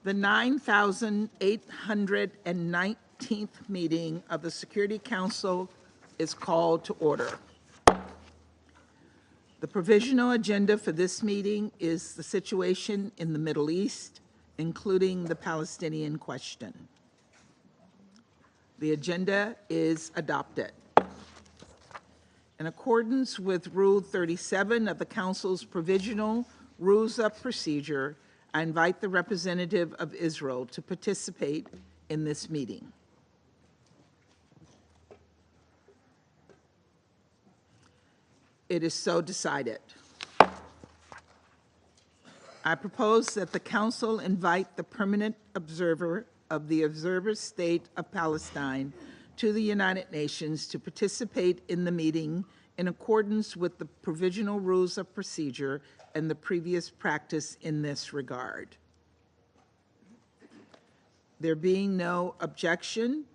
The 9,819th meeting of the Security Council is called to order. The provisional agenda for this meeting is the situation in the Middle East, including the Palestinian question. The agenda is adopted. In accordance with Rule 37 of the Council's Provisional Rules of Procedure, I invite the representative of Israel to participate in this meeting. It is so decided. I propose that the Council invite the permanent observer of the Observer State of Palestine to the United Nations to participate in the meeting in accordance with the Provisional Rules of Procedure and the previous practice in this regard. There being no objection,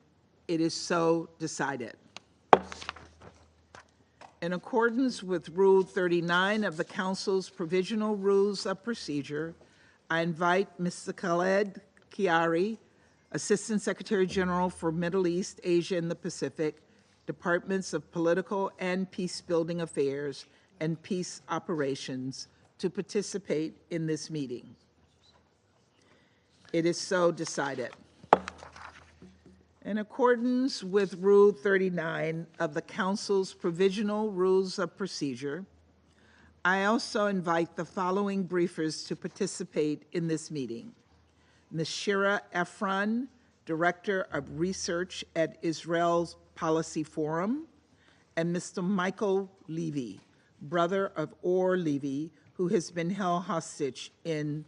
it is so decided. In accordance with Rule 39 of the Council's Provisional Rules of Procedure, I invite Mr. Khaled Kiari, Assistant Secretary General for Middle East, Asia, and the Pacific, Departments of Political and Peacebuilding Affairs and Peace Operations, to participate in this meeting. It is so decided. In accordance with Rule 39 of the Council's Provisional Rules of Procedure, I also invite the following briefers to participate in this meeting. Ms. Shira Efron, Director of Research at Israel's Policy Forum, and Mr. Michael Levy, brother of Or Levy, who has been held hostage by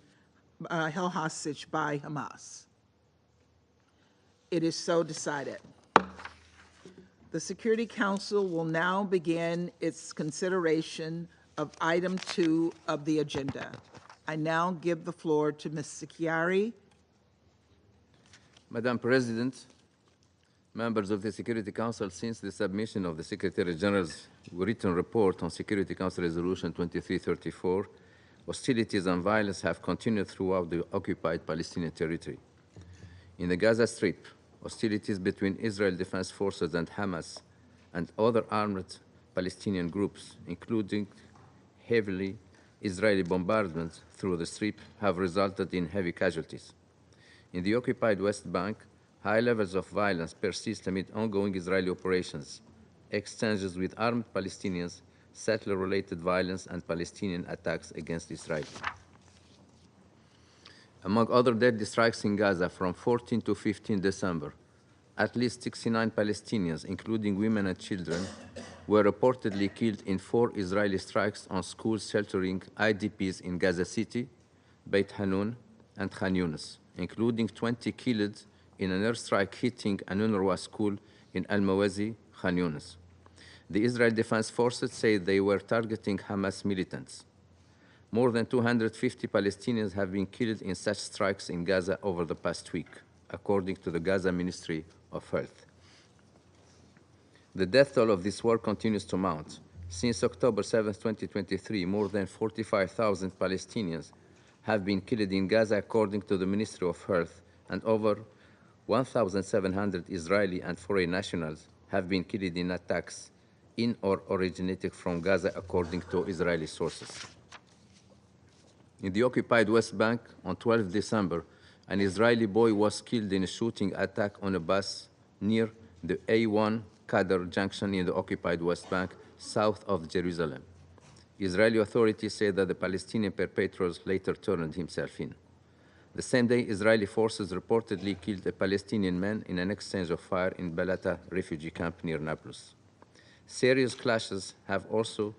Hamás. It is so decided. The Security Council will now begin its consideration of item 2 of the agenda. I now give the floor to Mr. Chiari. Madam President, members of the Security Council, since the submission of the Secretary General's written report on Security Council Resolution 2334, hostilities and violence have continued throughout the occupied Palestinian territory. In the Gaza Strip, hostilities between Israel Defense Forces and Hamas and other armed Palestinian groups, including heavily Israeli bombardments through the Strip, have resulted in heavy casualties. In the occupied West Bank, high levels of violence persist amid ongoing Israeli operations, exchanges with armed Palestinians, settler-related violence, and Palestinian attacks against Israel. Among other deadly strikes in Gaza from 14 to 15 December, at least 69 Palestinians, including women and children, were reportedly killed in 4 Israeli strikes on schools sheltering IDPs in Gaza City, Beit Hanun, and Khan Yunis, including 20 killed in an airstrike hitting an UNRWA school in Al-Mawazi, Khan Yunis. The Israel Defense Forces say they were targeting Hamas militants. More than 250 Palestinians have been killed in such strikes in Gaza over the past week, according to the Gaza Ministry of Health. The death toll of this war continues to mount. Since October 7, 2023, more than 45,000 Palestinians have been killed in Gaza, according to the Ministry of Health, and over 1,700 Israeli and foreign nationals have been killed in attacks in or originating from Gaza, according to Israeli sources. In the occupied West Bank, on 12 December, an Israeli boy was killed in a shooting attack on a bus near the A1 Qadr junction in the occupied West Bank, south of Jerusalem. Israeli authorities say that the Palestinian perpetrators later turned himself in. The same day, Israeli forces reportedly killed a Palestinian man in an exchange of fire in Balata refugee camp near Nablus. Serious clashes have also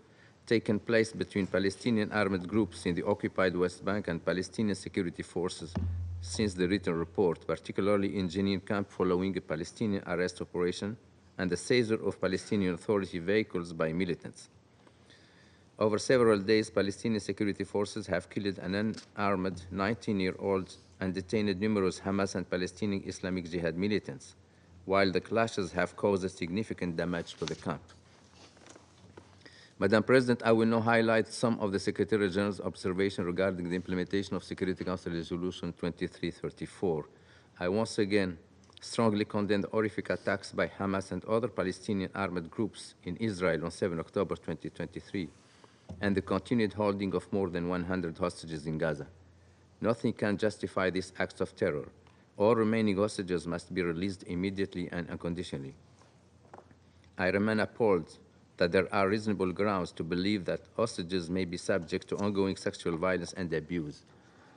taken place between Palestinian armed groups in the occupied West Bank and Palestinian security forces since the written report, particularly in Jenin camp following a Palestinian arrest operation and the seizure of Palestinian Authority vehicles by militants. Over several days, Palestinian security forces have killed an unarmed 19-year-old and detained numerous Hamas and Palestinian Islamic Jihad militants, while the clashes have caused significant damage to the camp. Madam President, I will now highlight some of the Secretary General's observations regarding the implementation of Security Council Resolution 2334. I once again strongly condemn the horrific attacks by Hamas and other Palestinian armed groups in Israel on 7 October 2023 and the continued holding of more than 100 hostages in Gaza. Nothing can justify these acts of terror. All remaining hostages must be released immediately and unconditionally. I remain appalled that there are reasonable grounds to believe that hostages may be subject to ongoing sexual violence and abuse.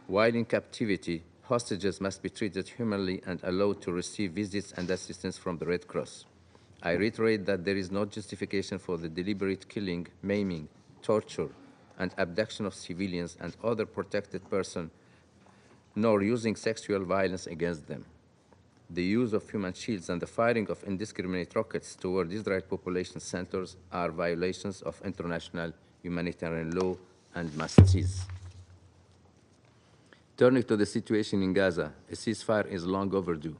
While in captivity, hostages must be treated humanly and allowed to receive visits and assistance from the Red Cross. I reiterate that there is no justification for the deliberate killing, maiming, torture, and abduction of civilians and other protected persons, nor using sexual violence against them. The use of human shields and the firing of indiscriminate rockets toward Israeli population centers are violations of international humanitarian law and must cease. Turning to the situation in Gaza, a ceasefire is long overdue.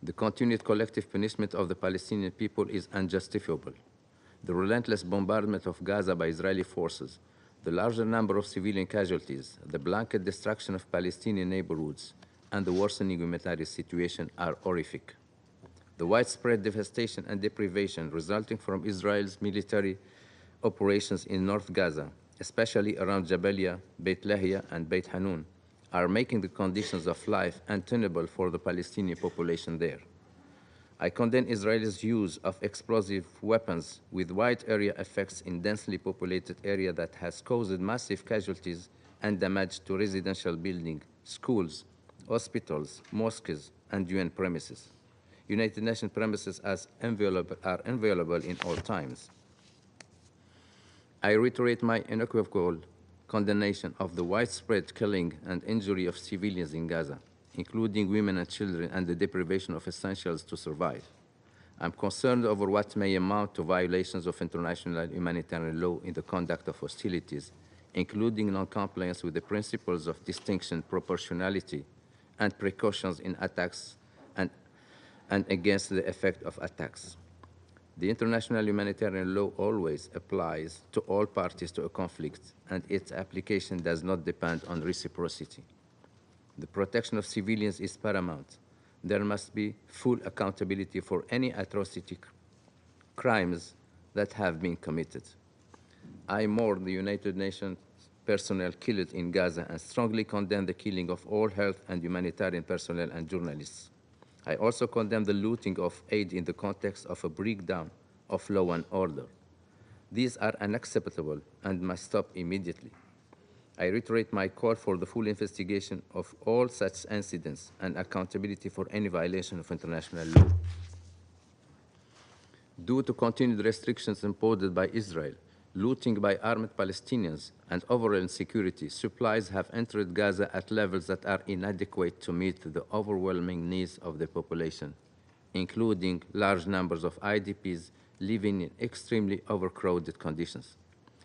The continued collective punishment of the Palestinian people is unjustifiable. The relentless bombardment of Gaza by Israeli forces, the larger number of civilian casualties, the blanket destruction of Palestinian neighborhoods, and the worsening humanitarian situation are horrific. The widespread devastation and deprivation resulting from Israel's military operations in North Gaza, especially around Jabalia, Beit Lahia, and Beit Hanun, are making the conditions of life untenable for the Palestinian population there. I condemn Israel's use of explosive weapons with wide area effects in densely populated area that has caused massive casualties and damage to residential buildings, schools, hospitals, mosques, and UN premises. United Nations premises are inviolable in all times. I reiterate my unequivocal condemnation of the widespread killing and injury of civilians in Gaza, including women and children, and the deprivation of essentials to survive. I'm concerned over what may amount to violations of international humanitarian law in the conduct of hostilities, including non-compliance with the principles of distinction, proportionality, and precautions in attacks and against the effect of attacks. The international humanitarian law always applies to all parties to a conflict, and its application does not depend on reciprocity. The protection of civilians is paramount. There must be full accountability for any atrocity crimes that have been committed. I mourn the United Nations personnel killed in Gaza and strongly condemn the killing of all health and humanitarian personnel and journalists. I also condemn the looting of aid in the context of a breakdown of law and order. These are unacceptable and must stop immediately. I reiterate my call for the full investigation of all such incidents and accountability for any violation of international law. Due to continued restrictions imposed by Israel, looting by armed Palestinians, and overall insecurity, supplies have entered Gaza at levels that are inadequate to meet the overwhelming needs of the population, including large numbers of IDPs living in extremely overcrowded conditions.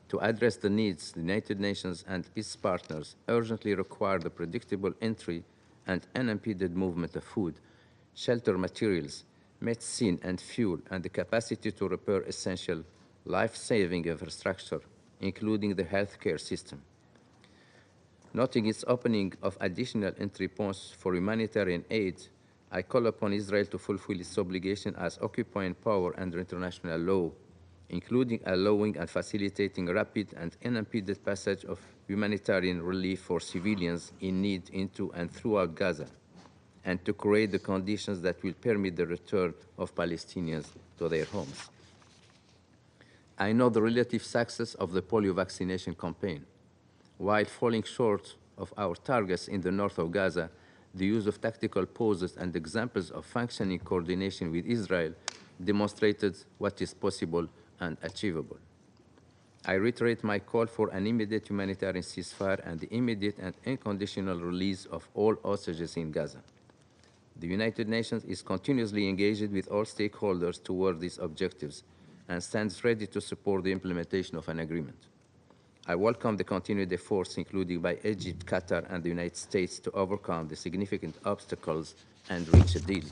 To address the needs, the United Nations and its partners urgently require the predictable entry and unimpeded movement of food, shelter materials, medicine and fuel, and the capacity to repair essential life-saving infrastructure, including the healthcare system. Noting its opening of additional entry points for humanitarian aid, I call upon Israel to fulfill its obligation as occupying power under international law, including allowing and facilitating rapid and unimpeded passage of humanitarian relief for civilians in need into and throughout Gaza, and to create the conditions that will permit the return of Palestinians to their homes. I know the relative success of the polio vaccination campaign. While falling short of our targets in the north of Gaza, the use of tactical pauses and examples of functioning coordination with Israel demonstrated what is possible and achievable. I reiterate my call for an immediate humanitarian ceasefire and the immediate and unconditional release of all hostages in Gaza. The United Nations is continuously engaged with all stakeholders toward these objectives and stands ready to support the implementation of an agreement. I welcome the continued efforts, including by Egypt, Qatar, and the United States, to overcome the significant obstacles and reach a deal.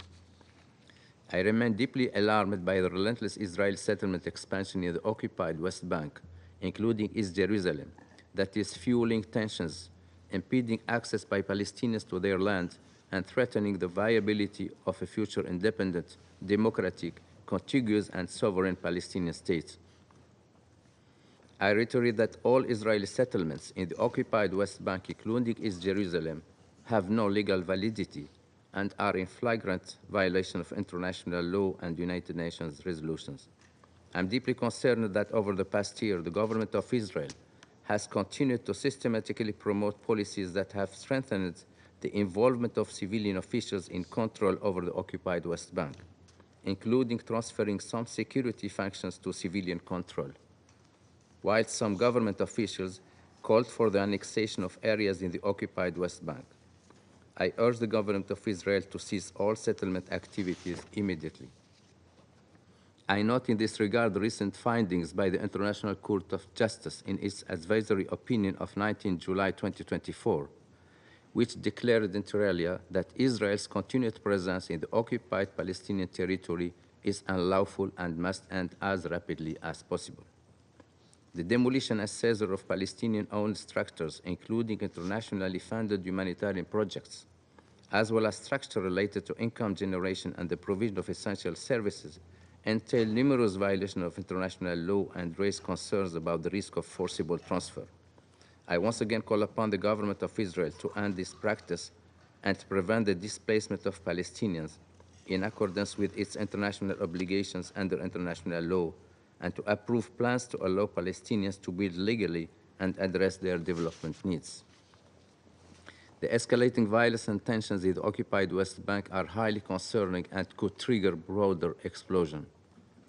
I remain deeply alarmed by the relentless Israeli settlement expansion in the occupied West Bank, including East Jerusalem, that is fueling tensions, impeding access by Palestinians to their land, and threatening the viability of a future independent, democratic, contiguous, and sovereign Palestinian state. I reiterate that all Israeli settlements in the occupied West Bank, including East Jerusalem, have no legal validity and are in flagrant violation of international law and United Nations resolutions. I'm deeply concerned that over the past year, the government of Israel has continued to systematically promote policies that have strengthened the involvement of civilian officials in control over the occupied West Bank, including transferring some security functions to civilian control, while some government officials called for the annexation of areas in the occupied West Bank. I urge the government of Israel to cease all settlement activities immediately. I note in this regard the recent findings by the International Court of Justice in its advisory opinion of 19 July 2024, which declared inter alia that Israel's continued presence in the occupied Palestinian territory is unlawful and must end as rapidly as possible. The demolition and seizure of Palestinian-owned structures, including internationally funded humanitarian projects, as well as structures related to income generation and the provision of essential services, entail numerous violations of international law and raise concerns about the risk of forcible transfer. I once again call upon the government of Israel to end this practice and to prevent the displacement of Palestinians in accordance with its international obligations under international law, and to approve plans to allow Palestinians to build legally and address their development needs. The escalating violence and tensions in the occupied West Bank are highly concerning and could trigger broader explosion.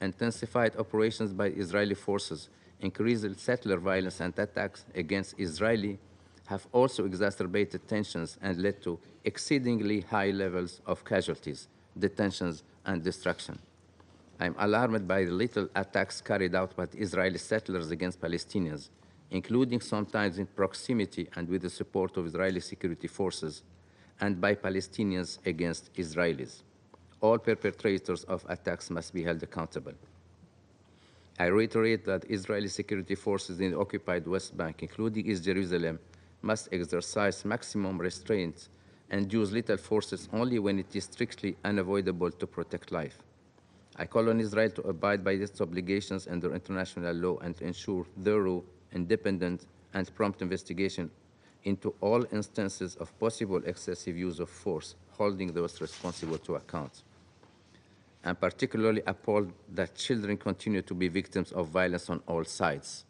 Intensified operations by Israeli forces, increased settler violence and attacks against Israeli have also exacerbated tensions and led to exceedingly high levels of casualties, detentions, and destruction. I am alarmed by the lethal attacks carried out by the Israeli settlers against Palestinians, including sometimes in proximity and with the support of Israeli security forces, and by Palestinians against Israelis. All perpetrators of attacks must be held accountable. I reiterate that Israeli security forces in the occupied West Bank, including East Jerusalem, must exercise maximum restraint and use lethal forces only when it is strictly unavoidable to protect life. I call on Israel to abide by its obligations under international law and to ensure thorough, independent, and prompt investigation into all instances of possible excessive use of force, holding those responsible to account. I'm particularly appalled that children continue to be victims of violence on all sides.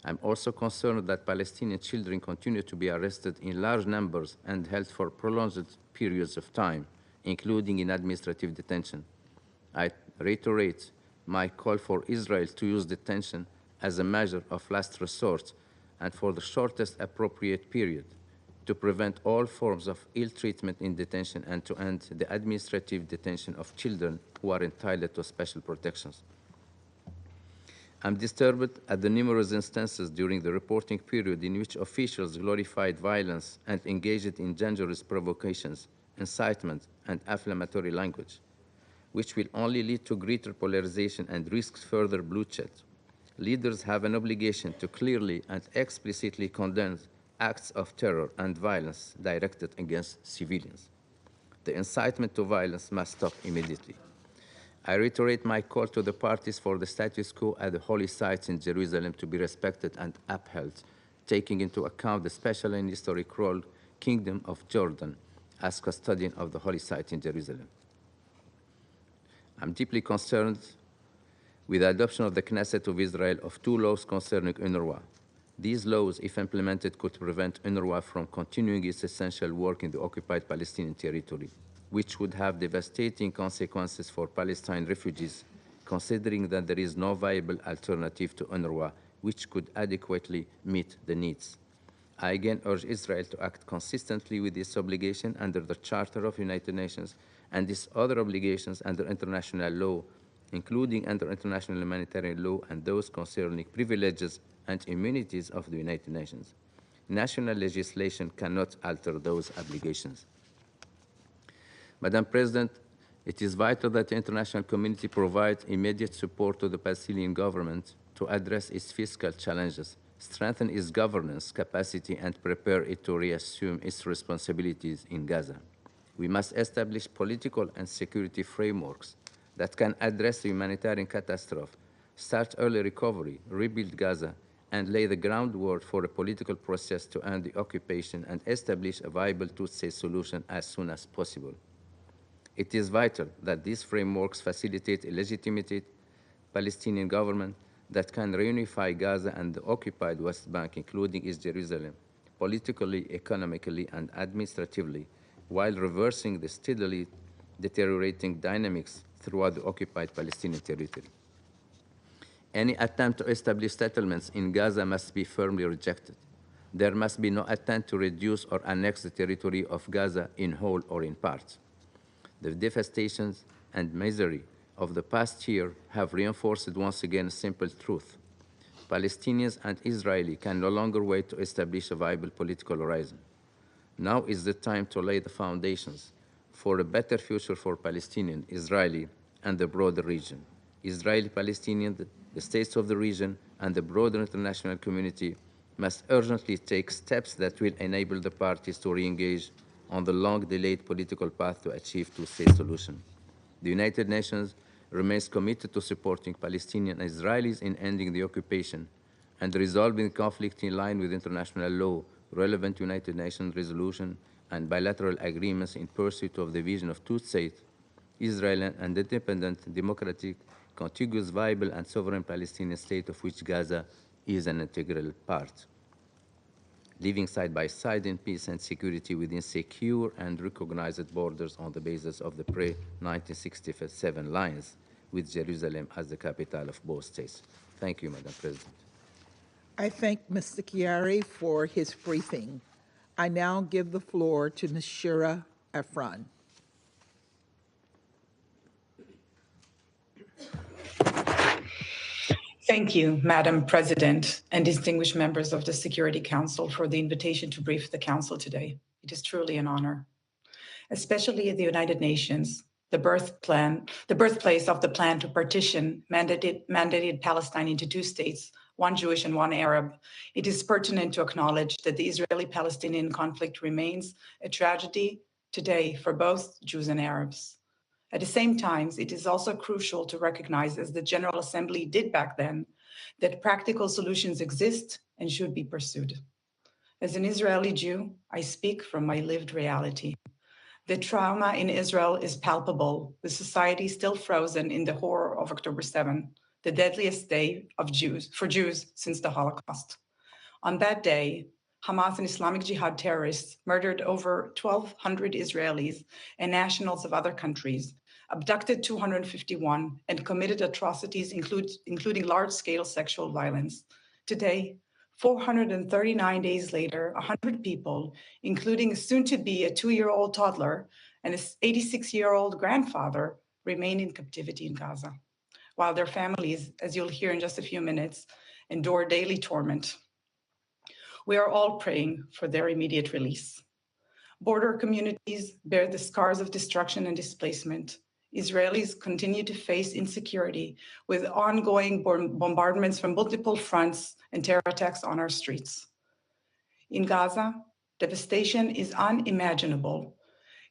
I'm also concerned that Palestinian children continue to be arrested in large numbers and held for prolonged periods of time, including in administrative detention. I reiterate my call for Israel to use detention as a measure of last resort and for the shortest appropriate period to prevent all forms of ill treatment in detention and to end the administrative detention of children who are entitled to special protections. I'm disturbed at the numerous instances during the reporting period in which officials glorified violence and engaged in dangerous provocations, incitement, and inflammatory language, which will only lead to greater polarization and risks further bloodshed. Leaders have an obligation to clearly and explicitly condemn acts of terror and violence directed against civilians. The incitement to violence must stop immediately. I reiterate my call to the parties for the status quo at the holy sites in Jerusalem to be respected and upheld, taking into account the special and historic role Kingdom of Jordan as custodian of the holy site in Jerusalem. I'm deeply concerned with the adoption of the Knesset of Israel of two laws concerning UNRWA. These laws, if implemented, could prevent UNRWA from continuing its essential work in the occupied Palestinian territory, which would have devastating consequences for Palestine refugees, considering that there is no viable alternative to UNRWA which could adequately meet the needs. I again urge Israel to act consistently with its obligation under the Charter of the United Nations and its other obligations under international law, including under international humanitarian law and those concerning privileges and immunities of the United Nations. National legislation cannot alter those obligations. Madam President, It is vital that the international community provide immediate support to the Palestinian government to address its fiscal challenges, strengthen its governance capacity, and prepare it to reassume its responsibilities in Gaza. We must establish political and security frameworks that can address the humanitarian catastrophe, start early recovery, rebuild Gaza, and lay the groundwork for a political process to end the occupation and establish a viable two-state solution as soon as possible. It is vital that these frameworks facilitate a legitimate Palestinian government that can reunify Gaza and the occupied West Bank, including East Jerusalem, politically, economically, and administratively, while reversing the steadily deteriorating dynamics throughout the occupied Palestinian territory. Any attempt to establish settlements in Gaza must be firmly rejected. There must be no attempt to reduce or annex the territory of Gaza in whole or in part. The devastations and misery of the past year have reinforced once again a simple truth. Palestinians and Israelis can no longer wait to establish a viable political horizon. Now is the time to lay the foundations for a better future for Palestinian, Israeli, and the broader region. Israeli, Palestinian, the states of the region, and the broader international community must urgently take steps that will enable the parties to re-engage on the long-delayed political path to achieve two-state solution. The United Nations remains committed to supporting Palestinian and Israelis in ending the occupation and resolving the conflict in line with international law, relevant United Nations resolution, and bilateral agreements in pursuit of the vision of two-state, Israel and independent, democratic, contiguous, viable, and sovereign Palestinian state of which Gaza is an integral part, living side by side in peace and security within secure and recognized borders on the basis of the pre-1967 lines, with Jerusalem as the capital of both states. Thank you, Madam President. I thank Mr. Chiari for his briefing. I now give the floor to Ms. Shira Efron. Thank you, Madam President, and distinguished members of the Security Council for the invitation to brief the Council today. It is truly an honor. Especially at the United Nations, the birthplace of the plan to partition mandated Palestine into two states, one Jewish and one Arab, it is pertinent to acknowledge that the Israeli-Palestinian conflict remains a tragedy today for both Jews and Arabs. At the same time, it is also crucial to recognize, as the General Assembly did back then, that practical solutions exist and should be pursued. As an Israeli Jew, I speak from my lived reality. The trauma in Israel is palpable, with society still frozen in the horror of October 7, the deadliest day for Jews since the Holocaust. On that day, Hamás and Islamic Jihad terrorists murdered over 1,200 Israelis and nationals of other countries, abducted 251, and committed atrocities, including large-scale sexual violence. Today, 439 days later, 100 people, including soon-to-be a 2-year-old toddler and an 86-year-old grandfather, remain in captivity in Gaza, while their families, as you'll hear in just a few minutes, endure daily torment. We are all praying for their immediate release. Border communities bear the scars of destruction and displacement. Israelis continue to face insecurity with ongoing bombardments from multiple fronts and terror attacks on our streets. In Gaza, devastation is unimaginable.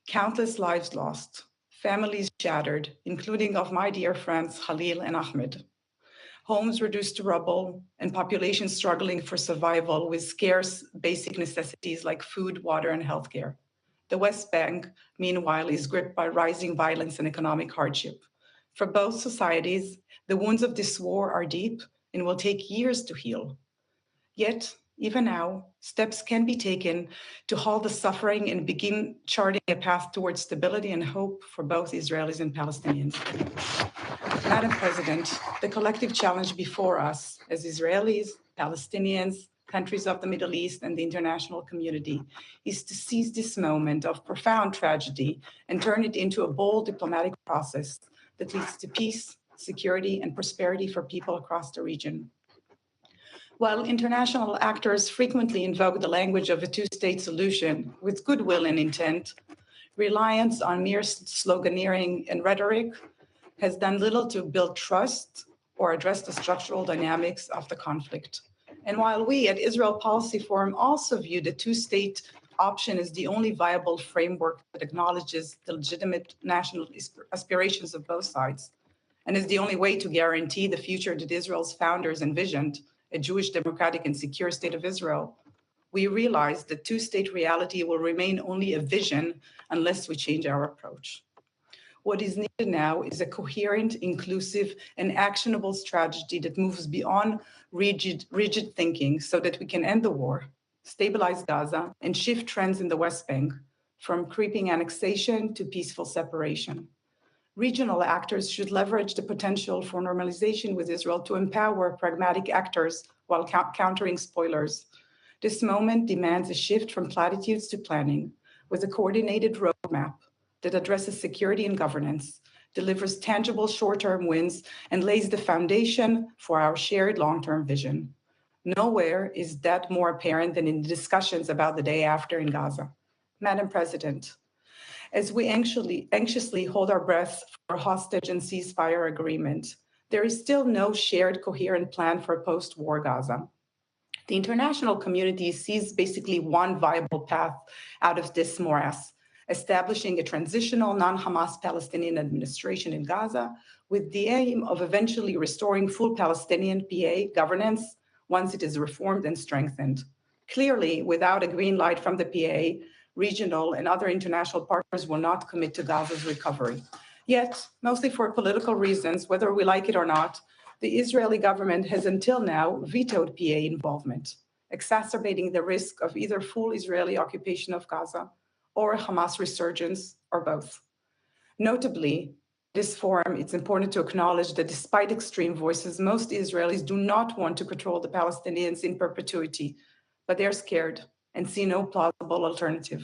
Countless lives lost, families shattered, including of my dear friends Khalil and Ahmed. Homes reduced to rubble, and populations struggling for survival with scarce basic necessities like food, water, and healthcare. The West Bank, meanwhile, is gripped by rising violence and economic hardship. For both societies, the wounds of this war are deep and will take years to heal. Yet, even now, steps can be taken to halt the suffering and begin charting a path towards stability and hope for both Israelis and Palestinians. Madam President, the collective challenge before us as Israelis, Palestinians, countries of the Middle East, and the international community is to seize this moment of profound tragedy and turn it into a bold diplomatic process that leads to peace, security, and prosperity for people across the region. While international actors frequently invoke the language of a two-state solution with goodwill and intent, reliance on mere sloganeering and rhetoric has done little to build trust or address the structural dynamics of the conflict. And while we at Israel Policy Forum also view the two-state option as the only viable framework that acknowledges the legitimate national aspirations of both sides, and is the only way to guarantee the future that Israel's founders envisioned, a Jewish, democratic, and secure state of Israel, we realize that two-state reality will remain only a vision unless we change our approach. What is needed now is a coherent, inclusive, and actionable strategy that moves beyond rigid thinking so that we can end the war, stabilize Gaza, and shift trends in the West Bank from creeping annexation to peaceful separation. Regional actors should leverage the potential for normalization with Israel to empower pragmatic actors while countering spoilers. This moment demands a shift from platitudes to planning with a coordinated roadmap that addresses security and governance, delivers tangible short-term wins, and lays the foundation for our shared long-term vision. Nowhere is that more apparent than in the discussions about the day after in Gaza. Madam President, as we anxiously hold our breath for a hostage and ceasefire agreement, there is still no shared coherent plan for post-war Gaza. The international community sees basically one viable path out of this morass: establishing a transitional non-Hamas Palestinian administration in Gaza with the aim of eventually restoring full Palestinian PA governance once it is reformed and strengthened. Clearly, without a green light from the PA, regional and other international partners will not commit to Gaza's recovery. Yet, mostly for political reasons, whether we like it or not, the Israeli government has until now vetoed PA involvement, exacerbating the risk of either full Israeli occupation of Gaza or a Hamas resurgence, or both. Notably, this forum, it's important to acknowledge that despite extreme voices, most Israelis do not want to control the Palestinians in perpetuity, but they're scared and see no plausible alternative.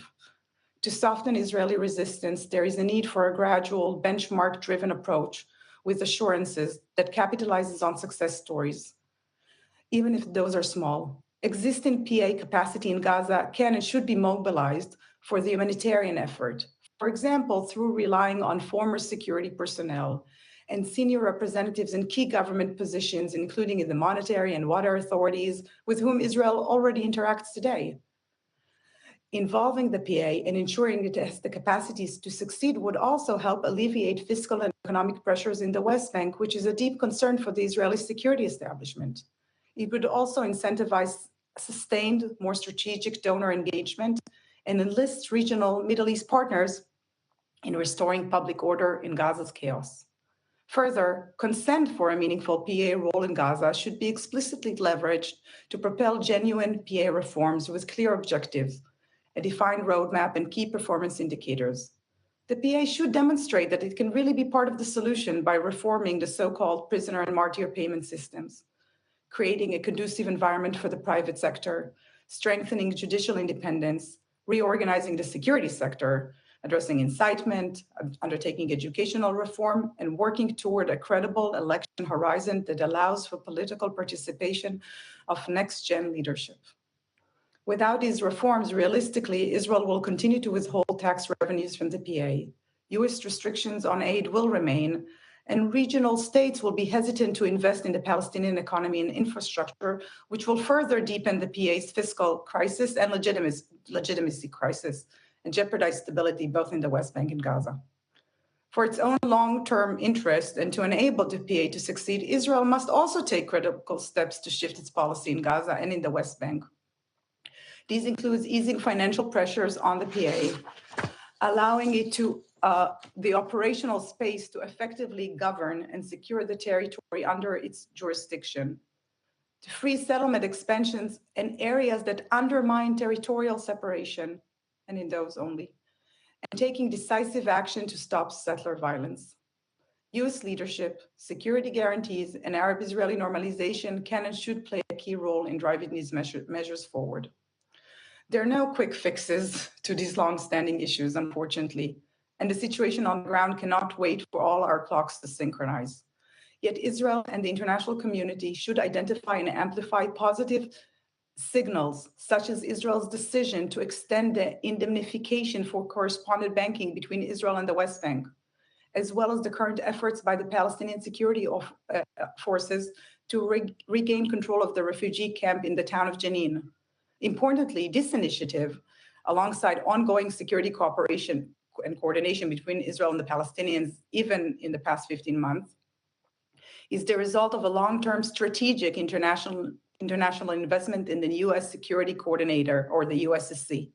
To soften Israeli resistance, there is a need for a gradual, benchmark-driven approach with assurances that capitalizes on success stories, even if those are small. Existing PA capacity in Gaza can and should be mobilized for the humanitarian effort, for example, through relying on former security personnel and senior representatives in key government positions, including in the monetary and water authorities, with whom Israel already interacts today. Involving the PA and ensuring it has the capacities to succeed would also help alleviate fiscal and economic pressures in the West Bank, which is a deep concern for the Israeli security establishment. It would also incentivize sustained, more strategic donor engagement and enlist regional Middle East partners in restoring public order in Gaza's chaos. Further, consent for a meaningful PA role in Gaza should be explicitly leveraged to propel genuine PA reforms with clear objectives, a defined roadmap, and key performance indicators. The PA should demonstrate that it can really be part of the solution by reforming the so-called prisoner and martyr payment systems, creating a conducive environment for the private sector, strengthening judicial independence, reorganizing the security sector, addressing incitement, undertaking educational reform, and working toward a credible election horizon that allows for political participation of next-gen leadership. Without these reforms, realistically, Israel will continue to withhold tax revenues from the PA. US restrictions on aid will remain, and regional states will be hesitant to invest in the Palestinian economy and infrastructure, which will further deepen the PA's fiscal crisis and legitimacy crisis, and jeopardize stability both in the West Bank and Gaza. For its own long-term interest and to enable the PA to succeed, Israel must also take critical steps to shift its policy in Gaza and in the West Bank. These include easing financial pressures on the PA, allowing it to the operational space to effectively govern and secure the territory under its jurisdiction, to free settlement expansions in areas that undermine territorial separation, and in those only, and taking decisive action to stop settler violence. US leadership, security guarantees, and Arab-Israeli normalization can and should play a key role in driving these measures forward. There are no quick fixes to these long-standing issues, unfortunately, and the situation on the ground cannot wait for all our clocks to synchronize. Yet Israel and the international community should identify and amplify positive signals, such as Israel's decision to extend the indemnification for correspondent banking between Israel and the West Bank, as well as the current efforts by the Palestinian security forces to regain control of the refugee camp in the town of Jenin. Importantly, this initiative, alongside ongoing security cooperation and coordination between Israel and the Palestinians, even in the past 15 months, is the result of a long-term strategic international investment in the U.S. Security Coordinator, or the USSC.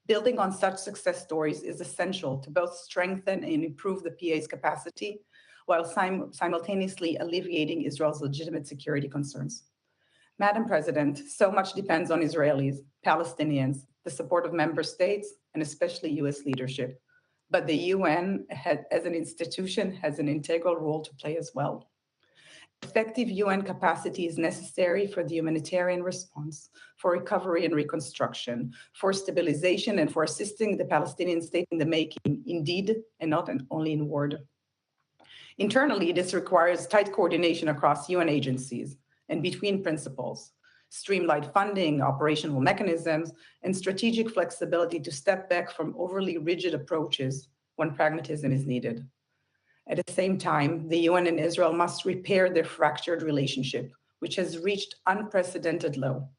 Building on such success stories is essential to both strengthen and improve the PA's capacity, while simultaneously alleviating Israel's legitimate security concerns. Madam President, so much depends on Israelis, Palestinians, the support of member states, and especially US leadership. But the UN, as an institution, has an integral role to play as well. Effective UN capacity is necessary for the humanitarian response, for recovery and reconstruction, for stabilization, and for assisting the Palestinian state in the making, in deed and not only in word. Internally, this requires tight coordination across UN agencies and between principals, streamlined funding, operational mechanisms, and strategic flexibility to step back from overly rigid approaches when pragmatism is needed. At the same time, the UN and Israel must repair their fractured relationship, which has reached unprecedented low.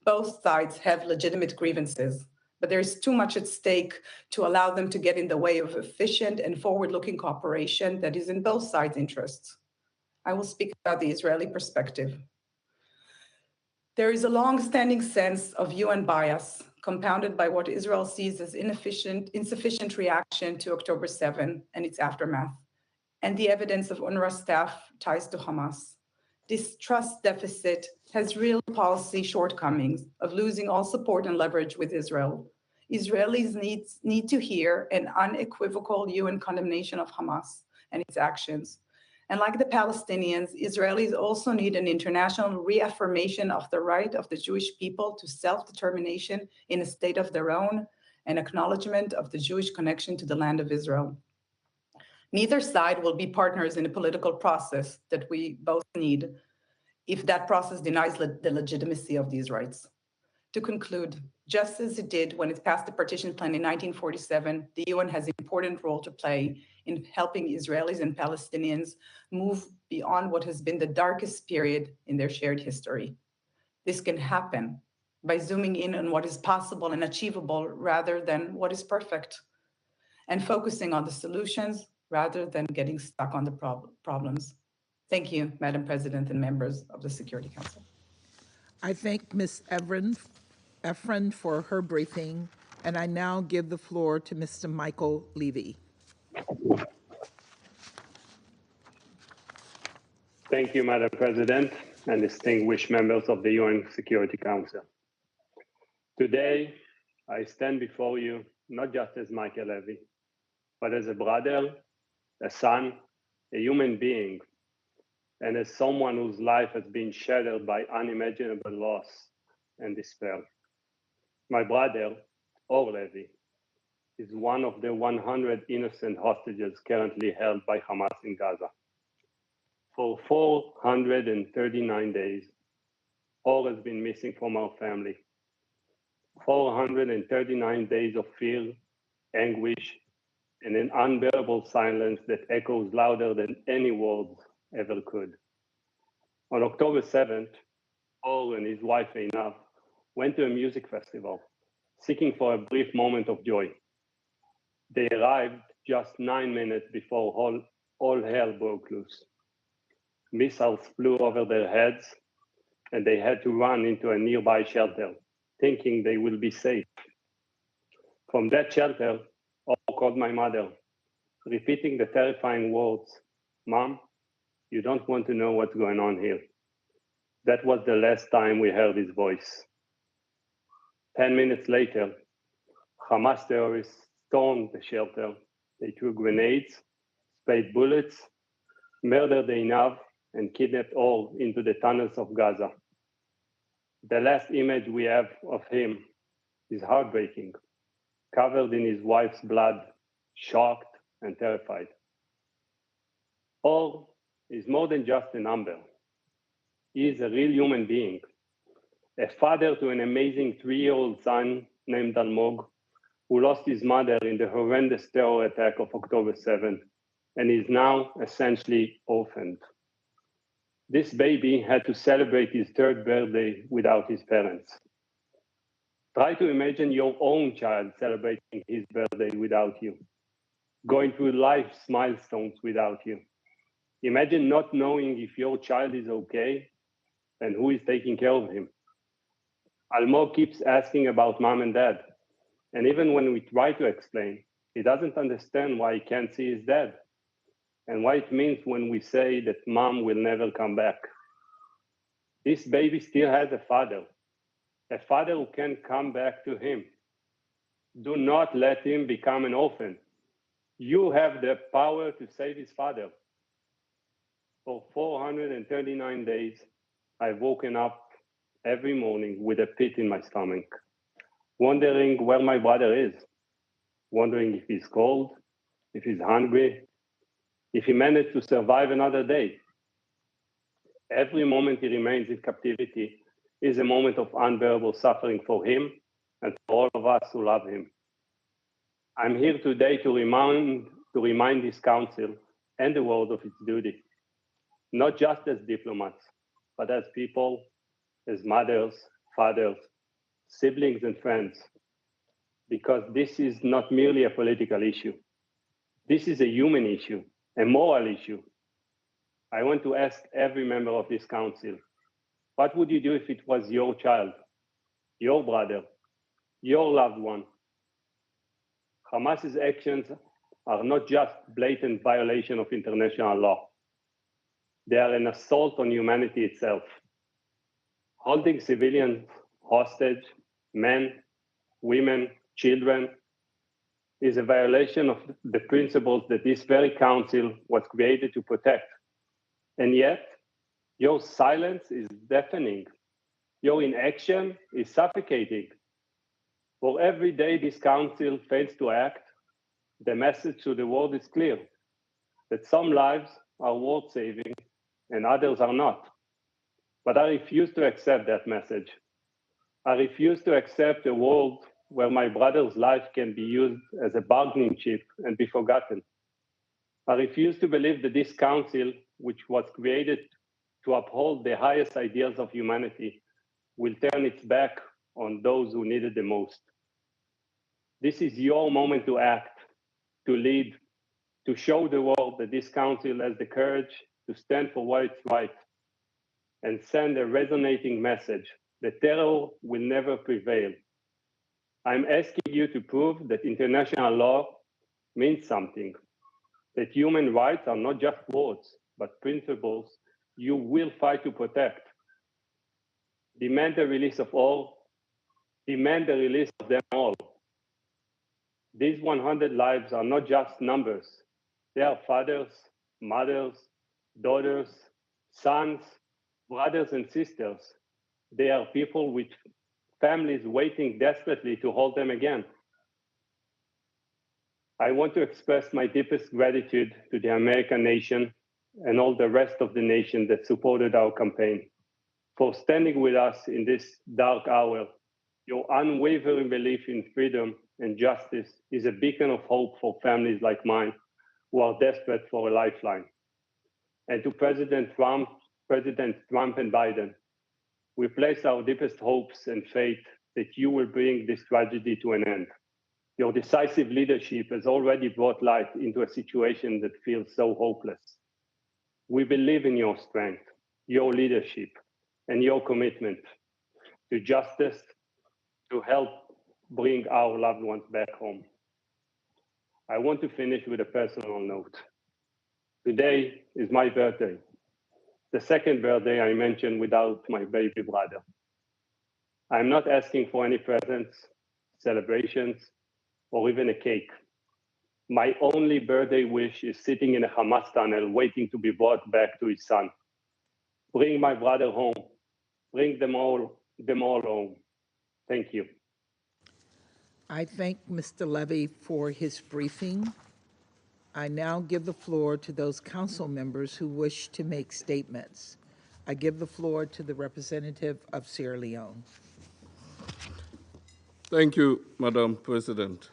Both sides have legitimate grievances, but there is too much at stake to allow them to get in the way of efficient and forward-looking cooperation that is in both sides' interests. I will speak about the Israeli perspective. There is a long-standing sense of UN bias, compounded by what Israel sees as insufficient reaction to October 7 and its aftermath, and the evidence of UNRWA staff ties to Hamas. This trust deficit has real policy shortcomings of losing all support and leverage with Israel. Israelis need to hear an unequivocal UN condemnation of Hamas and its actions. And like the Palestinians, Israelis also need an international reaffirmation of the right of the Jewish people to self-determination in a state of their own, and acknowledgement of the Jewish connection to the land of Israel. Neither side will be partners in a political process that we both need if that process denies the legitimacy of these rights. To conclude, just as it did when it passed the partition plan in 1947, the UN has an important role to play in helping Israelis and Palestinians move beyond what has been the darkest period in their shared history. This can happen by zooming in on what is possible and achievable rather than what is perfect, and focusing on the solutions rather than getting stuck on the problems. Thank you, Madam President and members of the Security Council. I thank Ms. Efren for her briefing, and I now give the floor to Mr. Michael Levy. Thank you, Madam President, and distinguished members of the UN Security Council. Today, I stand before you not just as Michael Levy, but as a brother, a son, a human being, and as someone whose life has been shattered by unimaginable loss and despair. My brother, Or Levy, is one of the 100 innocent hostages currently held by Hamas in Gaza. For 439 days, Or has been missing from our family. 439 days of fear, anguish, and an unbearable silence that echoes louder than any words ever could. On October 7th, Or and his wife Einab went to a music festival, seeking for a brief moment of joy. They arrived just 9 minutes before all hell broke loose. Missiles flew over their heads, and they had to run into a nearby shelter, thinking they will be safe. From that shelter, Or called my mother, repeating the terrifying words, "Mom, you don't want to know what's going on here." That was the last time we heard his voice. 10 minutes later, Hamas terrorists stormed the shelter. They threw grenades, sprayed bullets, murdered Einab, and kidnapped Or into the tunnels of Gaza. The last image we have of him is heartbreaking, covered in his wife's blood, shocked and terrified. Or is more than just a number. He is a real human being, a father to an amazing 3-year-old son named Almog, who lost his mother in the horrendous terror attack of October 7th, and is now essentially orphaned. This baby had to celebrate his 3rd birthday without his parents. Try to imagine your own child celebrating his birthday without you, going through life's milestones without you. Imagine not knowing if your child is okay and who is taking care of him. Almog keeps asking about mom and dad, and even when we try to explain, he doesn't understand why he can't see his dad and what it means when we say that mom will never come back. This baby still has a father who can come back to him. Do not let him become an orphan. You have the power to save his father. For 439 days, I've woken up every morning with a pit in my stomach, wondering where my brother is, wondering if he's cold, if he's hungry, if he managed to survive another day. Every moment he remains in captivity is a moment of unbearable suffering for him and for all of us who love him. I'm here today to remind this council and the world of its duty, not just as diplomats, but as people, as mothers, fathers, siblings, and friends, because this is not merely a political issue. This is a human issue, a moral issue. I want to ask every member of this council, what would you do if it was your child, your brother, your loved one? Hamas's actions are not just blatant violation of international law. They are an assault on humanity itself. Holding civilians hostage, men, women, children, is a violation of the principles that this very council was created to protect. And yet, your silence is deafening. Your inaction is suffocating. For every day this council fails to act, the message to the world is clear, that some lives are worth saving and others are not. But I refuse to accept that message. I refuse to accept a world where my brother's life can be used as a bargaining chip and be forgotten. I refuse to believe that this council, which was created to uphold the highest ideals of humanity, will turn its back on those who need it the most. This is your moment to act, to lead, to show the world that this council has the courage to stand for what is right and send a resonating message that terror will never prevail. I'm asking you to prove that international law means something, that human rights are not just words, but principles you will fight to protect. Demand the release of all, demand the release of them all. These 100 lives are not just numbers. They are fathers, mothers, daughters, sons, brothers and sisters. They are people with families waiting desperately to hold them again. I want to express my deepest gratitude to the American nation and all the rest of the nation that supported our campaign for standing with us in this dark hour. Your unwavering belief in freedom and justice is a beacon of hope for families like mine who are desperate for a lifeline. And to President Trump and Biden, we place our deepest hopes and faith that you will bring this tragedy to an end. Your decisive leadership has already brought light into a situation that feels so hopeless. We believe in your strength, your leadership, and your commitment to justice to help bring our loved ones back home. I want to finish with a personal note. Today is my birthday, the second birthday I mentioned without my baby brother. I'm not asking for any presents, celebrations, or even a cake. My only birthday wish is sitting in a Hamas tunnel waiting to be brought back to his son. Bring my brother home. Bring them all home. Thank you. I thank Mr. Levy for his briefing. I now give the floor to those council members who wish to make statements. I give the floor to the representative of Sierra Leone. Thank you, Madam President.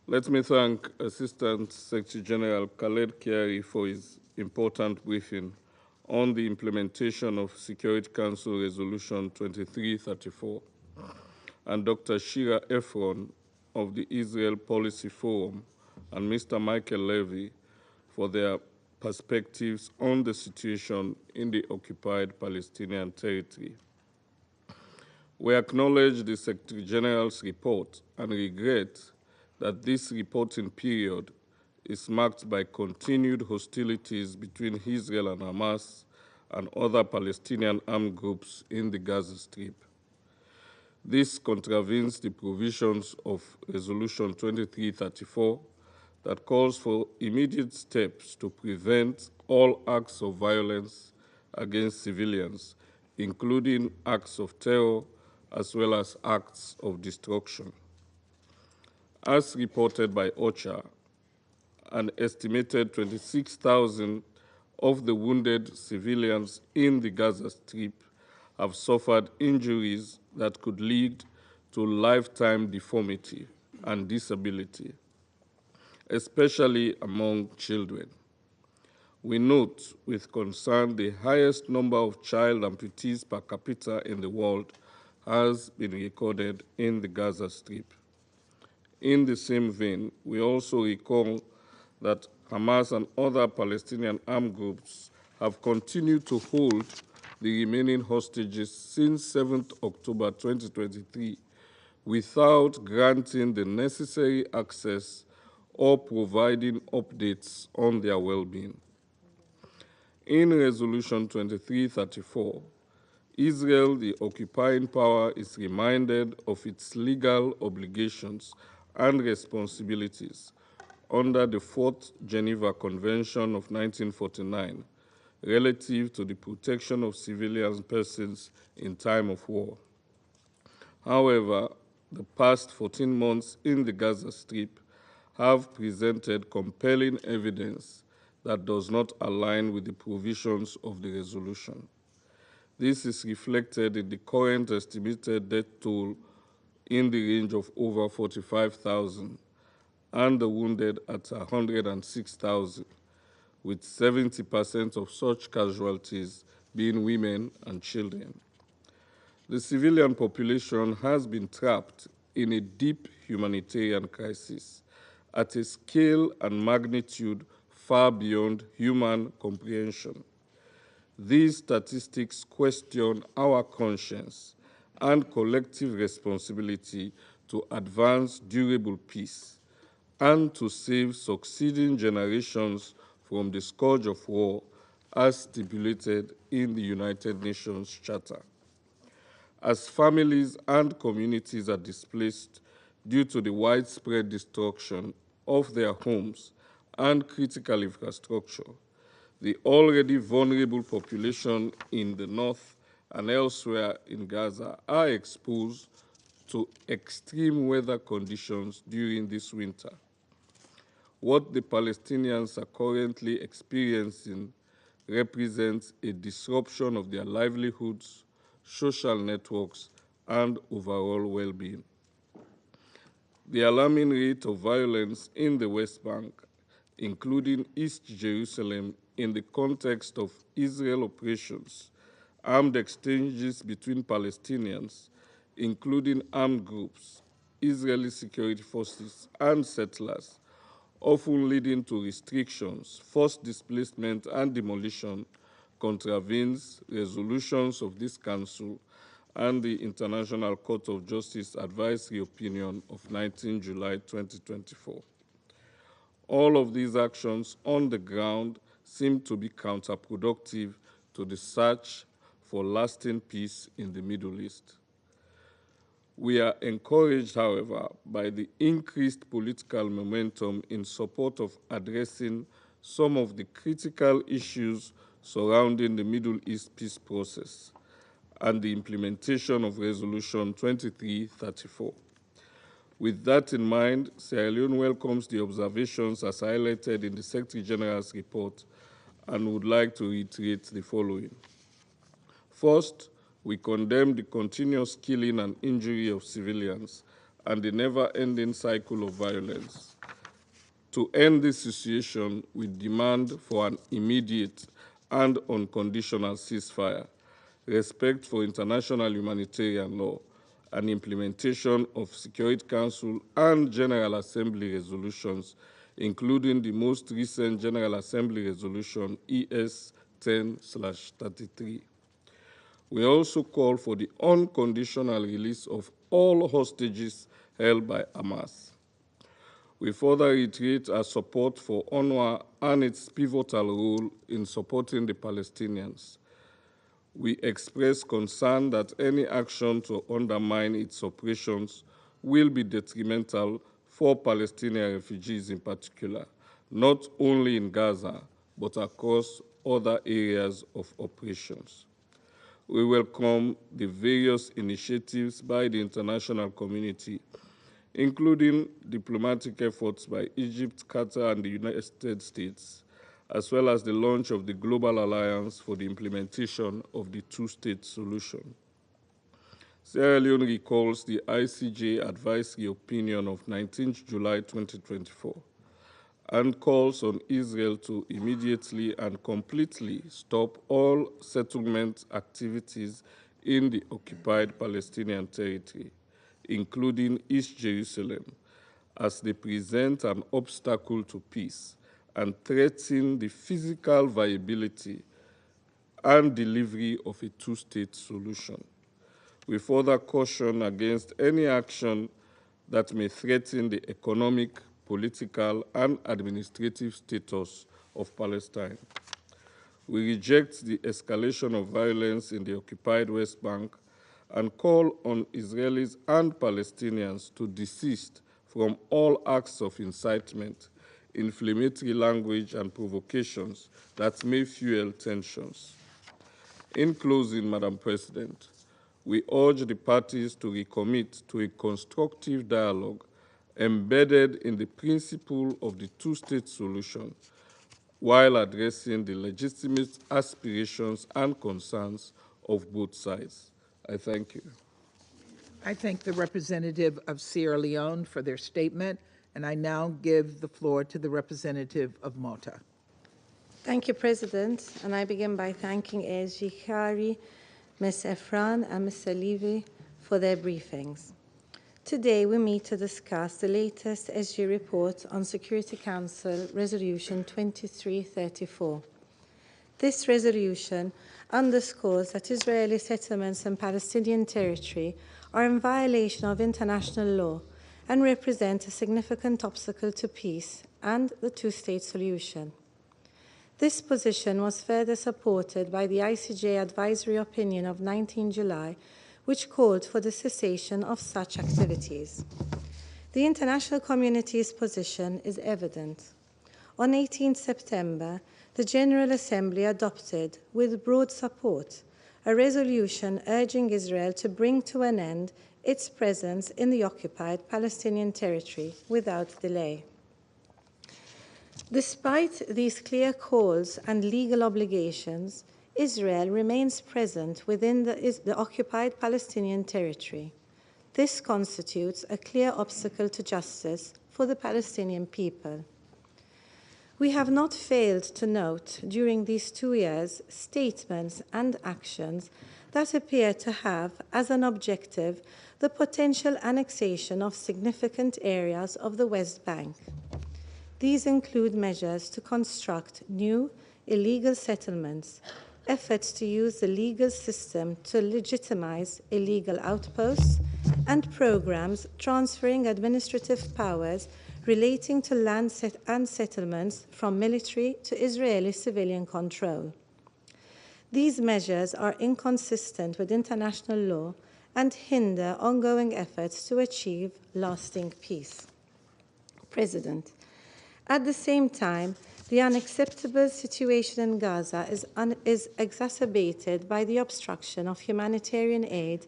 Let me thank Assistant Secretary General Khaled Kiari for his important briefing on the implementation of Security Council Resolution 2334, and Dr. Shira Efron of the Israel Policy Forum and Mr. Michael Levy for their perspectives on the situation in the occupied Palestinian territory. We acknowledge the Secretary General's report and regret that this reporting period is marked by continued hostilities between Israel and Hamas and other Palestinian armed groups in the Gaza Strip. This contravenes the provisions of Resolution 2334 that calls for immediate steps to prevent all acts of violence against civilians, including acts of terror as well as acts of destruction. As reported by OCHA, an estimated 26,000 of the wounded civilians in the Gaza Strip have suffered injuries that could lead to lifetime deformity and disability, especially among children. We note with concern the highest number of child amputees per capita in the world has been recorded in the Gaza Strip. In the same vein, we also recall that Hamas and other Palestinian armed groups have continued to hold the remaining hostages since 7th October 2023 without granting the necessary access or providing updates on their well-being. In Resolution 2334, Israel, the occupying power, is reminded of its legal obligations and responsibilities under the Fourth Geneva Convention of 1949 relative to the protection of civilian persons in time of war. However, the past 14 months in the Gaza Strip have presented compelling evidence that does not align with the provisions of the resolution. This is reflected in the current estimated death toll in the range of over 45,000 and the wounded at 106,000, with 70% of such casualties being women and children. The civilian population has been trapped in a deep humanitarian crisis at a scale and magnitude far beyond human comprehension. These statistics question our conscience and collective responsibility to advance durable peace and to save succeeding generations from the scourge of war as stipulated in the United Nations Charter. As families and communities are displaced due to the widespread destruction of their homes and critical infrastructure, the already vulnerable population in the north and elsewhere in Gaza are exposed to extreme weather conditions during this winter. What the Palestinians are currently experiencing represents a disruption of their livelihoods, social networks, and overall well-being. The alarming rate of violence in the West Bank, including East Jerusalem, in the context of Israel operations, armed exchanges between Palestinians, including armed groups, Israeli security forces, and settlers, often leading to restrictions, forced displacement, and demolition, contravenes resolutions of this Council and the International Court of Justice Advisory Opinion of 19 July 2024. All of these actions on the ground seem to be counterproductive to the search for lasting peace in the Middle East. We are encouraged, however, by the increased political momentum in support of addressing some of the critical issues surrounding the Middle East peace process and the implementation of Resolution 2334. With that in mind, Sierra Leone welcomes the observations as highlighted in the Secretary General's report and would like to reiterate the following. First, we condemn the continuous killing and injury of civilians and the never-ending cycle of violence. To end this situation, we demand for an immediate and unconditional ceasefire, respect for international humanitarian law, and implementation of Security Council and General Assembly resolutions, including the most recent General Assembly resolution ES 10/33. We also call for the unconditional release of all hostages held by Hamás. We further reiterate our support for UNRWA and its pivotal role in supporting the Palestinians. We express concern that any action to undermine its operations will be detrimental for Palestinian refugees in particular, not only in Gaza, but across other areas of operations. We welcome the various initiatives by the international community, including diplomatic efforts by Egypt, Qatar, and the United States, as well as the launch of the Global Alliance for the Implementation of the Two-State Solution. Sierra Leone recalls the ICJ advisory opinion of 19th July 2024 and calls on Israel to immediately and completely stop all settlement activities in the occupied Palestinian territory, including East Jerusalem, as they present an obstacle to peace and threaten the physical viability and delivery of a two-state solution. We further caution against any action that may threaten the economic, political, and administrative status of Palestine. We reject the escalation of violence in the occupied West Bank and call on Israelis and Palestinians to desist from all acts of incitement, inflammatory language, and provocations that may fuel tensions. In closing, Madam President, we urge the parties to recommit to a constructive dialogue embedded in the principle of the two-state solution while addressing the legitimate aspirations and concerns of both sides. I thank you. I thank the representative of Sierra Leone for their statement, and I now give the floor to the representative of Malta. Thank you, President. And I begin by thanking ASG Khari, Ms. Efran, and Mr. Levy for their briefings. Today, we meet to discuss the latest SG report on Security Council Resolution 2334. This resolution underscores that Israeli settlements in Palestinian territory are in violation of international law and represent a significant obstacle to peace and the two-state solution. This position was further supported by the ICJ advisory opinion of 19 July, which called for the cessation of such activities. The international community's position is evident. On 18 September, the General Assembly adopted, with broad support, a resolution urging Israel to bring to an end its presence in the occupied Palestinian territory without delay. Despite these clear calls and legal obligations, Israel remains present within the occupied Palestinian territory. This constitutes a clear obstacle to justice for the Palestinian people. We have not failed to note during these 2 years statements and actions that appear to have as an objective the potential annexation of significant areas of the West Bank. These include measures to construct new illegal settlements, efforts to use the legal system to legitimize illegal outposts, and programs transferring administrative powers relating to land and settlements from military to Israeli civilian control. These measures are inconsistent with international law and hinder ongoing efforts to achieve lasting peace. President, at the same time, the unacceptable situation in Gaza is exacerbated by the obstruction of humanitarian aid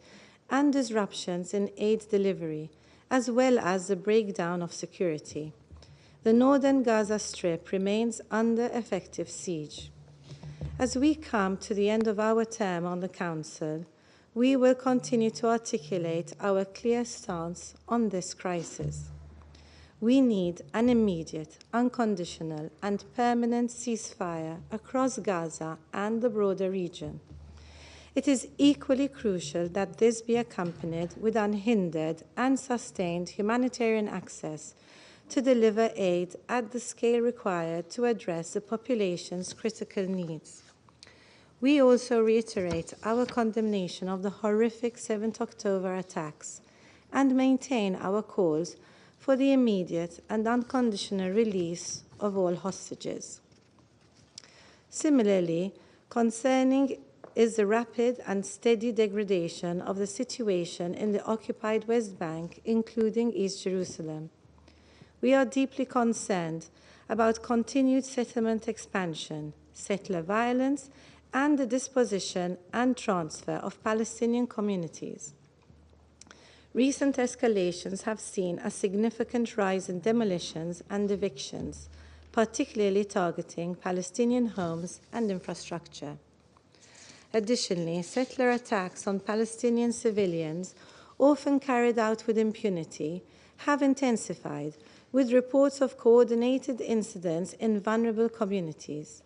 and disruptions in aid delivery, as well as the breakdown of security. The northern Gaza Strip remains under effective siege. As we come to the end of our term on the Council, we will continue to articulate our clear stance on this crisis. We need an immediate, unconditional, and permanent ceasefire across Gaza and the broader region. It is equally crucial that this be accompanied with unhindered and sustained humanitarian access to deliver aid at the scale required to address the population's critical needs. We also reiterate our condemnation of the horrific 7th October attacks and maintain our calls for the immediate and unconditional release of all hostages. Similarly, concerning is the rapid and steady degradation of the situation in the occupied West Bank, including East Jerusalem. We are deeply concerned about continued settlement expansion, settler violence, and the disposition and transfer of Palestinian communities. Recent escalations have seen a significant rise in demolitions and evictions, particularly targeting Palestinian homes and infrastructure. Additionally, settler attacks on Palestinian civilians, often carried out with impunity, have intensified, with reports of coordinated incidents in vulnerable communities.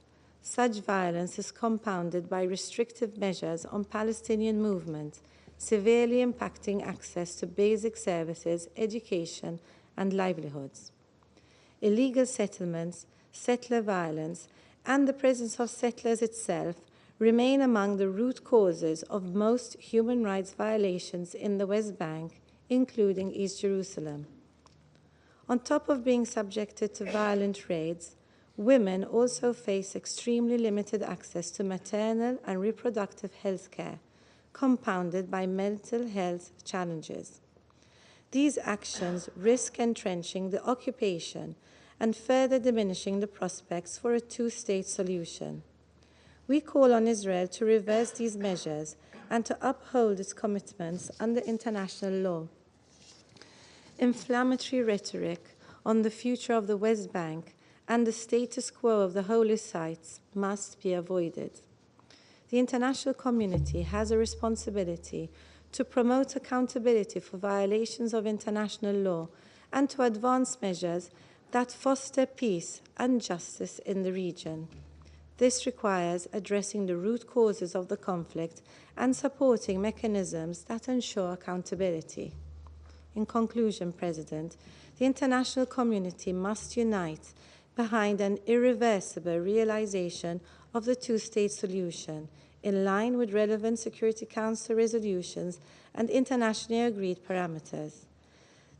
Such violence is compounded by restrictive measures on Palestinian movement, severely impacting access to basic services, education, and livelihoods. Illegal settlements, settler violence, and the presence of settlers itself remain among the root causes of most human rights violations in the West Bank, including East Jerusalem. On top of being subjected to violent raids, women also face extremely limited access to maternal and reproductive health care, compounded by mental health challenges. These actions risk entrenching the occupation and further diminishing the prospects for a two-state solution. We call on Israel to reverse these measures and to uphold its commitments under international law. Inflammatory rhetoric on the future of the West Bank and the status quo of the holy sites must be avoided. The international community has a responsibility to promote accountability for violations of international law and to advance measures that foster peace and justice in the region. This requires addressing the root causes of the conflict and supporting mechanisms that ensure accountability. In conclusion, President, the international community must unite behind an irreversible realization of the two-state solution, in line with relevant Security Council resolutions and internationally agreed parameters.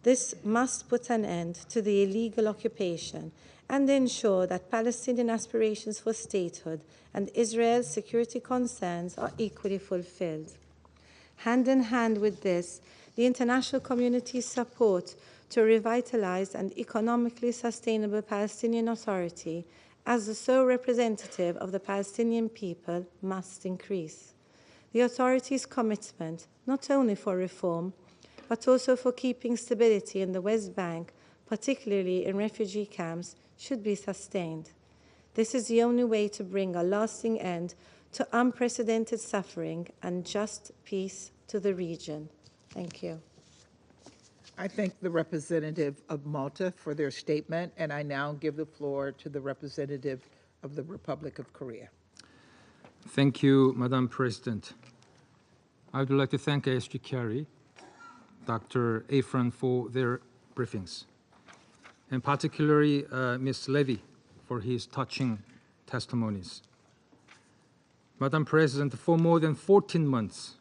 This must put an end to the illegal occupation and ensure that Palestinian aspirations for statehood and Israel's security concerns are equally fulfilled. Hand in hand with this, the international community's support to a revitalized and economically sustainable Palestinian Authority as the sole representative of the Palestinian people must increase. The Authority's commitment, not only for reform, but also for keeping stability in the West Bank, particularly in refugee camps, should be sustained. This is the only way to bring a lasting end to unprecedented suffering and just peace to the region. Thank you. I thank the representative of Malta for their statement, and I now give the floor to the representative of the Republic of Korea. Thank you, Madam President. I would like to thank ASG Carey, Dr. Afran for their briefings, and particularly Ms. Levy for his touching testimonies. Madam President, for more than 14 months,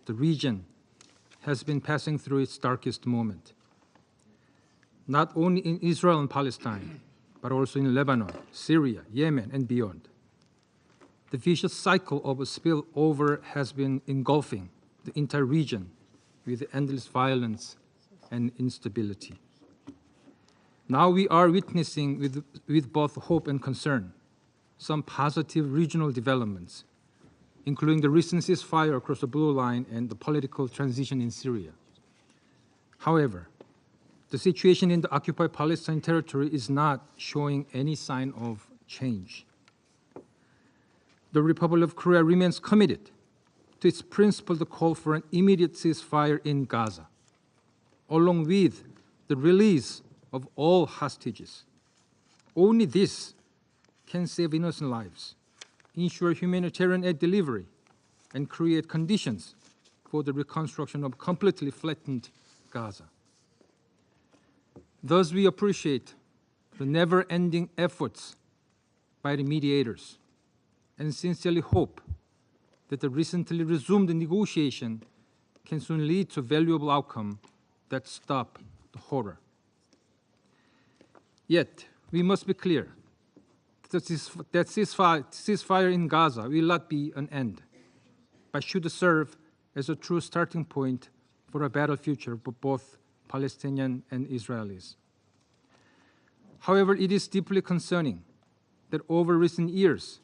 the region has been passing through its darkest moment, not only in Israel and Palestine, but also in Lebanon, Syria, Yemen, and beyond. The vicious cycle of a spillover has been engulfing the entire region with endless violence and instability. Now we are witnessing with both hope and concern some positive regional developments, including the recent ceasefire across the blue line and the political transition in Syria. However, the situation in the occupied Palestine territory is not showing any sign of change. The Republic of Korea remains committed to its principle to call for an immediate ceasefire in Gaza, along with the release of all hostages. Only this can save innocent lives, ensure humanitarian aid delivery, and create conditions for the reconstruction of completely flattened Gaza. Thus, we appreciate the never-ending efforts by the mediators and sincerely hope that the recently resumed negotiation can soon lead to a valuable outcome that stop the horror. Yet, we must be clear that ceasefire in Gaza will not be an end, but should serve as a true starting point for a better future for both Palestinians and Israelis. However, it is deeply concerning that over recent years,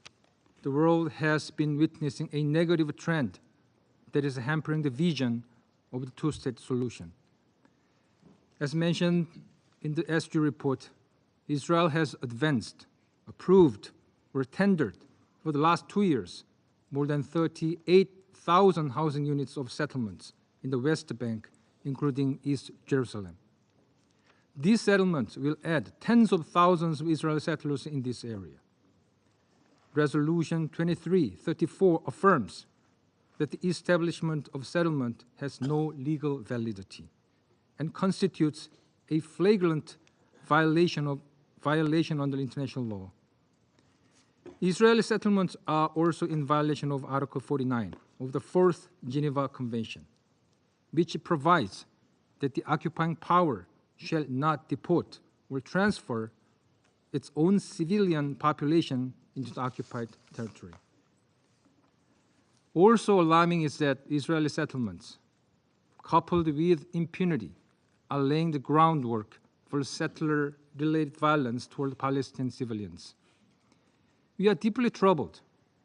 the world has been witnessing a negative trend that is hampering the vision of the two-state solution. As mentioned in the SG report, Israel has advanced, approved, or tendered for the last 2 years more than 38,000 housing units of settlements in the West Bank, including East Jerusalem. These settlements will add tens of thousands of Israeli settlers in this area. Resolution 2334 affirms that the establishment of settlement has no legal validity and constitutes a flagrant violation under international law. Israeli settlements are also in violation of Article 49 of the Fourth Geneva Convention, which provides that the occupying power shall not deport or transfer its own civilian population into the occupied territory. Also alarming is that Israeli settlements, coupled with impunity, are laying the groundwork for settler-related violence toward Palestinian civilians. We are deeply troubled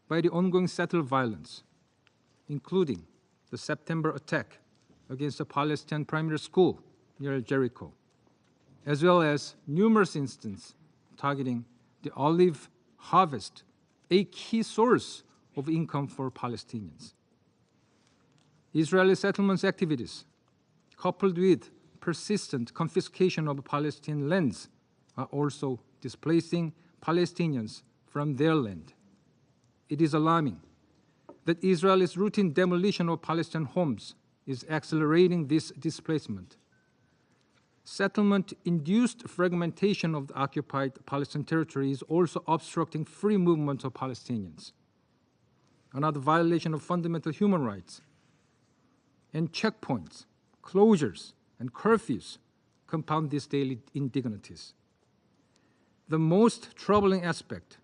by the ongoing settler violence, including the September attack against a Palestinian primary school near Jericho, as well as numerous instances targeting the olive harvest, a key source of income for Palestinians. Israeli settlements activities, coupled with persistent confiscation of Palestinian lands, are also displacing Palestinians from their land. It is alarming that Israel's routine demolition of Palestinian homes is accelerating this displacement. Settlement-induced fragmentation of the occupied Palestinian territory is also obstructing free movement of Palestinians, another violation of fundamental human rights. And checkpoints, closures, and curfews compound these daily indignities. The most troubling aspect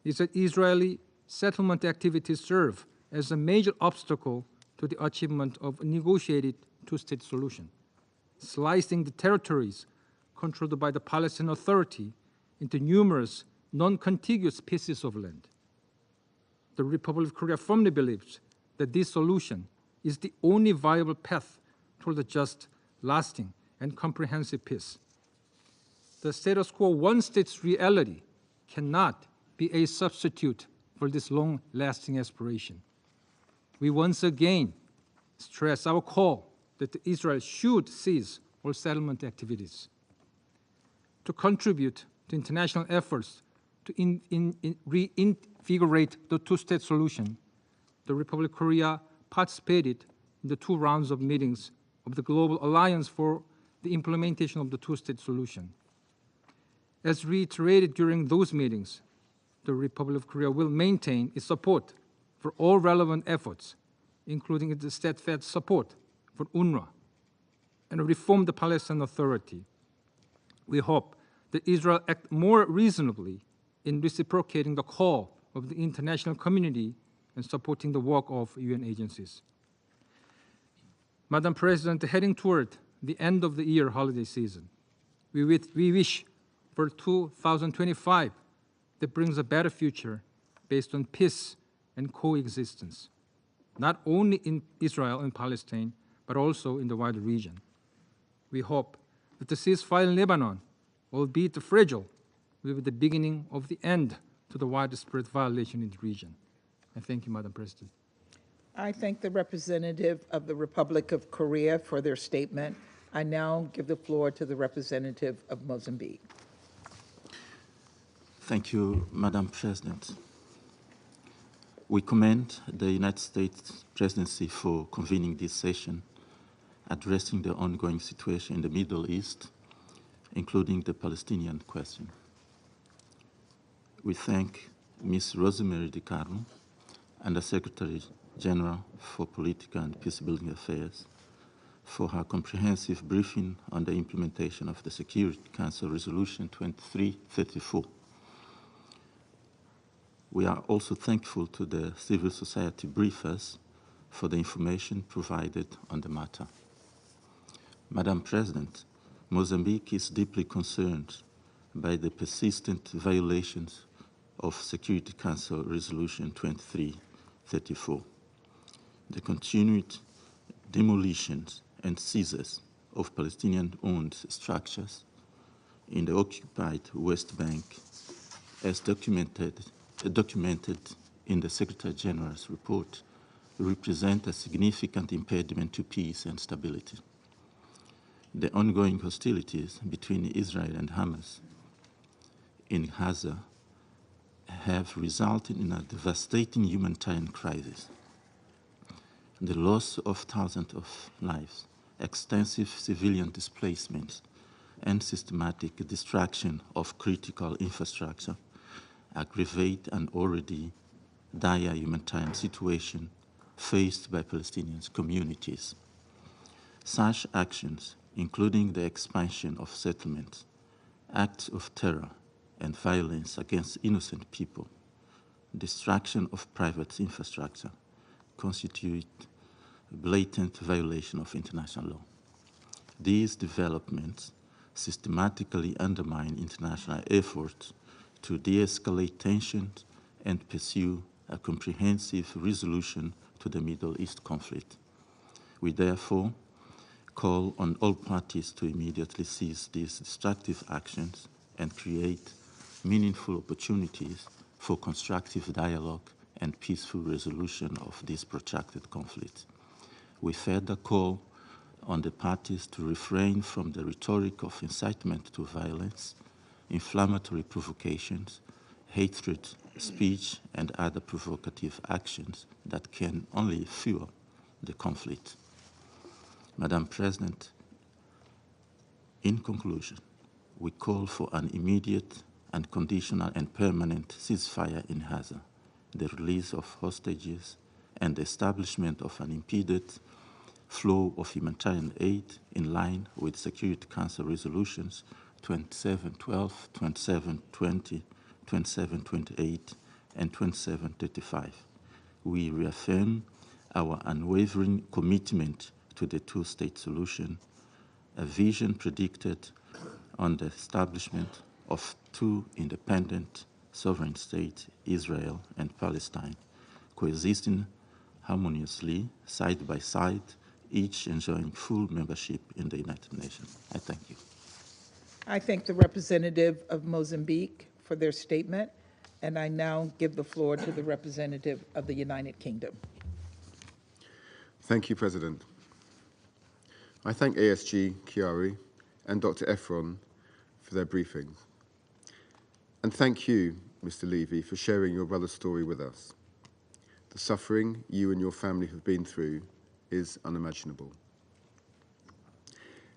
is that Israeli settlement activities serve as a major obstacle to the achievement of a negotiated two-state solution, slicing the territories controlled by the Palestinian Authority into numerous non-contiguous pieces of land. The Republic of Korea firmly believes that this solution is the only viable path toward a just, lasting, and comprehensive peace. The status quo one-state reality cannot be a substitute for this long-lasting aspiration. We once again stress our call that Israel should cease all settlement activities. To contribute to international efforts to reinvigorate the two-state solution, the Republic of Korea participated in the 2 rounds of meetings of the Global Alliance for the Implementation of the Two-State Solution. As reiterated during those meetings, the Republic of Korea will maintain its support for all relevant efforts, including its steadfast support for UNRWA, and reform the Palestinian Authority. We hope that Israel act more reasonably in reciprocating the call of the international community and supporting the work of UN agencies. Madam President, heading toward the end of the year holiday season, we wish for 2025 that brings a better future based on peace and coexistence, not only in Israel and Palestine, but also in the wider region. We hope that the ceasefire in Lebanon, albeit fragile, will be the beginning of the end to the widespread violation in the region. And thank you, Madam President. I thank the representative of the Republic of Korea for their statement. I now give the floor to the representative of Mozambique. Thank you, Madam President. We commend the United States presidency for convening this session, addressing the ongoing situation in the Middle East, including the Palestinian question. We thank Ms. Rosemary DiCarlo and the Secretary General for Political and Peacebuilding Affairs for her comprehensive briefing on the implementation of the Security Council Resolution 2334. We are also thankful to the civil society briefers for the information provided on the matter. Madam President, Mozambique is deeply concerned by the persistent violations of Security Council Resolution 2334, the continued demolitions and seizures of Palestinian-owned structures in the occupied West Bank, as documented in the Secretary General's report, represent a significant impediment to peace and stability. The ongoing hostilities between Israel and Hamas in Gaza have resulted in a devastating humanitarian crisis. The loss of thousands of lives, extensive civilian displacements, and systematic destruction of critical infrastructure aggravate an already dire humanitarian situation faced by Palestinian communities. Such actions, including the expansion of settlements, acts of terror and violence against innocent people, destruction of private infrastructure, constitute a blatant violation of international law. These developments systematically undermine international efforts to de-escalate tensions and pursue a comprehensive resolution to the Middle East conflict. We therefore call on all parties to immediately cease these destructive actions and create meaningful opportunities for constructive dialogue and peaceful resolution of this protracted conflict. We further call on the parties to refrain from the rhetoric of incitement to violence, inflammatory provocations, hatred, speech, and other provocative actions that can only fuel the conflict. Madam President, in conclusion, we call for an immediate, unconditional, and permanent ceasefire in Gaza, the release of hostages, and the establishment of an impeded flow of humanitarian aid in line with Security Council resolutions 2712, 2720, 2728, and 2735. We reaffirm our unwavering commitment to the two-state solution, a vision predicted on the establishment of two independent sovereign states, Israel and Palestine, coexisting harmoniously, side by side, each enjoying full membership in the United Nations. I thank you. I thank the representative of Mozambique for their statement, and I now give the floor to the representative of the United Kingdom. Thank you, President. I thank ASG Chiari and Dr. Efron for their briefings. And thank you, Mr. Levy, for sharing your brother's story with us. The suffering you and your family have been through is unimaginable.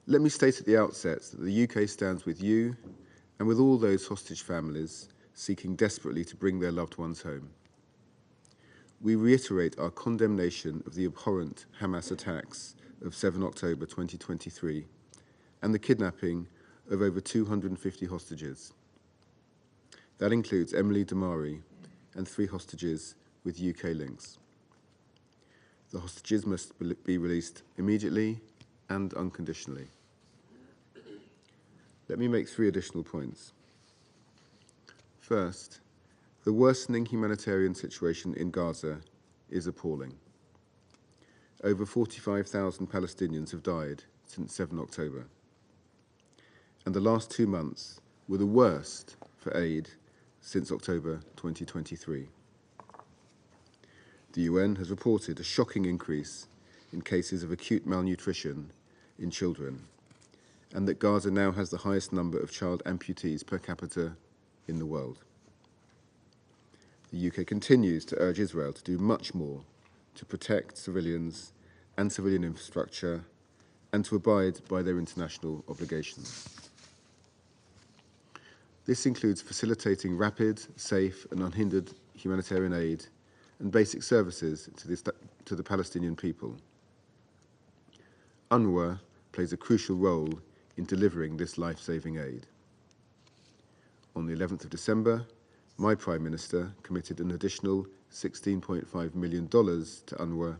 Let me state at the outset that the UK stands with you and with all those hostage families seeking desperately to bring their loved ones home. We reiterate our condemnation of the abhorrent Hamas attacks of 7 October 2023 and the kidnapping of over 250 hostages. That includes Emily Damari and 3 hostages with UK links. The hostages must be released immediately and unconditionally. Let me make 3 additional points. First, the worsening humanitarian situation in Gaza is appalling. Over 45,000 Palestinians have died since 7 October. And the last 2 months were the worst for aid since October 2023. the UN has reported a shocking increase in cases of acute malnutrition in children, and that Gaza now has the highest number of child amputees per capita in the world. The UK continues to urge Israel to do much more to protect civilians and civilian infrastructure and to abide by their international obligations. This includes facilitating rapid, safe and unhindered humanitarian aid and basic services to the Palestinian people. UNRWA plays a crucial role in delivering this life-saving aid. On the 11th of December, my Prime Minister committed an additional $16.5 million to UNRWA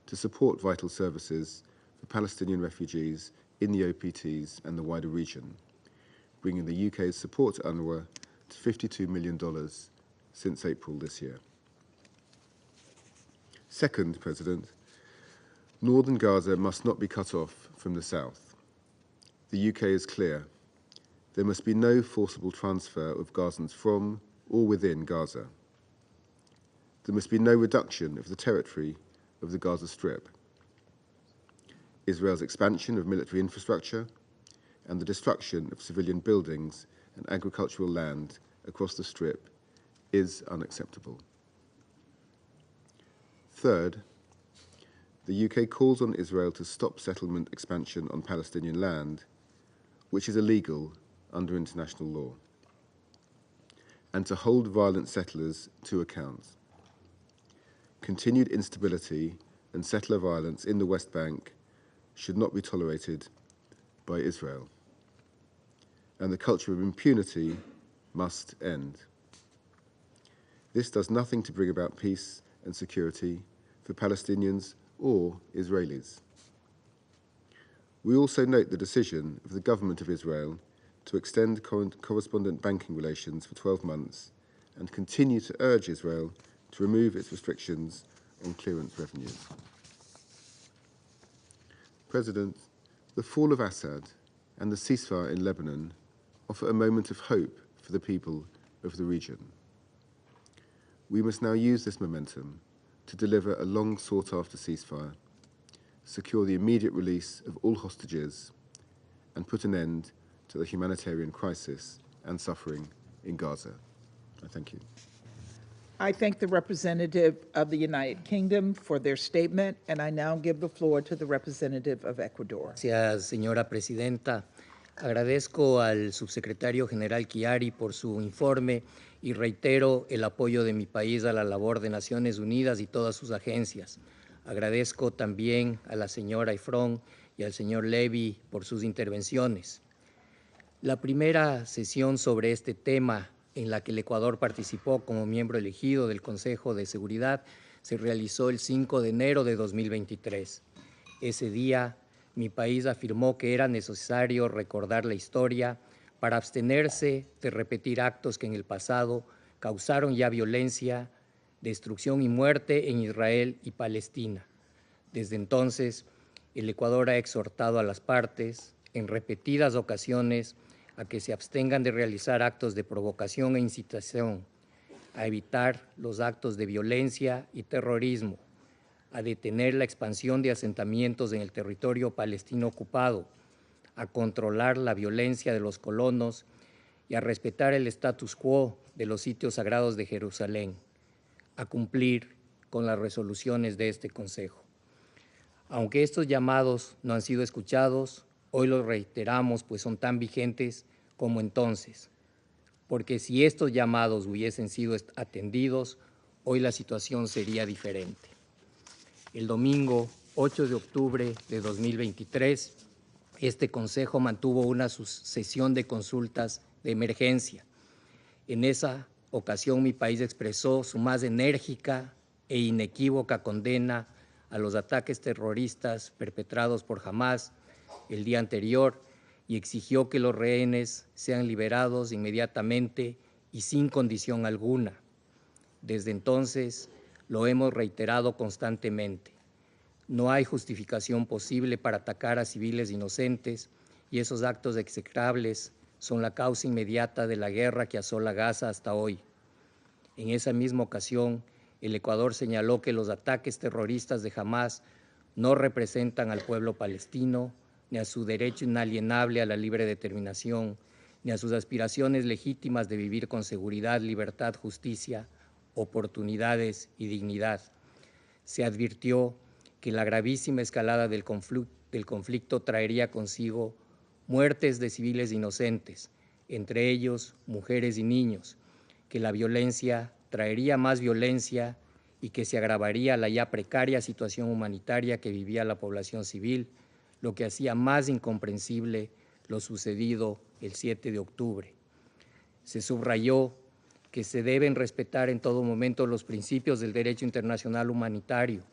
to support vital services for Palestinian refugees in the OPTs and the wider region, bringing the UK's support to UNRWA to $52 million since April this year. Second, President, northern Gaza must not be cut off from the south. The UK is clear. There must be no forcible transfer of Gazans from or within Gaza. There must be no reduction of the territory of the Gaza Strip. Israel's expansion of military infrastructure and the destruction of civilian buildings and agricultural land across the Strip is unacceptable. Third, the UK calls on Israel to stop settlement expansion on Palestinian land, which is illegal under international law, and to hold violent settlers to account. Continued instability and settler violence in the West Bank should not be tolerated by Israel, and the culture of impunity must end. This does nothing to bring about peace and security for Palestinians or Israelis. We also note the decision of the government of Israel to extend correspondent banking relations for 12 months and continue to urge Israel to remove its restrictions on clearance revenues. President, the fall of Assad and the ceasefire in Lebanon offer a moment of hope for the people of the region. We must now use this momentum to deliver a long sought-after ceasefire, secure the immediate release of all hostages, and put an end to the humanitarian crisis and suffering in Gaza. I thank you. I thank the representative of the United Kingdom for their statement, and I now give the floor to the representative of Ecuador. Gracias, señora presidenta. Agradezco al subsecretario general Chiari por su informe y reitero el apoyo de mi país a la labor de Naciones Unidas y todas sus agencias. Agradezco también a la señora Efron y al señor Levy por sus intervenciones. La primera sesión sobre este tema en la que el Ecuador participó como miembro elegido del Consejo de Seguridad se realizó el 5 de enero de 2023. Ese día, mi país afirmó que era necesario recordar la historia para abstenerse de repetir actos que en el pasado causaron ya violencia, destrucción y muerte en Israel y Palestina. Desde entonces, el Ecuador ha exhortado a las partes en repetidas ocasiones a que se abstengan de realizar actos de provocación e incitación, a evitar los actos de violencia y terrorismo, a detener la expansión de asentamientos en el territorio palestino ocupado, a controlar la violencia de los colonos y a respetar el status quo de los sitios sagrados de Jerusalén, a cumplir con las resoluciones de este Consejo. Aunque estos llamados no han sido escuchados, hoy los reiteramos, pues son tan vigentes como entonces, porque si estos llamados hubiesen sido atendidos, hoy la situación sería diferente. El domingo 8 de octubre de 2023, este Consejo mantuvo una sesión de consultas de emergencia. En esa ocasión, mi país expresó su más enérgica e inequívoca condena a los ataques terroristas perpetrados por Hamás el día anterior y exigió que los rehenes sean liberados inmediatamente y sin condición alguna. Desde entonces, lo hemos reiterado constantemente. No hay justificación posible para atacar a civiles inocentes y esos actos execrables son la causa inmediata de la guerra que asola Gaza hasta hoy. En esa misma ocasión, el Ecuador señaló que los ataques terroristas de Hamás no representan al pueblo palestino, ni a su derecho inalienable a la libre determinación, ni a sus aspiraciones legítimas de vivir con seguridad, libertad, justicia, oportunidades y dignidad. Se advirtió que la gravísima escalada del conflicto traería consigo muertes de civiles inocentes, entre ellos mujeres y niños, que la violencia traería más violencia y que se agravaría la ya precaria situación humanitaria que vivía la población civil, lo que hacía más incomprensible lo sucedido el 7 de octubre. Se subrayó que se deben respetar en todo momento los principios del derecho internacional humanitario,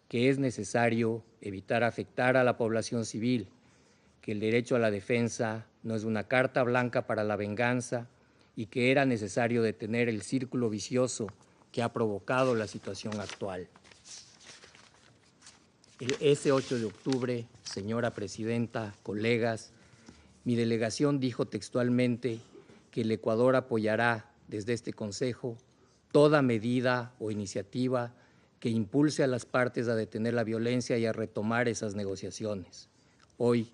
que es necesario evitar afectar a la población civil, que el derecho a la defensa no es una carta blanca para la venganza y que era necesario detener el círculo vicioso que ha provocado la situación actual. Ese 8 de octubre, señora Presidenta, colegas, mi delegación dijo textualmente que el Ecuador apoyará desde este Consejo toda medida o iniciativa que impulse a las partes a detener la violencia y a retomar esas negociaciones. Hoy,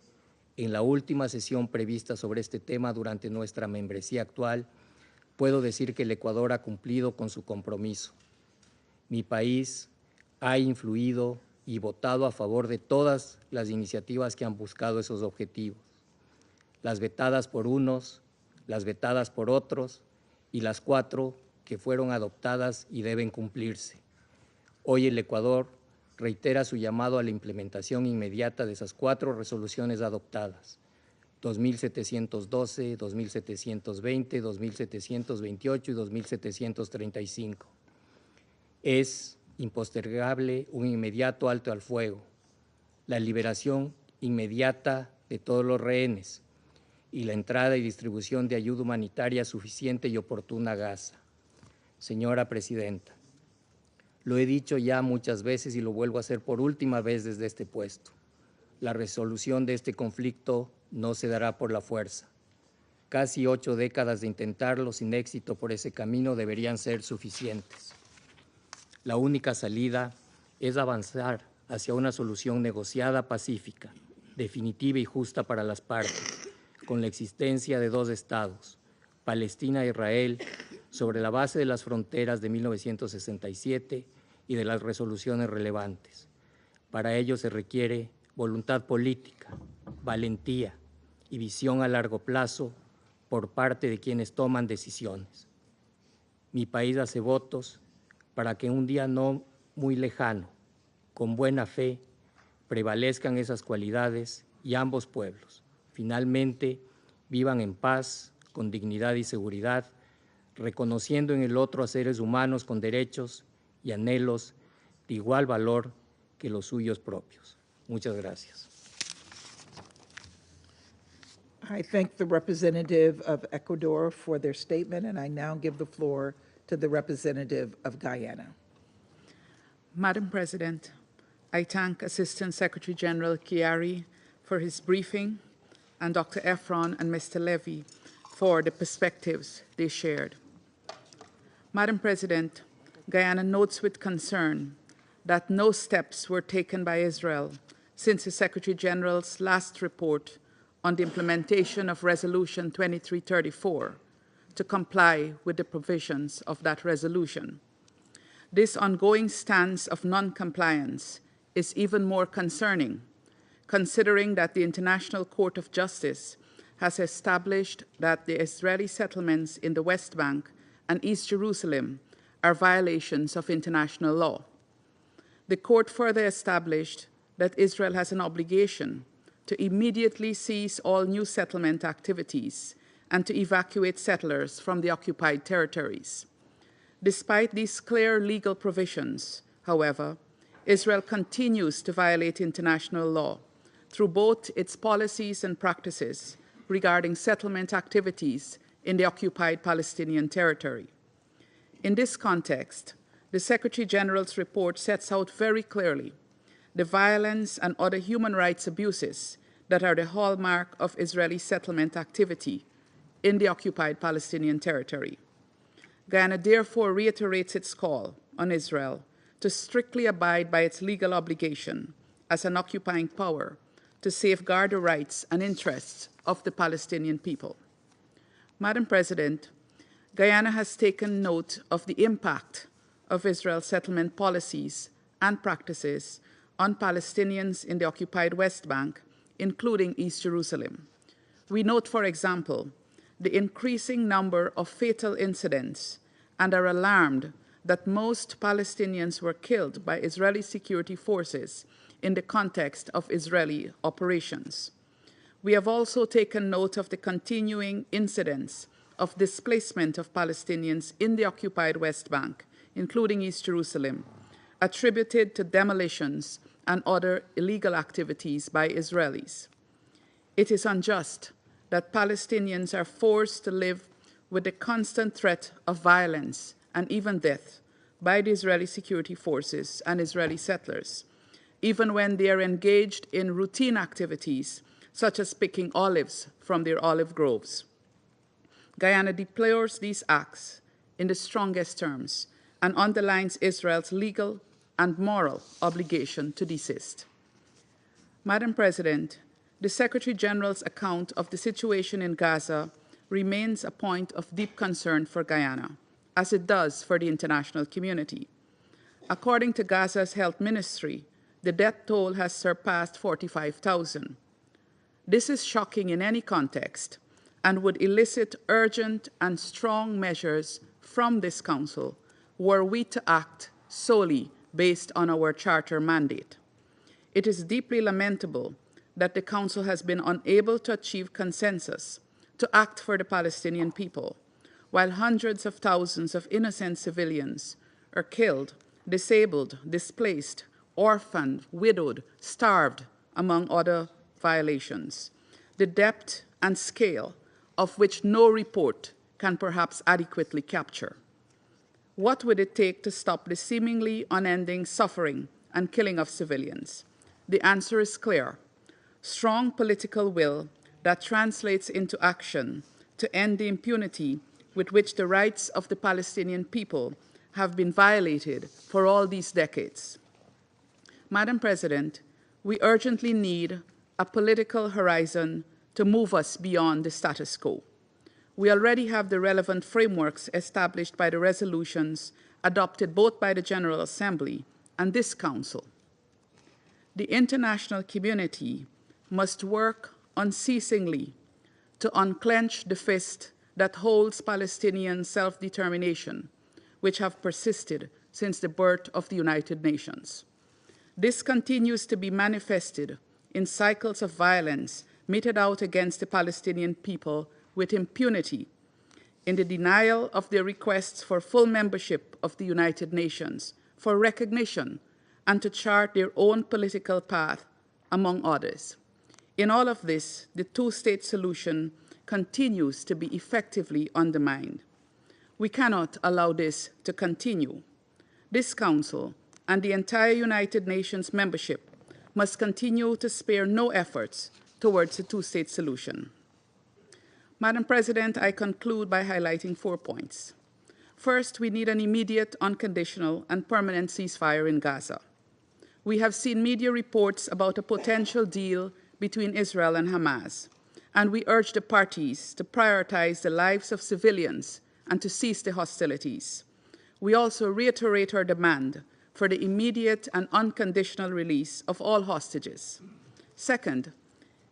en la última sesión prevista sobre este tema durante nuestra membresía actual, puedo decir que el Ecuador ha cumplido con su compromiso. Mi país ha influido y votado a favor de todas las iniciativas que han buscado esos objetivos, las vetadas por unos, las vetadas por otros y las 4 que fueron adoptadas y deben cumplirse. Hoy el Ecuador reitera su llamado a la implementación inmediata de esas 4 resoluciones adoptadas, 2712, 2720, 2728 y 2735. Es impostergable un inmediato alto al fuego, la liberación inmediata de todos los rehenes y la entrada y distribución de ayuda humanitaria suficiente y oportuna a Gaza. Señora Presidenta, lo he dicho ya muchas veces y lo vuelvo a hacer por última vez desde este puesto. La resolución de este conflicto no se dará por la fuerza. Casi 8 décadas de intentarlo sin éxito por ese camino deberían ser suficientes. La única salida es avanzar hacia una solución negociada pacífica, definitiva y justa para las partes, con la existencia de 2 estados, Palestina e Israel, sobre la base de las fronteras de 1967 y de las resoluciones relevantes. Para ello se requiere voluntad política, valentía y visión a largo plazo por parte de quienes toman decisiones. Mi país hace votos para que un día no muy lejano, con buena fe, prevalezcan esas cualidades y ambos pueblos finalmente vivan en paz, con dignidad y seguridad, reconociendo en el otro a seres humanos con derechos y anhelos de igual valor que los suyos propios. Muchas gracias. I thank the representative of Ecuador for their statement, and I now give the floor to the representative of Guyana. Madam President, I thank Assistant Secretary General Chiari for his briefing and Dr. Efron and Mr. Levy for the perspectives they shared. Madam President, Guyana notes with concern that no steps were taken by Israel since the Secretary General's last report on the implementation of Resolution 2334 to comply with the provisions of that resolution. This ongoing stance of non-compliance is even more concerning, considering that the International Court of Justice has established that the Israeli settlements in the West Bank and East Jerusalem are violations of international law. The court further established that Israel has an obligation to immediately cease all new settlement activities and to evacuate settlers from the occupied territories. Despite these clear legal provisions, however, Israel continues to violate international law through both its policies and practices regarding settlement activities in the occupied Palestinian territory. In this context, the Secretary General's report sets out very clearly the violence and other human rights abuses that are the hallmark of Israeli settlement activity in the occupied Palestinian territory. Guyana therefore reiterates its call on Israel to strictly abide by its legal obligation as an occupying power to safeguard the rights and interests of the Palestinian people. Madam President, Guyana has taken note of the impact of Israel's settlement policies and practices on Palestinians in the occupied West Bank, including East Jerusalem. We note, for example, the increasing number of fatal incidents and are alarmed that most Palestinians were killed by Israeli security forces in the context of Israeli operations. We have also taken note of the continuing incidents of displacement of Palestinians in the occupied West Bank, including East Jerusalem, attributed to demolitions and other illegal activities by Israelis. It is unjust that Palestinians are forced to live with the constant threat of violence and even death by the Israeli security forces and Israeli settlers, even when they are engaged in routine activities such as picking olives from their olive groves. Guyana deplores these acts in the strongest terms and underlines Israel's legal and moral obligation to desist. Madam President, the Secretary General's account of the situation in Gaza remains a point of deep concern for Guyana, as it does for the international community. According to Gaza's health ministry, the death toll has surpassed 45,000. This is shocking in any context and would elicit urgent and strong measures from this Council were we to act solely based on our Charter mandate. It is deeply lamentable that the Council has been unable to achieve consensus to act for the Palestinian people, while hundreds of thousands of innocent civilians are killed, disabled, displaced, orphaned, widowed, starved, among other violations, the depth and scale of which no report can perhaps adequately capture. What would it take to stop the seemingly unending suffering and killing of civilians? The answer is clear: strong political will that translates into action to end the impunity with which the rights of the Palestinian people have been violated for all these decades. Madam President, we urgently need a political horizon to move us beyond the status quo. We already have the relevant frameworks established by the resolutions adopted both by the General Assembly and this Council. The international community must work unceasingly to unclench the fist that holds Palestinian self-determination, which have persisted since the birth of the United Nations. This continues to be manifested in cycles of violence meted out against the Palestinian people with impunity, in the denial of their requests for full membership of the United Nations, for recognition, and to chart their own political path, among others. In all of this, the two-state solution continues to be effectively undermined. We cannot allow this to continue. This Council and the entire United Nations membership must continue to spare no efforts towards a two-state solution. Madam President, I conclude by highlighting 4 points. First, we need an immediate, unconditional, and permanent ceasefire in Gaza. We have seen media reports about a potential deal between Israel and Hamas, and we urge the parties to prioritize the lives of civilians and to cease the hostilities. We also reiterate our demand for the immediate and unconditional release of all hostages. Second,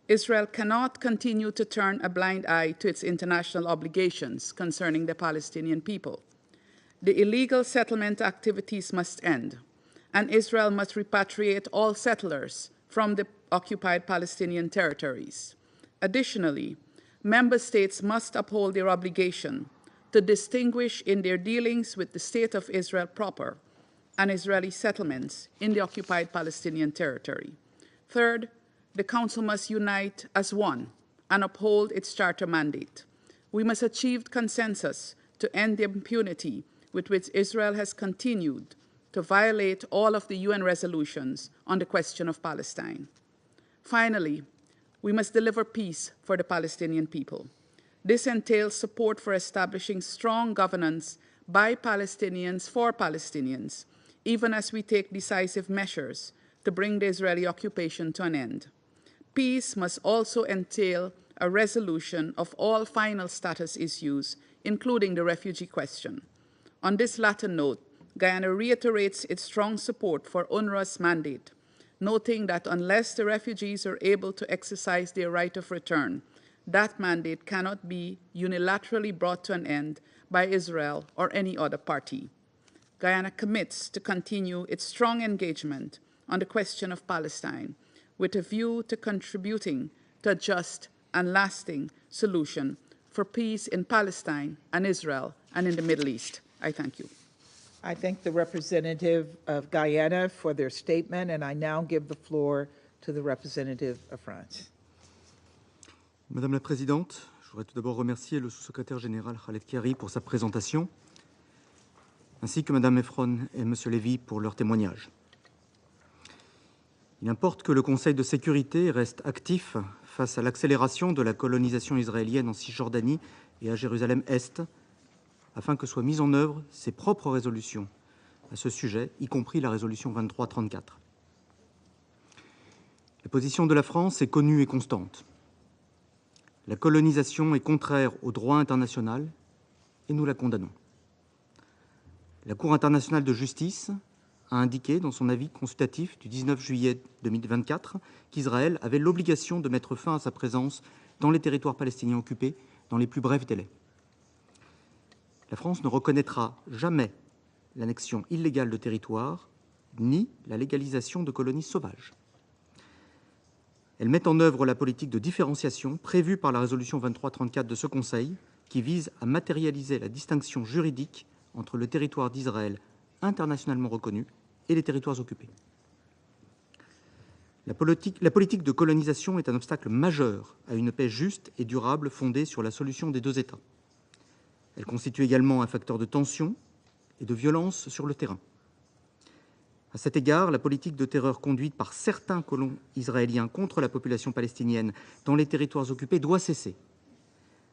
Israel cannot continue to turn a blind eye to its international obligations concerning the Palestinian people. The illegal settlement activities must end, and Israel must repatriate all settlers from the occupied Palestinian territories. Additionally, member states must uphold their obligation to distinguish in their dealings with the State of Israel proper and Israeli settlements in the occupied Palestinian territory. Third, the Council must unite as one and uphold its Charter mandate. We must achieve consensus to end the impunity with which Israel has continued to violate all of the UN resolutions on the question of Palestine. Finally, we must deliver peace for the Palestinian people. This entails support for establishing strong governance by Palestinians for Palestinians, even as we take decisive measures to bring the Israeli occupation to an end. Peace must also entail a resolution of all final status issues, including the refugee question. On this latter note, Guyana reiterates its strong support for UNRWA's mandate, noting that unless the refugees are able to exercise their right of return, that mandate cannot be unilaterally brought to an end by Israel or any other party. Guyana commits to continue its strong engagement on the question of Palestine with a view to contributing to a just and lasting solution for peace in Palestine and Israel and in the Middle East. I thank you. I thank the representative of Guyana for their statement, and I now give the floor to the representative of France. Madame la Présidente, je voudrais tout d'abord remercier le sous-secrétaire général Khaled Kiari pour sa présentation, ainsi que Madame Efron et Monsieur Levy pour leur témoignage. Il importe que le Conseil de sécurité reste actif face à l'accélération de la colonisation israélienne en Cisjordanie et à Jérusalem-Est, afin que soient mises en œuvre ses propres résolutions à ce sujet, y compris la résolution 2334. La position de la France est connue et constante. La colonisation est contraire au droit international et nous la condamnons. La Cour internationale de justice a indiqué dans son avis consultatif du 19 juillet 2024 qu'Israël avait l'obligation de mettre fin à sa présence dans les territoires palestiniens occupés dans les plus brefs délais. La France ne reconnaîtra jamais l'annexion illégale de territoires ni la légalisation de colonies sauvages. Elle met en œuvre la politique de différenciation prévue par la résolution 2334 de ce Conseil qui vise à matérialiser la distinction juridique entre le territoire d'Israël internationalement reconnu et les territoires occupés. La politique de colonisation est un obstacle majeur à une paix juste et durable fondée sur la solution des deux États. Elle constitue également un facteur de tension et de violence sur le terrain. À cet égard, la politique de terreur conduite par certains colons israéliens contre la population palestinienne dans les territoires occupés doit cesser.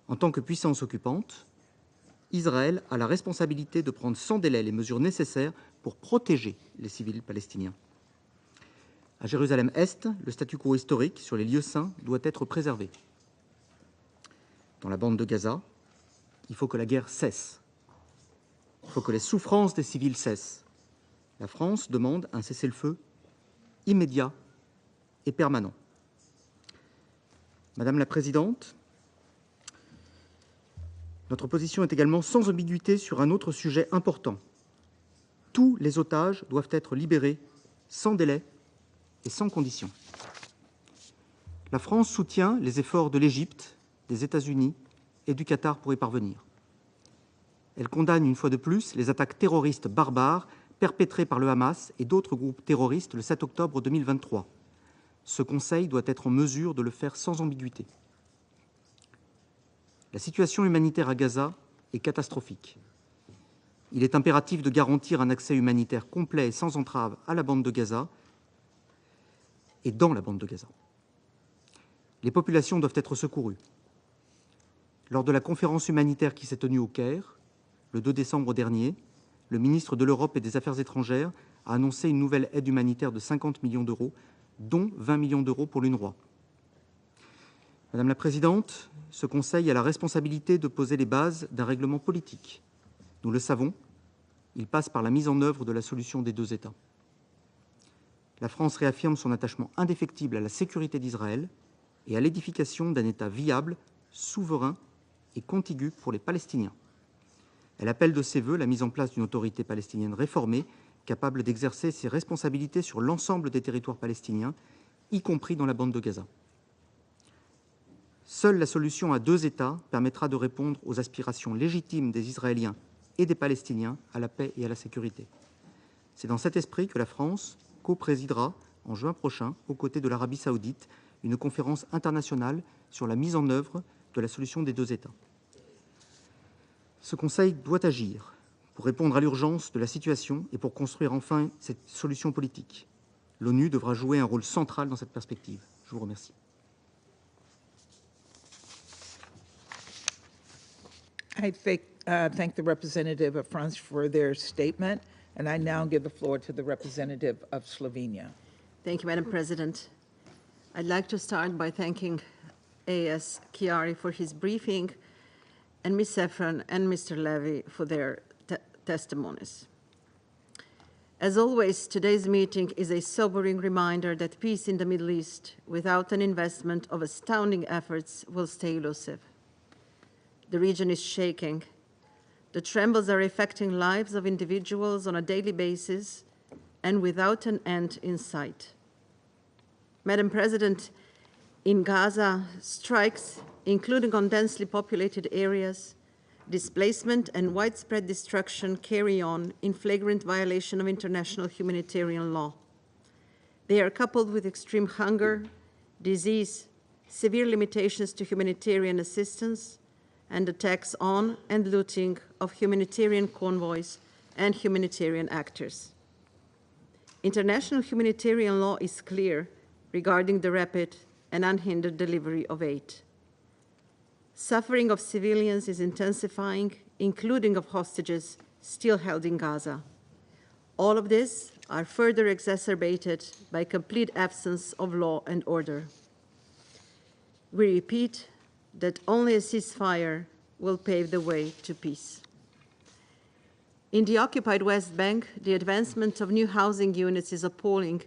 En tant que puissance occupante, Israël a la responsabilité de prendre sans délai les mesures nécessaires pour protéger les civils palestiniens. À Jérusalem-Est, le statu quo historique sur les lieux saints doit être préservé. Dans la bande de Gaza, il faut que la guerre cesse. Il faut que les souffrances des civils cessent. La France demande un cessez-le-feu immédiat et permanent. Madame la Présidente, notre position est également sans ambiguïté sur un autre sujet important. Tous les otages doivent être libérés sans délai et sans condition. La France soutient les efforts de l'Égypte, des États-Unis et du Qatar pour y parvenir. Elle condamne une fois de plus les attaques terroristes barbares perpétrées par le Hamás et d'autres groupes terroristes le 7 octobre 2023. Ce Conseil doit être en mesure de le faire sans ambiguïté. La situation humanitaire à Gaza est catastrophique. Il est impératif de garantir un accès humanitaire complet et sans entrave à la bande de Gaza et dans la bande de Gaza. Les populations doivent être secourues. Lors de la conférence humanitaire qui s'est tenue au Caire, le 2 décembre dernier, le ministre de l'Europe et des Affaires étrangères a annoncé une nouvelle aide humanitaire de 50 millions d'euros, dont 20 millions d'euros pour l'UNRWA. Madame la Présidente, ce Conseil a la responsabilité de poser les bases d'un règlement politique. Nous le savons, il passe par la mise en œuvre de la solution des deux États. La France réaffirme son attachement indéfectible à la sécurité d'Israël et à l'édification d'un État viable, souverain et contigu pour les Palestiniens. Elle appelle de ses vœux la mise en place d'une autorité palestinienne réformée, capable d'exercer ses responsabilités sur l'ensemble des territoires palestiniens, y compris dans la bande de Gaza. Seule la solution à deux États permettra de répondre aux aspirations légitimes des Israéliens et des Palestiniens à la paix et à la sécurité. C'est dans cet esprit que la France co-présidera en juin prochain, aux côtés de l'Arabie saoudite, une conférence internationale sur la mise en œuvre de la solution des deux États. Ce Conseil doit agir pour répondre à l'urgence de la situation et pour construire enfin cette solution politique. L'ONU devra jouer un rôle central dans cette perspective. Je vous remercie. I thank the representative of France for their statement, and I now give the floor to the representative of Slovenia. Thank you, Madam President. I'd like to start by thanking A.S. Chiari for his briefing, and Ms. Efron and Mr. Levy for their testimonies. As always, today's meeting is a sobering reminder that peace in the Middle East, without an investment of astounding efforts, will stay elusive. The region is shaking. The trembles are affecting lives of individuals on a daily basis and without an end in sight. Madam President, in Gaza, strikes, including on densely populated areas, displacement and widespread destruction carry on in flagrant violation of international humanitarian law. They are coupled with extreme hunger, disease, severe limitations to humanitarian assistance, and attacks on and looting of humanitarian convoys and humanitarian actors. International humanitarian law is clear regarding the rapid and unhindered delivery of aid. Suffering of civilians is intensifying, including of hostages still held in Gaza. All of this are further exacerbated by complete absence of law and order. We repeat that only a ceasefire will pave the way to peace. In the occupied West Bank, the advancement of new housing units is appalling,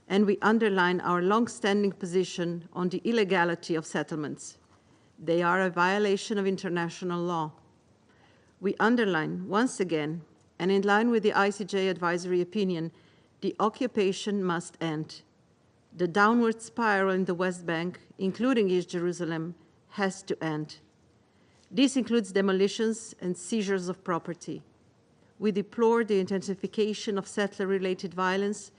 and we underline our long-standing position on the illegality of settlements. They are a violation of international law. We underline once again, and in line with the ICJ advisory opinion, the occupation must end. The downward spiral in the West Bank, including East Jerusalem, has to end. This includes demolitions and seizures of property. We deplore the intensification of settler-related violence,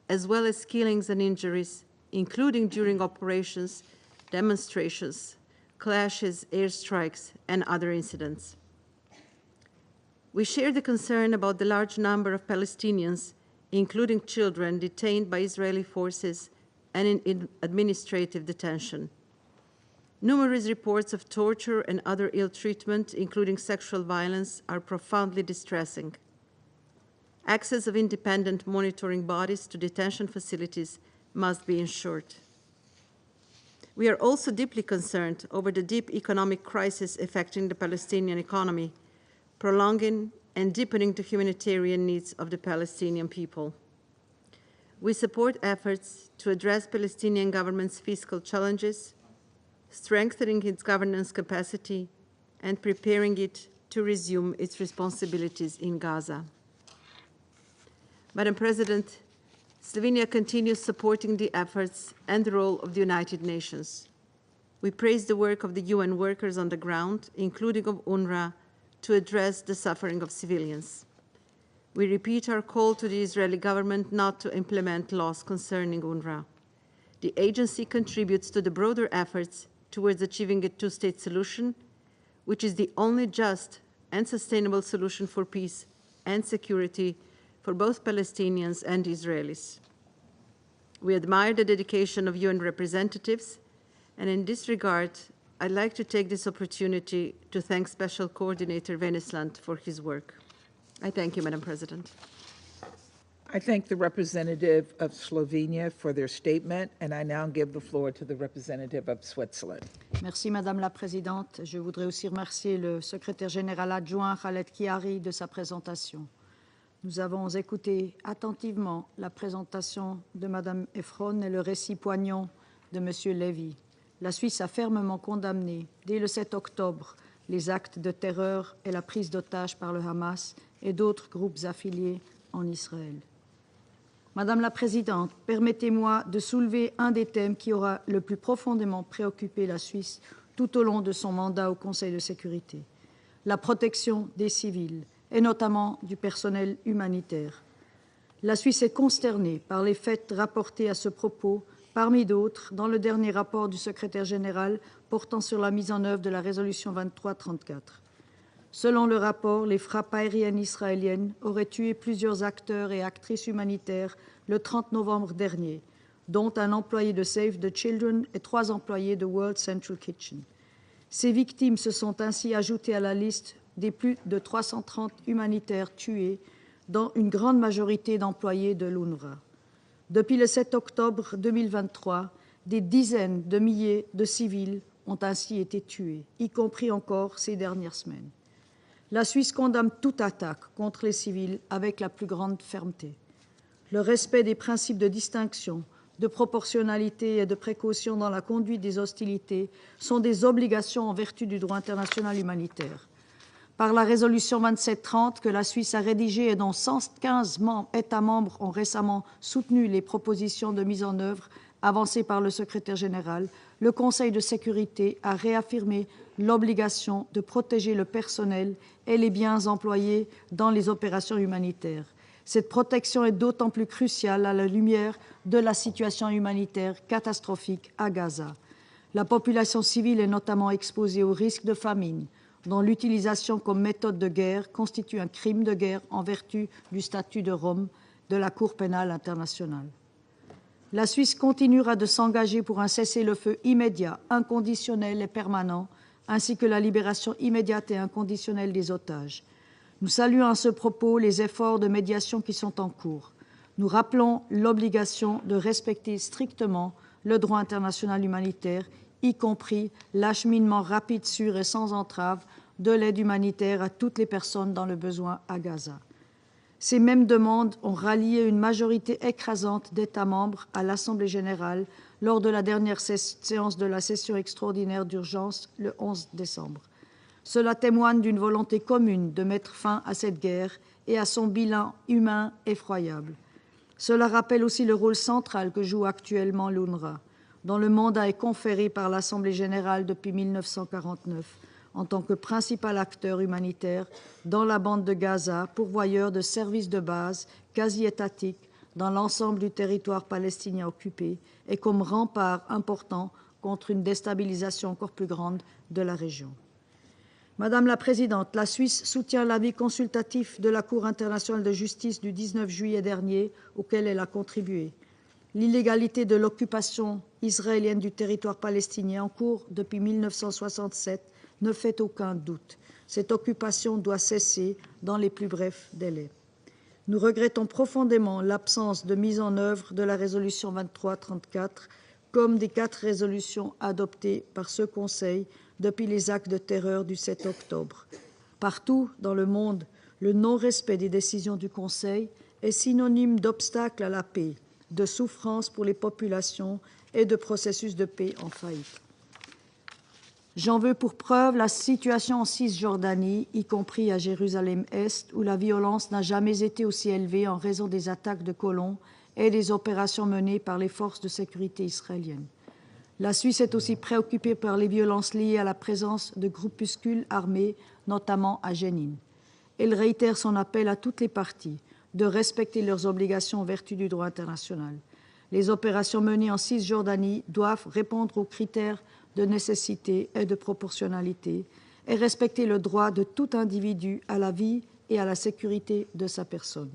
as well as killings and injuries, including during operations, demonstrations, clashes, airstrikes, and other incidents. We share the concern about the large number of Palestinians, including children, detained by Israeli forces and in administrative detention. Numerous reports of torture and other ill treatment, including sexual violence, are profoundly distressing. Access of independent monitoring bodies to detention facilities must be ensured. We are also deeply concerned over the deep economic crisis affecting the Palestinian economy, prolonging and deepening the humanitarian needs of the Palestinian people. We support efforts to address Palestinian government's fiscal challenges, strengthening its governance capacity, and preparing it to resume its responsibilities in Gaza. Madam President, Slovenia continues supporting the efforts and the role of the United Nations. We praise the work of the UN workers on the ground, including of UNRWA, to address the suffering of civilians. We repeat our call to the Israeli government not to implement laws concerning UNRWA. The agency contributes to the broader efforts towards achieving a two-state solution, which is the only just and sustainable solution for peace and security for both Palestinians and Israelis. We admire the dedication of UN representatives, and in this regard, I'd like to take this opportunity to thank Special Coordinator Venesland for his work. I thank you, Madam President. I thank the representative of Slovenia for their statement, and I now give the floor to the representative of Switzerland. Merci, Madame la Présidente. Je voudrais aussi remercier le secrétaire général adjoint Khaled Chiari de sa présentation. Nous avons écouté attentivement la présentation de Madame Efron et le récit poignant de Monsieur Levy. La Suisse a fermement condamné, dès le 7 octobre, les actes de terreur et la prise d'otages par le Hamas et d'autres groupes affiliés en Israël. Madame la Présidente, permettez-moi de soulever un des thèmes qui aura le plus profondément préoccupé la Suisse tout au long de son mandat au Conseil de sécurité, la protection des civils et notamment du personnel humanitaire. La Suisse est consternée par les faits rapportés à ce propos, parmi d'autres, dans le dernier rapport du secrétaire général portant sur la mise en œuvre de la résolution 2334. Selon le rapport, les frappes aériennes israéliennes auraient tué plusieurs acteurs et actrices humanitaires le 30 novembre dernier, dont un employé de Save the Children et 3 employés de World Central Kitchen. Ces victimes se sont ainsi ajoutées à la liste des plus de 330 humanitaires tués, dont une grande majorité d'employés de l'UNRWA. Depuis le 7 octobre 2023, des dizaines de milliers de civils ont ainsi été tués, y compris encore ces dernières semaines. La Suisse condamne toute attaque contre les civils avec la plus grande fermeté. Le respect des principes de distinction, de proportionnalité et de précaution dans la conduite des hostilités sont des obligations en vertu du droit international humanitaire. Par la résolution 2730 que la Suisse a rédigée et dont 115 États membres ont récemment soutenu les propositions de mise en œuvre avancées par le secrétaire général, le Conseil de sécurité a réaffirmé l'obligation de protéger le personnel et les biens employés dans les opérations humanitaires. Cette protection est d'autant plus cruciale à la lumière de la situation humanitaire catastrophique à Gaza. La population civile est notamment exposée au risque de famine, dont l'utilisation comme méthode de guerre constitue un crime de guerre en vertu du statut de Rome de la Cour pénale internationale. La Suisse continuera de s'engager pour un cessez-le-feu immédiat, inconditionnel et permanent, ainsi que la libération immédiate et inconditionnelle des otages. Nous saluons à ce propos les efforts de médiation qui sont en cours. Nous rappelons l'obligation de respecter strictement le droit international humanitaire, y compris l'acheminement rapide, sûr et sans entrave de l'aide humanitaire à toutes les personnes dans le besoin à Gaza. Ces mêmes demandes ont rallié une majorité écrasante d'États membres à l'Assemblée générale lors de la dernière séance de la session extraordinaire d'urgence le 11 décembre. Cela témoigne d'une volonté commune de mettre fin à cette guerre et à son bilan humain effroyable. Cela rappelle aussi le rôle central que joue actuellement l'UNRWA, dont le mandat est conféré par l'Assemblée générale depuis 1949, en tant que principal acteur humanitaire dans la bande de Gaza, pourvoyeur de services de base quasi étatiques dans l'ensemble du territoire palestinien occupé et comme rempart important contre une déstabilisation encore plus grande de la région. Madame la Présidente, la Suisse soutient l'avis consultatif de la Cour internationale de justice du 19 juillet dernier, auquel elle a contribué. L'illégalité de l'occupation israélienne du territoire palestinien en cours depuis 1967 ne fait aucun doute. Cette occupation doit cesser dans les plus brefs délais. Nous regrettons profondément l'absence de mise en œuvre de la résolution 2334 comme des 4 résolutions adoptées par ce Conseil depuis les actes de terreur du 7 octobre. Partout dans le monde, le non-respect des décisions du Conseil est synonyme d'obstacle à la paix, de souffrance pour les populations et de processus de paix en faillite. J'en veux pour preuve la situation en Cisjordanie, y compris à Jérusalem-Est, où la violence n'a jamais été aussi élevée en raison des attaques de colons et des opérations menées par les forces de sécurité israéliennes. La Suisse est aussi préoccupée par les violences liées à la présence de groupuscules armés, notamment à Jénine. Elle réitère son appel à toutes les parties de respecter leurs obligations en vertu du droit international. Les opérations menées en Cisjordanie doivent répondre aux critères de nécessité et de proportionnalité et respecter le droit de tout individu à la vie et à la sécurité de sa personne.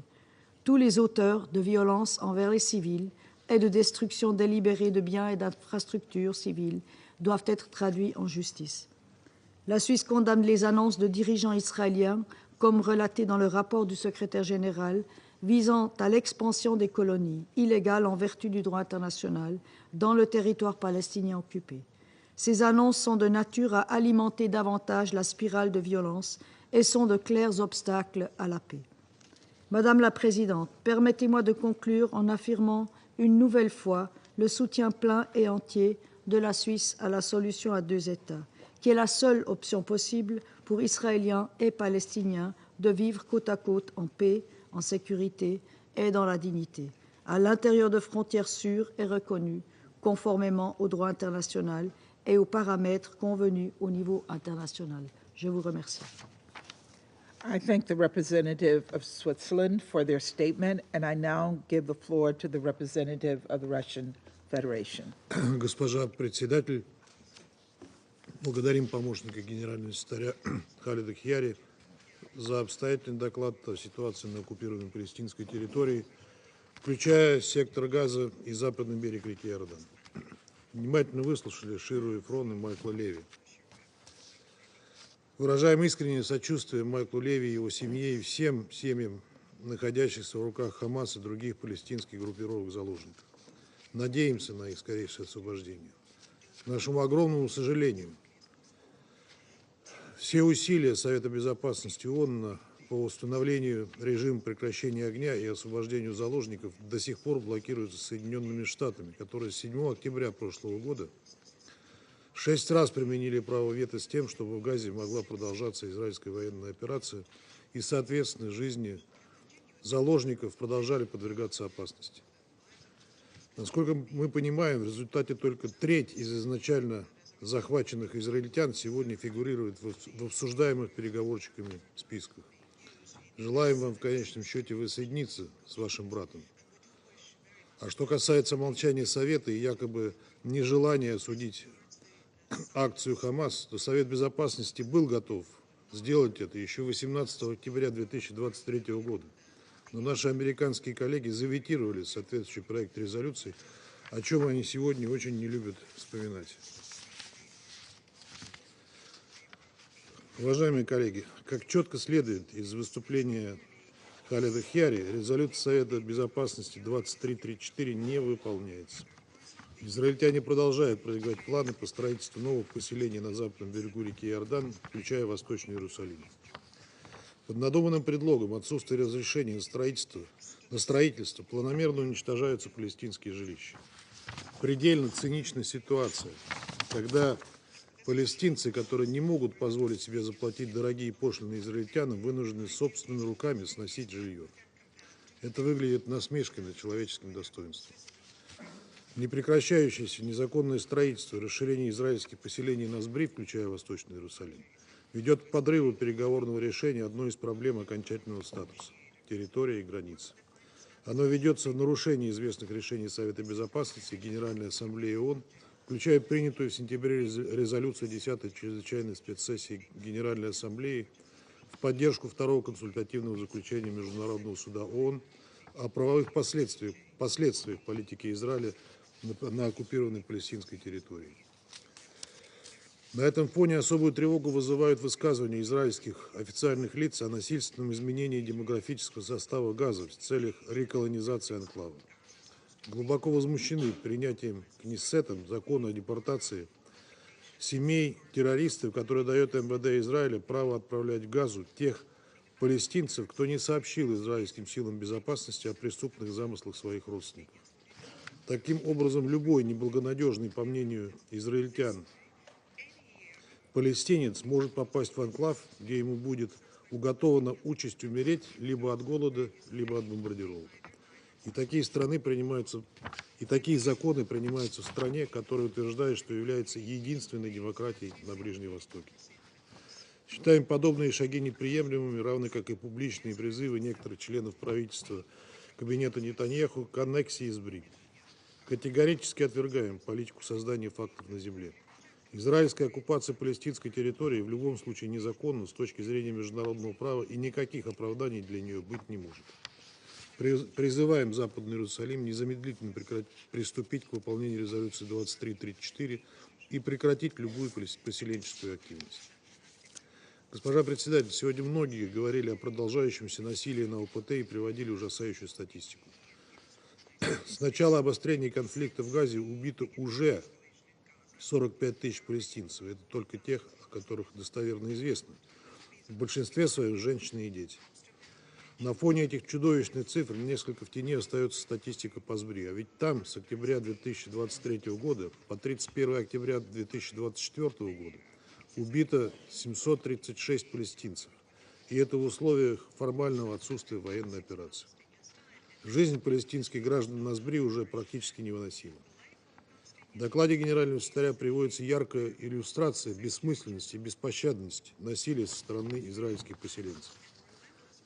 Tous les auteurs de violences envers les civils et de destruction délibérée de biens et d'infrastructures civiles doivent être traduits en justice. La Suisse condamne les annonces de dirigeants israéliens, comme relaté dans le rapport du secrétaire général, visant à l'expansion des colonies illégales en vertu du droit international dans le territoire palestinien occupé. Ces annonces sont de nature à alimenter davantage la spirale de violence et sont de clairs obstacles à la paix. Madame la Présidente, permettez-moi de conclure en affirmant une nouvelle fois le soutien plein et entier de la Suisse à la solution à 2 États, qui est la seule option possible pour Israéliens et Palestiniens de vivre côte à côte en paix, en sécurité et dans la dignité, à l'intérieur de frontières sûres et reconnues, conformément au droit international et aux paramètres convenus au niveau international. Je vous remercie. I thank the representative of Switzerland for their statement, and I now give the floor to the representative of the Russian Federation. Госпожа председатель, благодарим помощника генерального секретаря Халида Кьяри за обстоятельный доклад о ситуации на оккупированной палестинской территории, включая сектор Газа и западный берег реки Иордан. Внимательно выслушали Ширу Ефрон и Майкла Леви. Выражаем искреннее сочувствие Майклу Леви, его семье и всем семьям, находящихся в руках Хамаса и других палестинских группировок заложников. Надеемся на их скорейшее освобождение. К нашему огромному сожалению, все усилия Совета Безопасности ООН по установлению режима прекращения огня и освобождению заложников до сих пор блокируются Соединенными Штатами, которые с 7 октября прошлого года 6 раз применили право вето с тем, чтобы в Газе могла продолжаться израильская военная операция и, соответственно, жизни заложников продолжали подвергаться опасности. Насколько мы понимаем, в результате только треть из изначально захваченных израильтян сегодня фигурирует в обсуждаемых переговорщиками списках. Желаем вам в конечном счете воссоединиться с вашим братом. А что касается молчания Совета и якобы нежелания осудить акцию Хамас, то Совет Безопасности был готов сделать это еще 18 октября 2023 года. Но наши американские коллеги заветировали соответствующий проект резолюции, о чем они сегодня очень не любят вспоминать. Уважаемые коллеги, как четко следует из выступления Халеда Хьяри, резолюция Совета Безопасности 2334 не выполняется. Израильтяне продолжают продвигать планы по строительству новых поселений на западном берегу реки Иордан, включая Восточный Иерусалим. Под надуманным предлогом отсутствия разрешения на строительство планомерно уничтожаются палестинские жилища. Предельно циничная ситуация, когда палестинцы, которые не могут позволить себе заплатить дорогие пошлины израильтянам, вынуждены собственными руками сносить жилье. Это выглядит насмешкой над человеческим достоинством. Непрекращающееся незаконное строительство и расширение израильских поселений на Сбри, включая Восточный Иерусалим, ведет к подрыву переговорного решения одной из проблем окончательного статуса – территории и границы. Оно ведется в нарушении известных решений Совета Безопасности и Генеральной Ассамблеи ООН, включая принятую в сентябре резолюцию 10-й чрезвычайной спецсессии Генеральной Ассамблеи в поддержку второго консультативного заключения Международного суда ООН о правовых последствиях политики Израиля на оккупированной палестинской территории. На этом фоне особую тревогу вызывают высказывания израильских официальных лиц о насильственном изменении демографического состава Газа в целях реколонизации анклава. Глубоко возмущены принятием Кнессетом закона о депортации семей террористов, который дает МВД Израиля право отправлять в Газу тех палестинцев, кто не сообщил израильским силам безопасности о преступных замыслах своих родственников. Таким образом, любой неблагонадежный, по мнению израильтян, палестинец может попасть в анклав, где ему будет уготована участь умереть либо от голода, либо от бомбардировок. И такие законы принимаются в стране, которая утверждает, что является единственной демократией на Ближнем Востоке. Считаем подобные шаги неприемлемыми, равно как и публичные призывы некоторых членов правительства кабинета Нетаньяху к аннексии Сбри. Категорически отвергаем политику создания фактов на земле. Израильская оккупация палестинской территории в любом случае незаконна с точки зрения международного права, и никаких оправданий для нее быть не может. Призываем Западный Иерусалим незамедлительно приступить к выполнению резолюции 2334 и прекратить любую поселенческую активность. Госпожа председатель, сегодня многие говорили о продолжающемся насилии на ОПТ и приводили ужасающую статистику. С начала обострения конфликта в Газе убито уже 45 тысяч палестинцев. Это только тех, о которых достоверно известно. В большинстве своем женщины и дети. На фоне этих чудовищных цифр несколько в тени остается статистика по Сбри. А ведь там с октября 2023 года по 31 октября 2024 года убито 736 палестинцев. И это в условиях формального отсутствия военной операции. Жизнь палестинских граждан на Сбри уже практически невыносима. В докладе генерального секретаря приводится яркая иллюстрация бессмысленности и беспощадности насилия со стороны израильских поселенцев.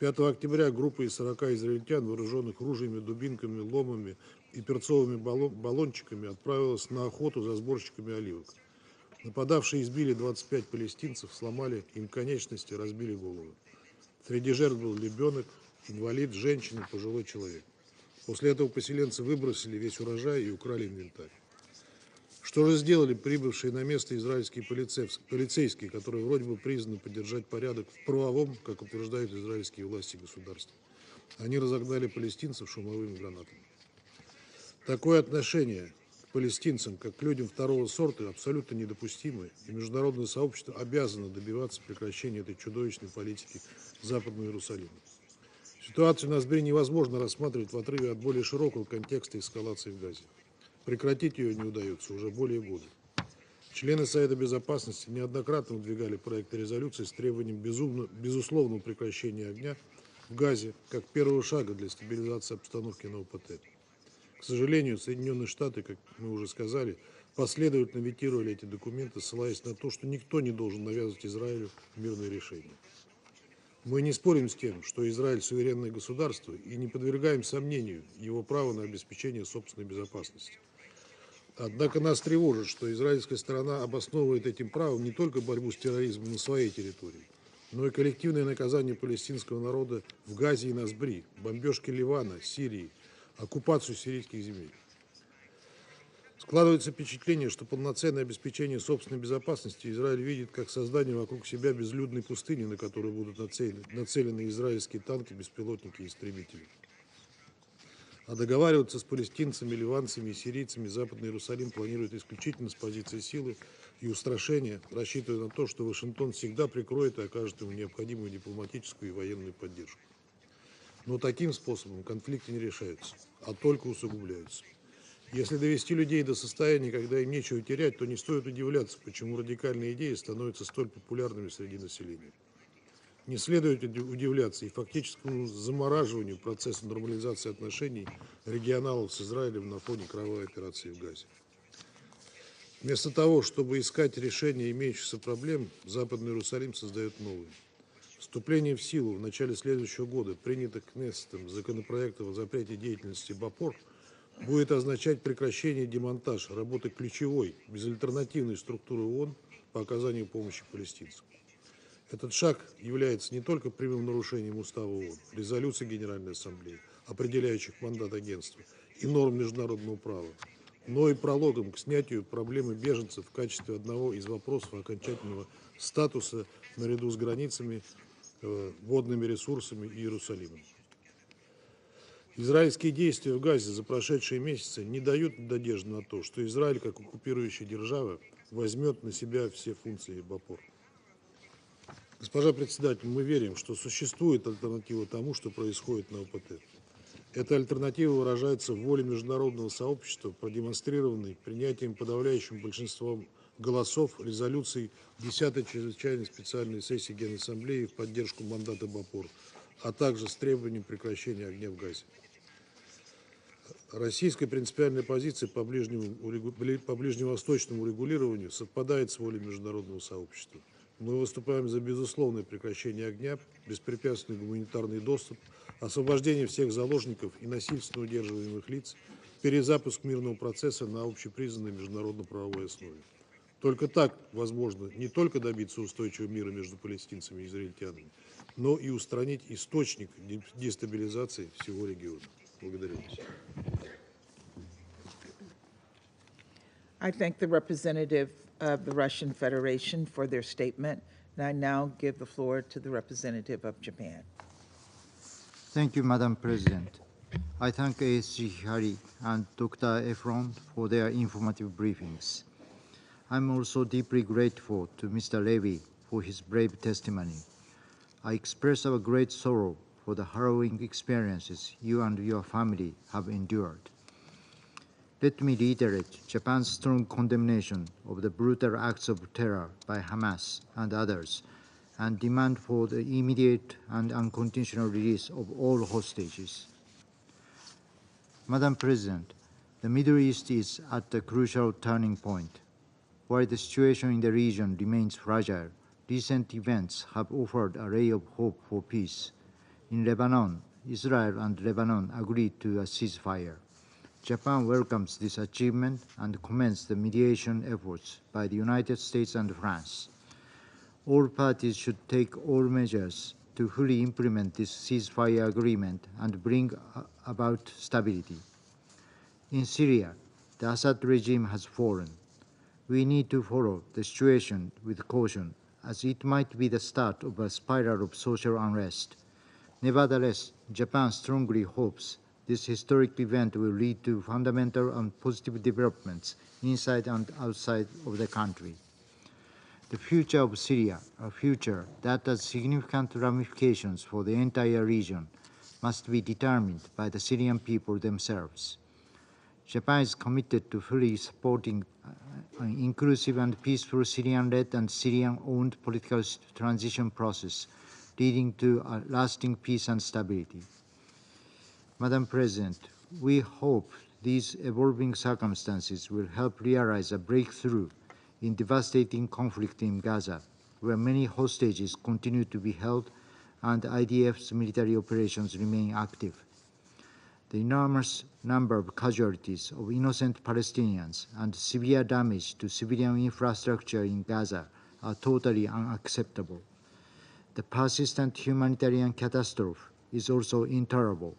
5 октября группа из 40 израильтян, вооруженных ружьями, дубинками, ломами и перцовыми баллончиками, отправилась на охоту за сборщиками оливок. Нападавшие избили 25 палестинцев, сломали им конечности, разбили головы. Среди жертв был ребенок, инвалид, женщина и пожилой человек. После этого поселенцы выбросили весь урожай и украли инвентарь. Что же сделали прибывшие на место израильские полицейские, которые вроде бы призваны поддержать порядок в правовом, как утверждают израильские власти государства? Они разогнали палестинцев шумовыми гранатами. Такое отношение к палестинцам, как к людям второго сорта, абсолютно недопустимо, и международное сообщество обязано добиваться прекращения этой чудовищной политики Западного Иерусалима. Ситуацию на Сбре невозможно рассматривать в отрыве от более широкого контекста эскалации в Газе. Прекратить ее не удается уже более года. Члены Совета Безопасности неоднократно выдвигали проекты резолюции с требованием безусловного прекращения огня в Газе как первого шага для стабилизации обстановки на ОПТ. К сожалению, Соединенные Штаты, как мы уже сказали, последовательно ветировали эти документы, ссылаясь на то, что никто не должен навязывать Израилю мирное решение. Мы не спорим с тем, что Израиль суверенное государство, и не подвергаем сомнению его право на обеспечение собственной безопасности. Однако нас тревожит, что израильская сторона обосновывает этим правом не только борьбу с терроризмом на своей территории, но и коллективное наказание палестинского народа в Газе и на Сбри, бомбежки Ливана, Сирии, оккупацию сирийских земель. Складывается впечатление, что полноценное обеспечение собственной безопасности Израиль видит как создание вокруг себя безлюдной пустыни, на которую будут нацелены израильские танки, беспилотники и истребители. А договариваться с палестинцами, ливанцами и сирийцами Западный Иерусалим планирует исключительно с позиции силы и устрашения, рассчитывая на то, что Вашингтон всегда прикроет и окажет ему необходимую дипломатическую и военную поддержку. Но таким способом конфликты не решаются, а только усугубляются. Если довести людей до состояния, когда им нечего терять, то не стоит удивляться, почему радикальные идеи становятся столь популярными среди населения. Не следует удивляться и фактическому замораживанию процесса нормализации отношений регионалов с Израилем на фоне кровавой операции в Газе. Вместо того, чтобы искать решение имеющихся проблем, Западный Иерусалим создает новые. Вступление в силу в начале следующего года принятых Кнессетом законопроектов о запрете деятельности БАПОР будет означать прекращение и демонтаж работы ключевой, безальтернативной структуры ООН по оказанию помощи палестинцам. Этот шаг является не только прямым нарушением Устава ООН, резолюции Генеральной Ассамблеи, определяющих мандат агентства, и норм международного права, но и прологом к снятию проблемы беженцев в качестве одного из вопросов окончательного статуса наряду с границами, водными ресурсами и Иерусалимом. Израильские действия в Газе за прошедшие месяцы не дают надежды на то, что Израиль, как оккупирующая держава, возьмет на себя все функции БАПОР. Госпожа председатель, мы верим, что существует альтернатива тому, что происходит на ОПТ. Эта альтернатива выражается в воле международного сообщества, продемонстрированной принятием подавляющим большинством голосов резолюций 10-й чрезвычайной специальной сессии Генассамблеи в поддержку мандата БАПОР, а также с требованием прекращения огня в Газе. Российская принципиальная позиция по ближневосточному регулированию совпадает с волей международного сообщества. Мы выступаем за безусловное прекращение огня, беспрепятственный гуманитарный доступ, освобождение всех заложников и насильственно удерживаемых лиц, перезапуск мирного процесса на общепризнанной международно-правовой основе. Только так возможно не только добиться устойчивого мира между палестинцами и израильтянами, но и устранить источник дестабилизации всего региона. Благодарю вас. I thank the representative of the Russian Federation for their statement, and I now give the floor to the representative of Japan. Thank you, Madam President. I thank ASG Hari and Dr. Efron for their informative briefings. I'm also deeply grateful to Mr. Levy for his brave testimony. I express our great sorrow for the harrowing experiences you and your family have endured. Let me reiterate Japan's strong condemnation of the brutal acts of terror by Hamas and others, and demand for the immediate and unconditional release of all hostages. Madam President, the Middle East is at a crucial turning point. While the situation in the region remains fragile, recent events have offered a ray of hope for peace. In Lebanon, Israel and Lebanon agreed to a ceasefire. Japan welcomes this achievement and commends the mediation efforts by the United States and France. All parties should take all measures to fully implement this ceasefire agreement and bring about stability. In Syria, the Assad regime has fallen. we need to follow the situation with caution, as it might be the start of a spiral of social unrest. Nevertheless, Japan strongly hopes this historic event will lead to fundamental and positive developments inside and outside of the country. The future of Syria, a future that has significant ramifications for the entire region, must be determined by the Syrian people themselves. Japan is committed to fully supporting an inclusive and peaceful Syrian-led and Syrian-owned political transition process leading to a lasting peace and stability. Madam President, we hope these evolving circumstances will help realize a breakthrough in devastating conflict in Gaza, where many hostages continue to be held and IDF's military operations remain active. The enormous number of casualties of innocent Palestinians and severe damage to civilian infrastructure in Gaza are totally unacceptable. The persistent humanitarian catastrophe is also intolerable.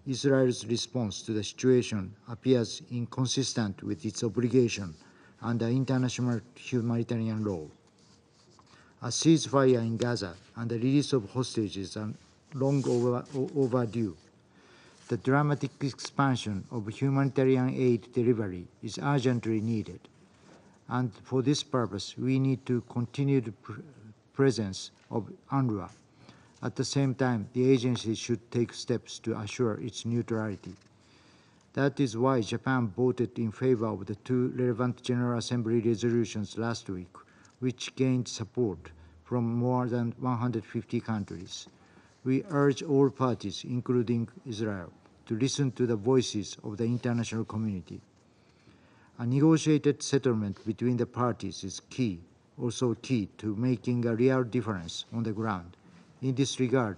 Israel's response to the situation appears inconsistent with its obligation under international humanitarian law. A ceasefire in Gaza and the release of hostages are long overdue. The dramatic expansion of humanitarian aid delivery is urgently needed, and for this purpose we need to continue the presence of UNRWA. At the same time, the agency should take steps to assure its neutrality. That is why Japan voted in favor of the two relevant General Assembly resolutions last week, which gained support from more than 150 countries. We urge all parties, including Israel, to listen to the voices of the international community. A negotiated settlement between the parties is also key to making a real difference on the ground. In this regard,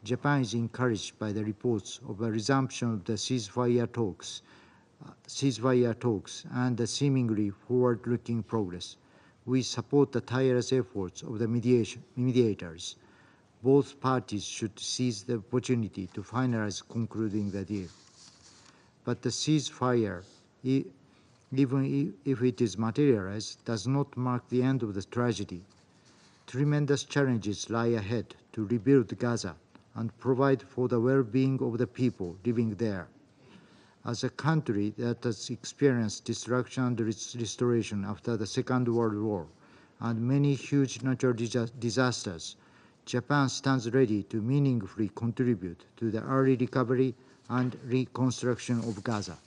Japan is encouraged by the reports of a resumption of the ceasefire talks and the seemingly forward-looking progress. We support the tireless efforts of the mediators. Both parties should seize the opportunity to finalize concluding the deal. But the ceasefire, even if it is materialized, does not mark the end of the tragedy. Tremendous challenges lie ahead to rebuild Gaza and provide for the well-being of the people living there. As a country that has experienced destruction and restoration after the Second World War and many huge natural disasters, Japan stands ready to meaningfully contribute to the early recovery and reconstruction of Gaza.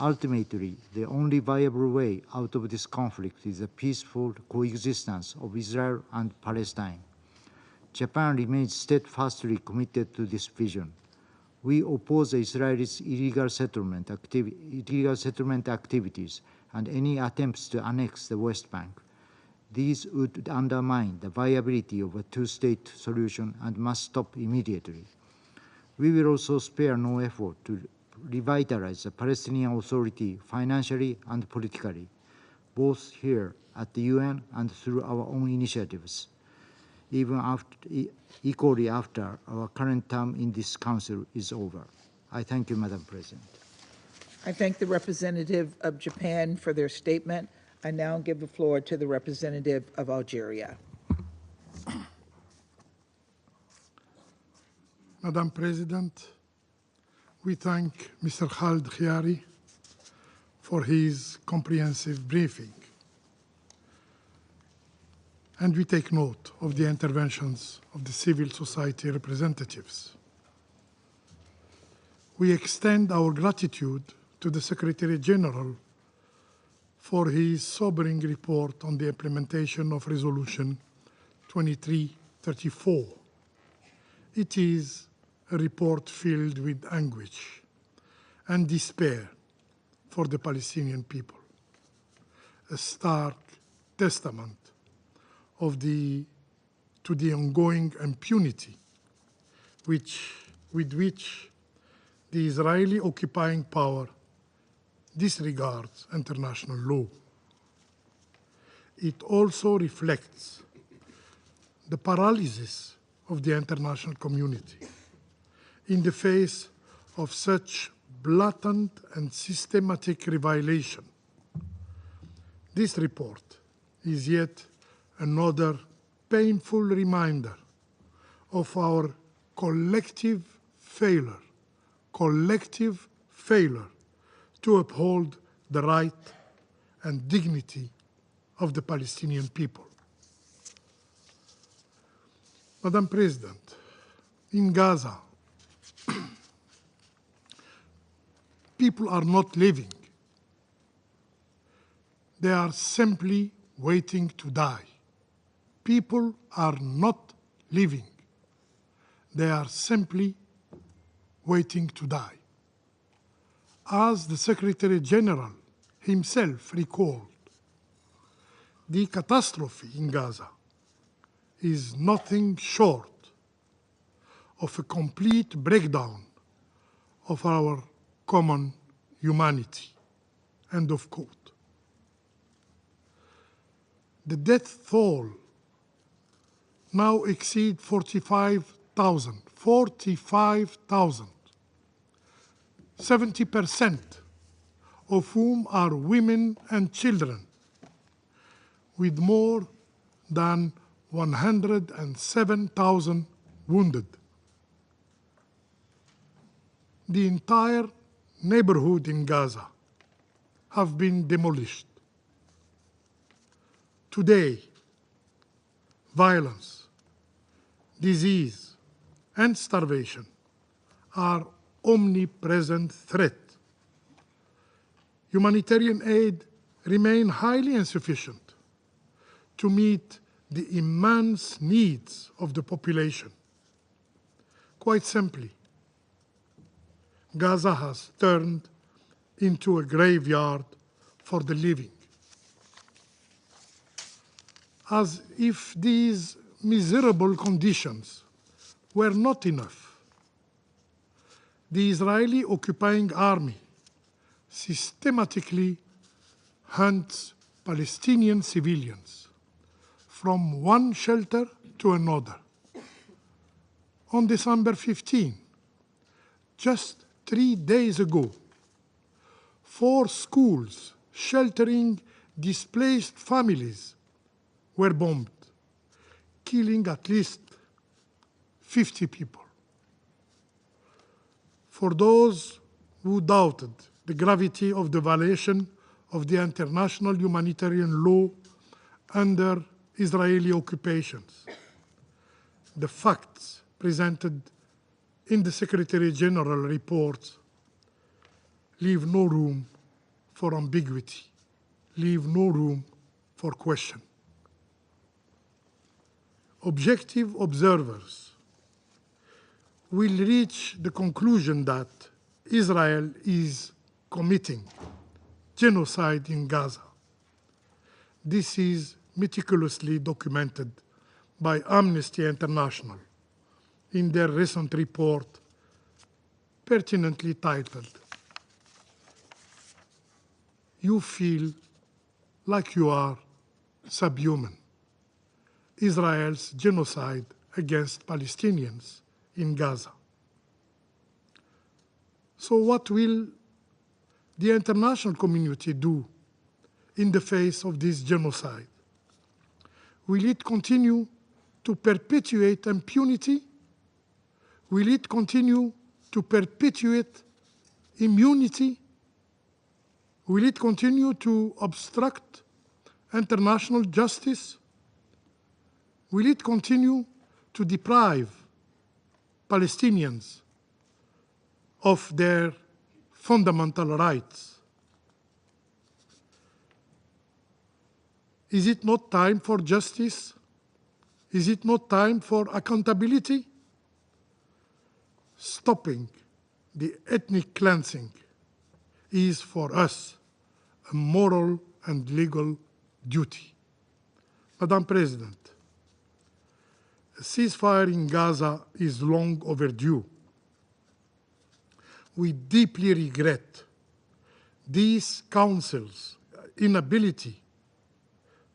Ultimately, the only viable way out of this conflict is the peaceful coexistence of Israel and Palestine. Japan remains steadfastly committed to this vision. We oppose the Israelis' illegal settlement activities and any attempts to annex the West Bank. These would undermine the viability of a two-state solution and must stop immediately. We will also spare no effort to revitalize the Palestinian Authority financially and politically, both here at the UN and through our own initiatives, equally after our current term in this Council is over. I thank you, Madam President. I thank the representative of Japan for their statement. I now give the floor to the representative of Algeria. Madam President, we thank Mr. Khaled Khiari for his comprehensive briefing. And we take note of the interventions of the civil society representatives. We extend our gratitude to the Secretary General for his sobering report on the implementation of Resolution 2334. It is a report filled with anguish and despair for the Palestinian people, a stark testament to the ongoing impunity with which the Israeli occupying power disregards international law. It also reflects the paralysis of the international community in the face of such blatant and systematic violation. This report is yet another painful reminder of our collective failure to uphold the right and dignity of the Palestinian people. Madam President, in Gaza, people are not living. They are simply waiting to die. People are not living. They are simply waiting to die. As the Secretary General himself recalled, the catastrophe in Gaza is nothing short of a complete breakdown of our common humanity. End of quote. The death toll now exceeds 45,000. 45,000. 70% of whom are women and children, with more than 107,000 wounded. The entire neighborhood in Gaza have been demolished. Today, violence, disease, and starvation are omnipresent threats. Humanitarian aid remains highly insufficient to meet the immense needs of the population. Quite simply, Gaza has turned into a graveyard for the living. As if these miserable conditions were not enough, the Israeli occupying army systematically hunts Palestinian civilians from one shelter to another. On December 15, just 3 days ago, 4 schools sheltering displaced families were bombed, killing at least 50 people. For those who doubted the gravity of the violation of the international humanitarian law under Israeli occupations, the facts presented in the Secretary General report leave no room for ambiguity, leave no room for question. Objective observers will reach the conclusion that Israel is committing genocide in Gaza. This is meticulously documented by Amnesty International in their recent report, pertinently titled, "You Feel Like You Are Subhuman: Israel's Genocide Against Palestinians in Gaza." So what will the international community do in the face of this genocide? Will it continue to perpetuate impunity? Will it continue to perpetuate immunity? Will it continue to obstruct international justice? Will it continue to deprive Palestinians of their fundamental rights? Is it not time for justice? Is it not time for accountability? Stopping the ethnic cleansing is for us a moral and legal duty. Madam President, a ceasefire in Gaza is long overdue. We deeply regret this Council's inability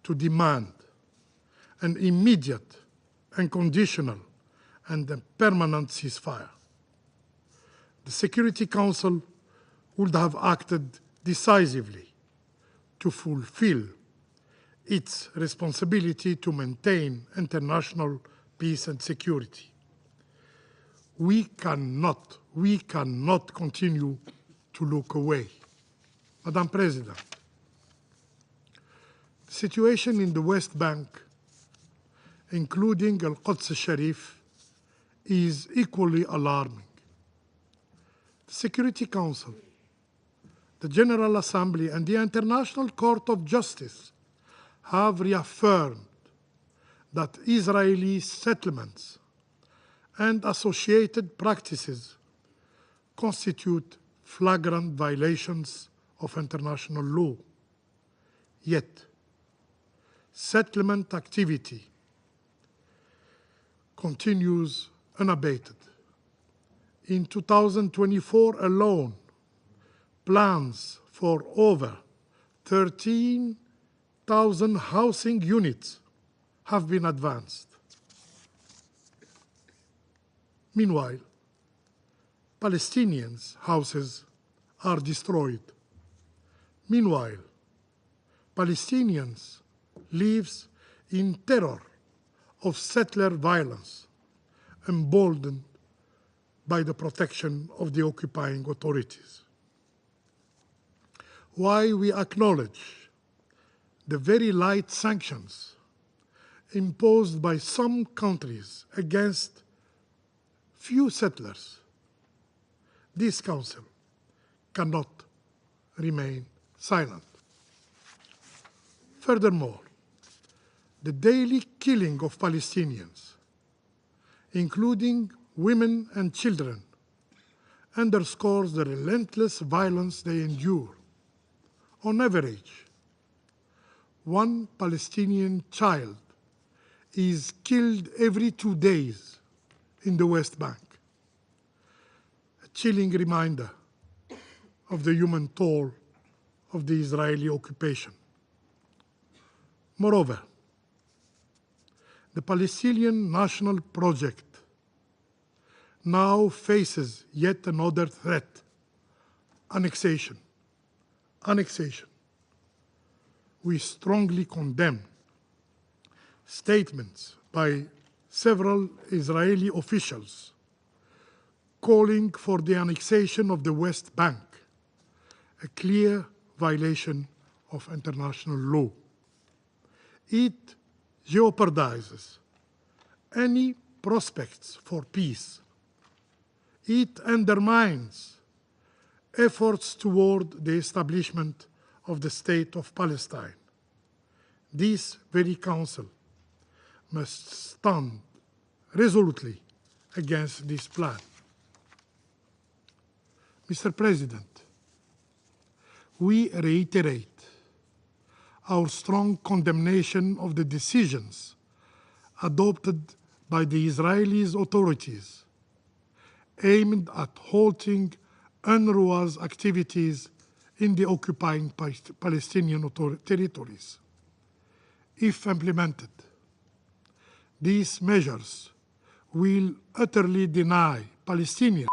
to demand an immediate, unconditional, and a permanent ceasefire. The Security Council would have acted decisively to fulfill its responsibility to maintain international peace and security. We cannot continue to look away. Madam President, the situation in the West Bank, including Al-Quds Sharif, is equally alarming. The Security Council, the General Assembly, and the International Court of Justice have reaffirmed that Israeli settlements and associated practices constitute flagrant violations of international law. Yet, settlement activity continues unabated. In 2024 alone, plans for over 13,000 housing units have been advanced. Meanwhile, Palestinians' houses are destroyed. Meanwhile, Palestinians live in terror of settler violence, emboldened by the protection of the occupying authorities. While we acknowledge the very light sanctions imposed by some countries against few settlers, this Council cannot remain silent. Furthermore, the daily killing of Palestinians, including women and children, underscores the relentless violence they endure. On average, one Palestinian child is killed every 2 days in the West Bank, a chilling reminder of the human toll of the Israeli occupation. Moreover, the Palestinian National Project now faces yet another threat: annexation. Annexation. We strongly condemn statements by several Israeli officials calling for the annexation of the West Bank, a clear violation of international law. It jeopardizes any prospects for peace. It undermines efforts toward the establishment of the State of Palestine. This very Council must stand resolutely against this plan. Mr. President, we reiterate our strong condemnation of the decisions adopted by the Israeli authorities aimed at halting UNRWA's activities in the occupying Palestinian territories. If implemented, these measures will utterly deny Palestinians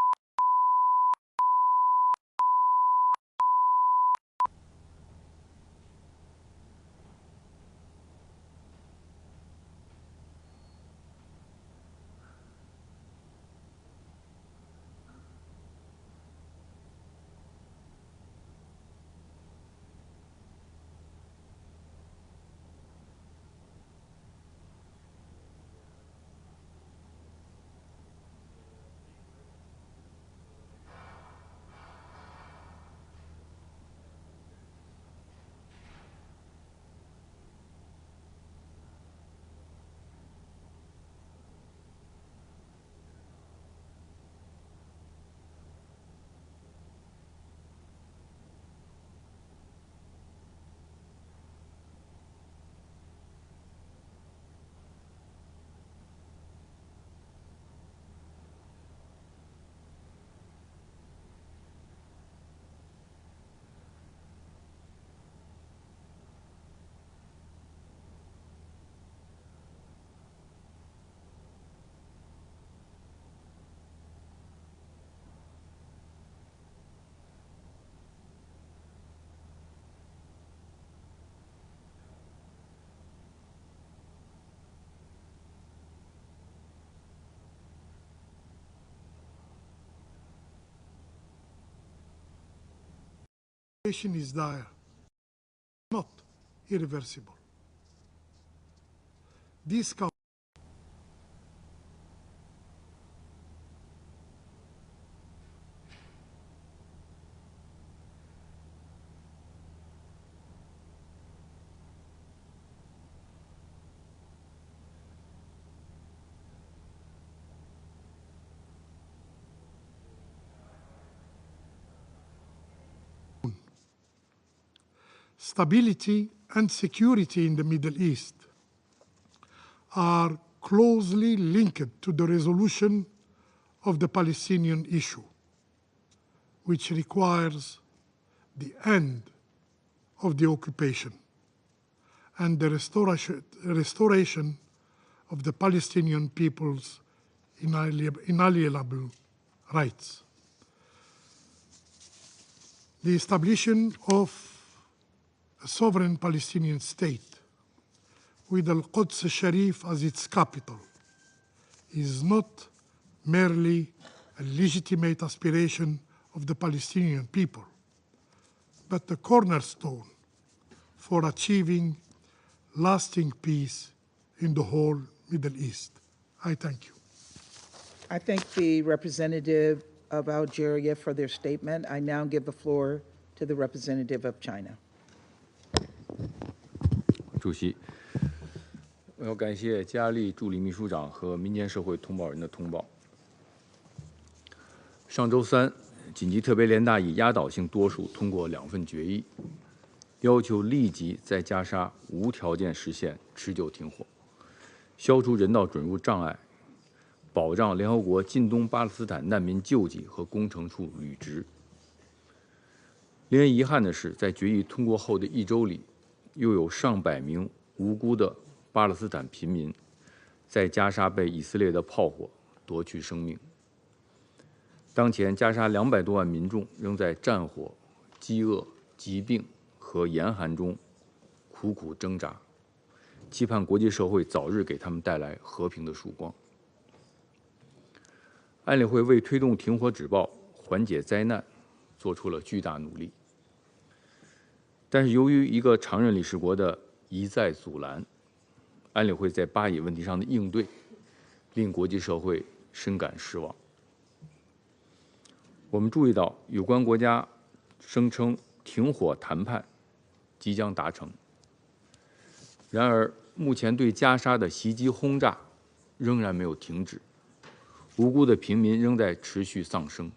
situation is dire, not irreversible. This stability and security in the Middle East are closely linked to the resolution of the Palestinian issue, which requires the end of the occupation and the restoration of the Palestinian people's inalienable rights. The establishment of a sovereign Palestinian state with Al-Quds Sharif as its capital is not merely a legitimate aspiration of the Palestinian people, but the cornerstone for achieving lasting peace in the whole Middle East. I thank you. I thank the representative of Algeria for their statement. I now give the floor to the representative of China. 主席，我要感谢加利助理秘书长和民间社会通报人的通报。上周三，紧急特别联大以压倒性多数通过2份决议，要求立即在加沙无条件实现持久停火，消除人道准入障碍，保障联合国近东巴勒斯坦难民救济和工程处履职。令人遗憾的是，在决议通过后的1周里，又有上百名无辜的巴勒斯坦平民在加沙被以色列的炮火夺去生命。当前，加沙200多万民众仍在战火、饥饿、疾病和严寒中苦苦挣扎，期盼国际社会早日给他们带来和平的曙光。安理会为推动停火止暴、缓解灾难做出了巨大努力，但是由于一个常任理事国的一再阻拦，安理会在巴以问题上的应对令国际社会深感失望。我们注意到有关国家声称停火谈判即将达成，然而目前对加沙的袭击轰炸仍然没有停止，无辜的平民仍在持续丧生。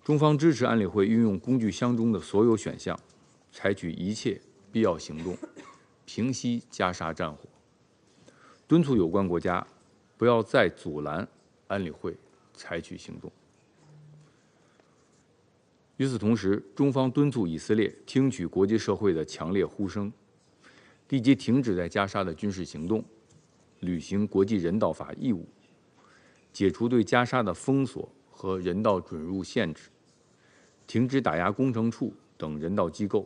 中方支持安理会运用工具箱中的所有选项，采取一切必要行动，平息加沙战火，敦促有关国家不要再阻拦安理会采取行动。与此同时，中方敦促以色列听取国际社会的强烈呼声，立即停止在加沙的军事行动，履行国际人道法义务，解除对加沙的封锁和人道准入限制，停止打压工程处等人道机构，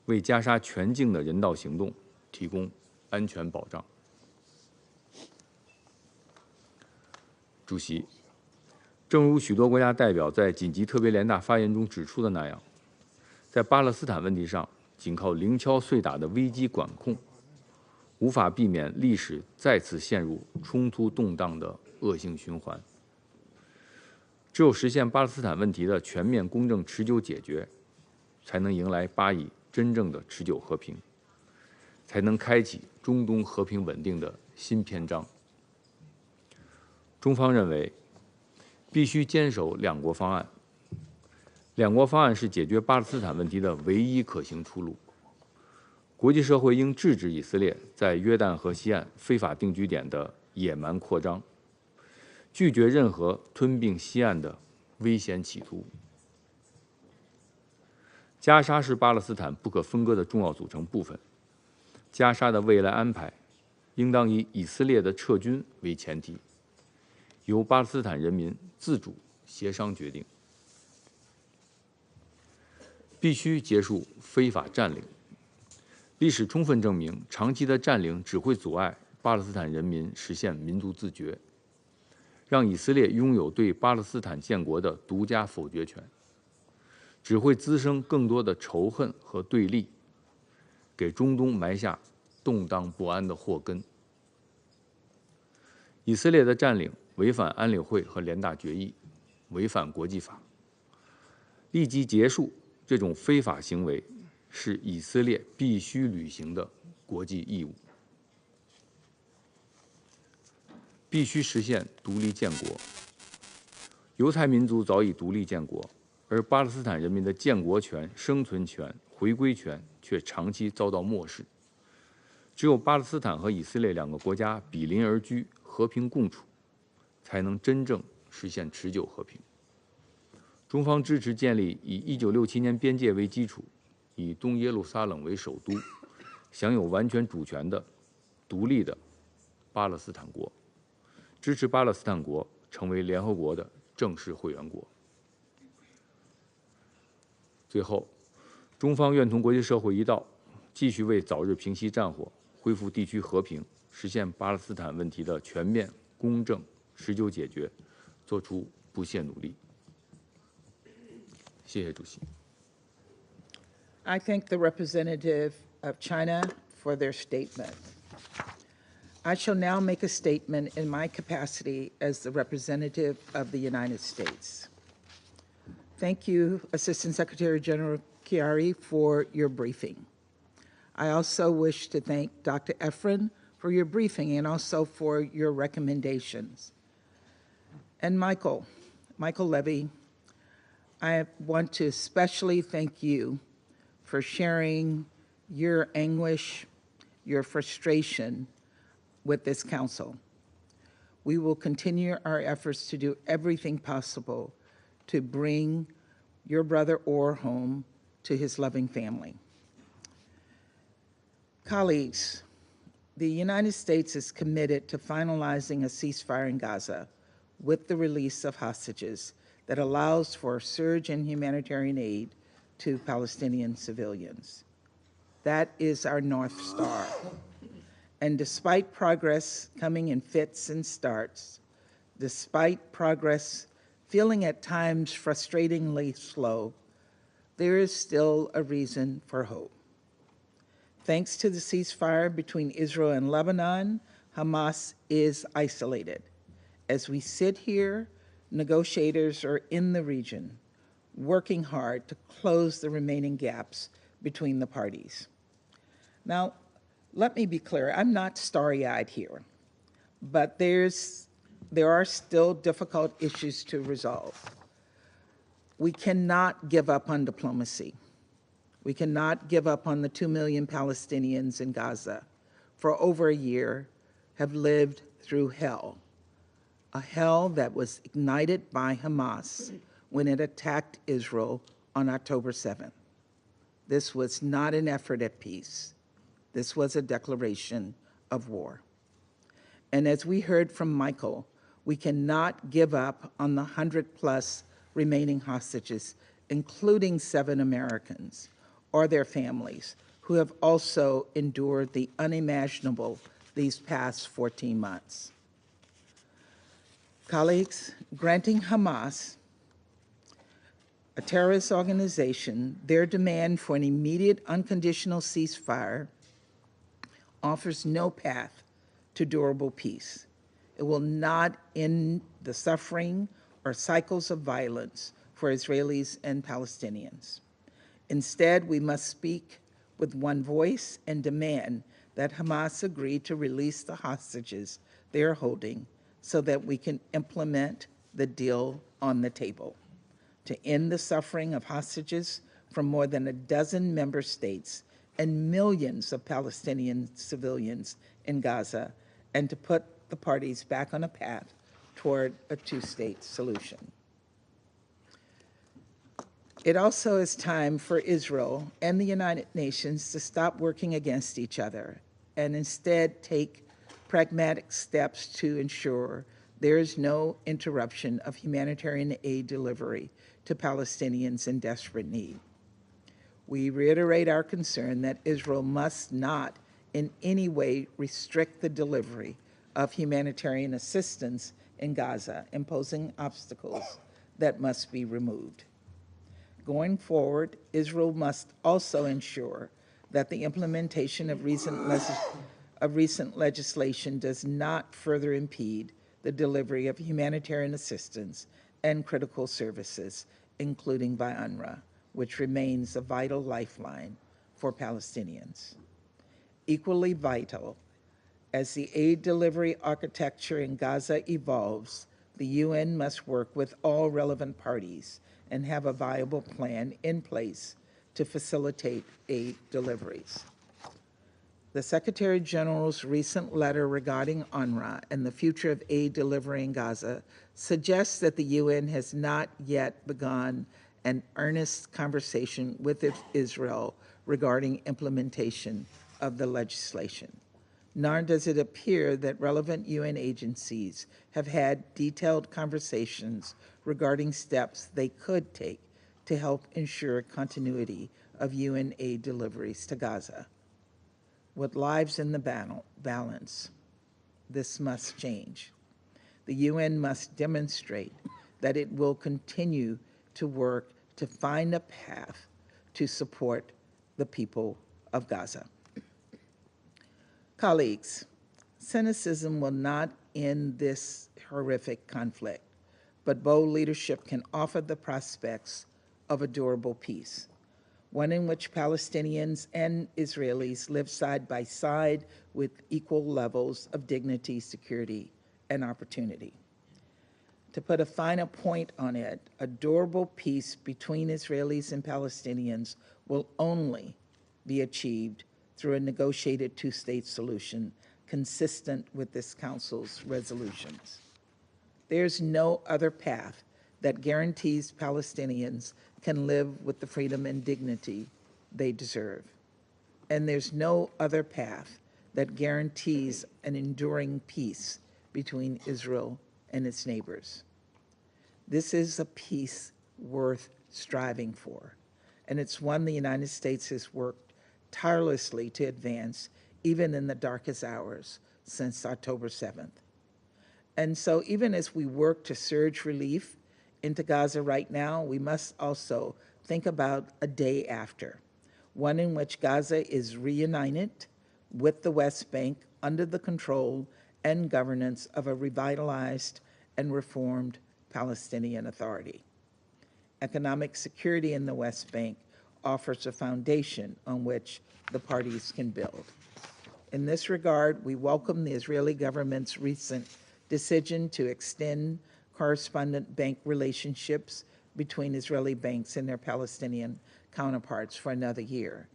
为加沙全境的人道行动提供安全保障。主席，正如许多国家代表在紧急特别联大发言中指出的那样，在巴勒斯坦问题上，仅靠零敲碎打的危机管控，无法避免历史再次陷入冲突动荡的恶性循环。只有实现巴勒斯坦问题的全面、公正、持久解决，才能迎来巴以真正的持久和平，才能开启中东和平稳定的新篇章。中方认为，必须坚守两国方案。两国方案是解决巴勒斯坦问题的唯一可行出路。国际社会应制止以色列在约旦河西岸非法定居点的野蛮扩张，拒绝任何吞并西岸的危险企图。加沙是巴勒斯坦不可分割的重要组成部分。加沙的未来安排应当以以色列的撤军为前提，由巴勒斯坦人民自主协商决定。必须结束非法占领。历史充分证明，长期的占领只会阻碍巴勒斯坦人民实现民族自决，让以色列拥有对巴勒斯坦建国的独家否决权。只会滋生更多的仇恨和对立，给中东埋下动荡不安的祸根。以色列的占领违反安理会和联大决议，违反国际法。立即结束这种非法行为是以色列必须履行的国际义务。必须实现独立建国。犹太民族早已独立建国，而巴勒斯坦人民的建国权、生存权、回归权却长期遭到漠视。只有巴勒斯坦和以色列两个国家比邻而居，和平共处，才能真正实现持久和平。中方支持建立以1967年边界为基础，以东耶路撒冷为首都，享有完全主权的独立的巴勒斯坦国，支持巴勒斯坦国成为联合国的正式会员国。最后，中方愿同国际社会一道，继续为早日平息战火、恢复地区和平、实现巴勒斯坦问题的全面、公正、持久解决，做出不懈努力。谢谢主席。I thank the representative of China for their statement. I shall now make a statement in my capacity as the representative of the United States. Thank you, Assistant Secretary General Chiari, for your briefing. I also wish to thank Dr. Efron for your briefing and also for your recommendations. And Michael Levy, I want to especially thank you for sharing your anguish, your frustration with this council. We will continue our efforts to do everything possible to bring your brother Or home to his loving family. Colleagues, the United States is committed to finalizing a ceasefire in Gaza with the release of hostages that allows for a surge in humanitarian aid to Palestinian civilians. That is our North Star. And despite progress coming in fits and starts, despite progress feeling at times frustratingly slow, there is still a reason for hope. Thanks to the ceasefire between Israel and Lebanon, Hamas is isolated. As we sit here, negotiators are in the region, working hard to close the remaining gaps between the parties. Now, let me be clear, I'm not starry-eyed here, but there are still difficult issues to resolve. We cannot give up on diplomacy. We cannot give up on the 2 million Palestinians in Gaza for over a year have lived through hell, a hell that was ignited by Hamas when it attacked Israel on October 7th. This was not an effort at peace. This was a declaration of war. And as we heard from Michael, we cannot give up on the 100+ remaining hostages, including 7 Americans or their families, who have also endured the unimaginable these past 14 months. Colleagues, granting Hamas, a terrorist organization, their demand for an immediate unconditional ceasefire offers no path to durable peace. It will not end the suffering or cycles of violence for Israelis and Palestinians. Instead, we must speak with one voice and demand that Hamas agree to release the hostages they are holding so that we can implement the deal on the table, to end the suffering of hostages from more than a dozen member states and millions of Palestinian civilians in Gaza, and to put the parties back on a path toward a 2-state solution. It also is time for Israel and the United Nations to stop working against each other and instead take pragmatic steps to ensure there is no interruption of humanitarian aid delivery to Palestinians in desperate need. We reiterate our concern that Israel must not in any way restrict the delivery of humanitarian assistance in Gaza, imposing obstacles that must be removed. Going forward, Israel must also ensure that the implementation of recent legislation does not further impede the delivery of humanitarian assistance and critical services, including by UNRWA, which remains a vital lifeline for Palestinians. Equally vital, as the aid delivery architecture in Gaza evolves, the UN must work with all relevant parties and have a viable plan in place to facilitate aid deliveries. The Secretary General's recent letter regarding UNRWA and the future of aid delivery in Gaza suggests that the UN has not yet begun an earnest conversation with Israel regarding implementation of the legislation. Nor does it appear that relevant UN agencies have had detailed conversations regarding steps they could take to help ensure continuity of UN aid deliveries to Gaza. With lives in the balance, this must change. The UN must demonstrate that it will continue to work to find a path to support the people of Gaza. Colleagues, cynicism will not end this horrific conflict, but bold leadership can offer the prospects of a durable peace, one in which Palestinians and Israelis live side by side with equal levels of dignity, security, and opportunity. To put a finer point on it, a durable peace between Israelis and Palestinians will only be achieved through a negotiated two-state solution consistent with this Council's resolutions. There's no other path that guarantees Palestinians can live with the freedom and dignity they deserve. And there's no other path that guarantees an enduring peace between Israel and its neighbors. This is a peace worth striving for, and it's one the United States has worked tirelessly to advance, even in the darkest hours since October 7th. And so even as we work to surge relief into Gaza right now, we must also think about a day after, one in which Gaza is reunited with the West Bank under the control and governance of a revitalized and reformed Palestinian Authority. Economic security in the West Bank offers a foundation on which the parties can build. In this regard, we welcome the Israeli government's recent decision to extend correspondent bank relationships between Israeli banks and their Palestinian counterparts for another year.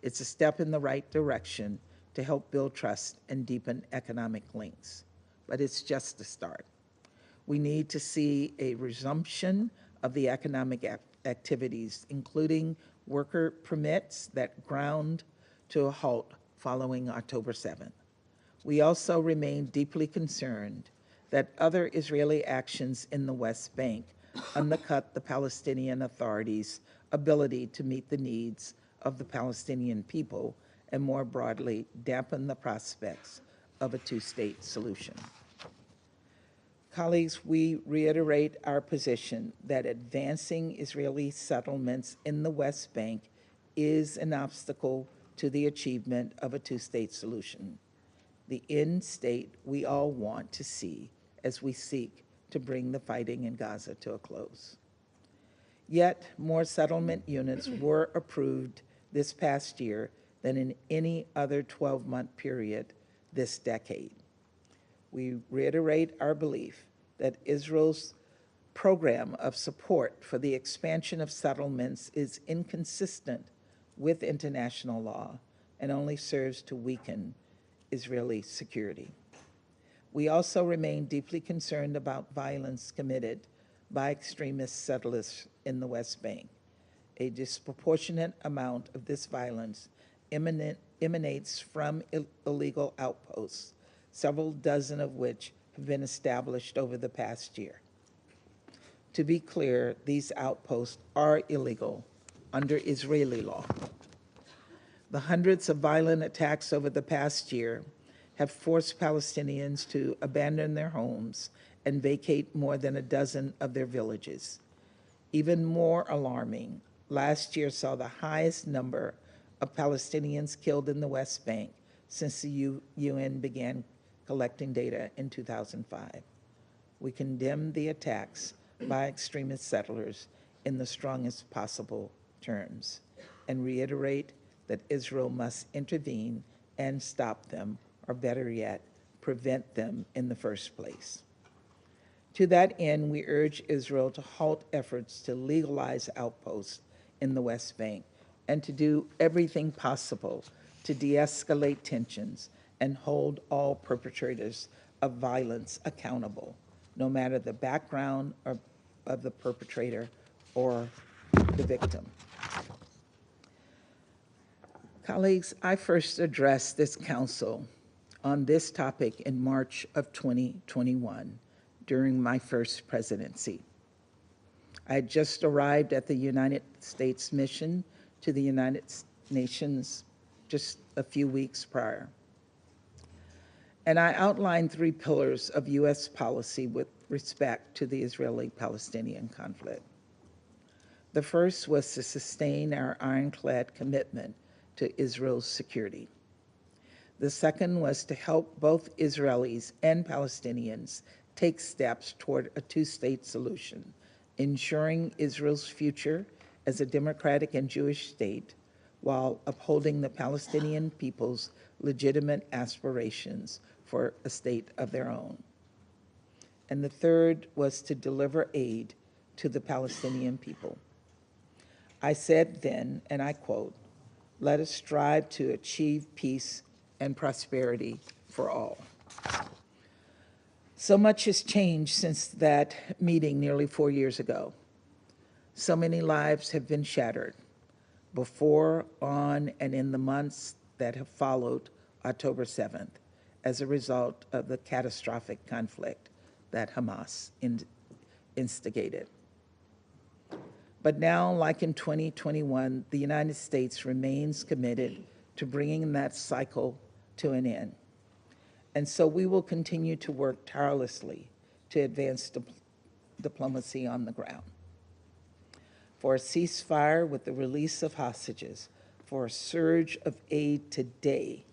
It's a step in the right direction to help build trust and deepen economic links, but it's just a start. We need to see a resumption of the economic activities, including worker permits that ground to a halt following October 7th. We also remain deeply concerned that other Israeli actions in the West Bank undercut the Palestinian Authority's ability to meet the needs of the Palestinian people and more broadly dampen the prospects of a two-state solution. Colleagues, we reiterate our position that advancing Israeli settlements in the West Bank is an obstacle to the achievement of a two-state solution, the end state we all want to see as we seek to bring the fighting in Gaza to a close. Yet, more settlement units were approved this past year than in any other 12-month period this decade. We reiterate our belief that Israel's program of support for the expansion of settlements is inconsistent with international law and only serves to weaken Israeli security. We also remain deeply concerned about violence committed by extremist settlers in the West Bank. A disproportionate amount of this violence emanates from illegal outposts, several dozen of which have been established over the past year. To be clear, these outposts are illegal under Israeli law. The hundreds of violent attacks over the past year have forced Palestinians to abandon their homes and vacate more than a dozen of their villages. Even more alarming, last year saw the highest number of Palestinians killed in the West Bank since the UN began collecting data in 2005. We condemn the attacks by extremist settlers in the strongest possible terms and reiterate that Israel must intervene and stop them, or better yet, prevent them in the first place. To that end, we urge Israel to halt efforts to legalize outposts in the West Bank and to do everything possible to de-escalate tensions and hold all perpetrators of violence accountable, no matter the background of the perpetrator or the victim. Colleagues, I first addressed this council on this topic in March of 2021 during my first presidency. I had just arrived at the United States mission to the United Nations just a few weeks prior. And I outlined 3 pillars of U.S. policy with respect to the Israeli-Palestinian conflict. The first was to sustain our ironclad commitment to Israel's security. The second was to help both Israelis and Palestinians take steps toward a two-state solution, ensuring Israel's future as a democratic and Jewish state while upholding the Palestinian people's legitimate aspirations for a state of their own. And the third was to deliver aid to the Palestinian people. I said then, and I quote, "Let us strive to achieve peace and prosperity for all." So much has changed since that meeting nearly 4 years ago. So many lives have been shattered before, on, and in the months that have followed October 7th as a result of the catastrophic conflict that Hamas instigated. But now, like in 2021, the United States remains committed to bringing that cycle to an end. And so we will continue to work tirelessly to advance diplomacy on the ground. For a ceasefire with the release of hostages, for a surge of aid today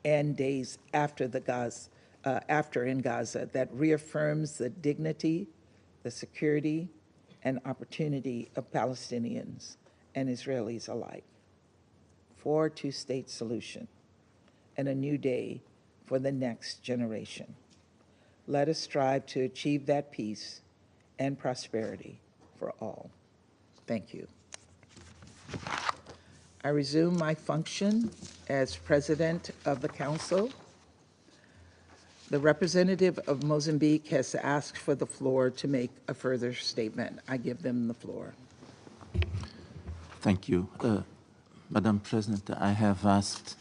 and days after in Gaza that reaffirms the dignity, the security, and opportunity of Palestinians and Israelis alike. For a two-state solution and a new day for the next generation. Let us strive to achieve that peace and prosperity for all. Thank you. I resume my function as President of the Council. The representative of Mozambique has asked for the floor to make a further statement. I give them the floor. Thank you. Madam President, I have asked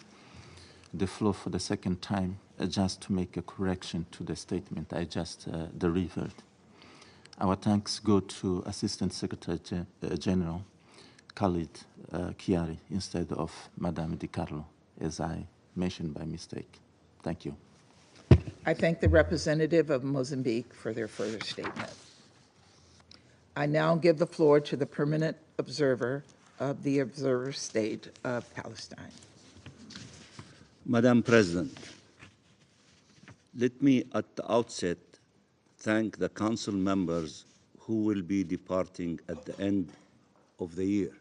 the floor for the second time just to make a correction to the statement I just delivered. Our thanks go to Assistant Secretary General Khalid Kiari instead of Madame Di Carlo, as I mentioned by mistake. Thank you. I thank the representative of Mozambique for their further statement. I now give the floor to the permanent observer of the observer state of Palestine. Madam President, let me at the outset thank the Council members who will be departing at the end of the year,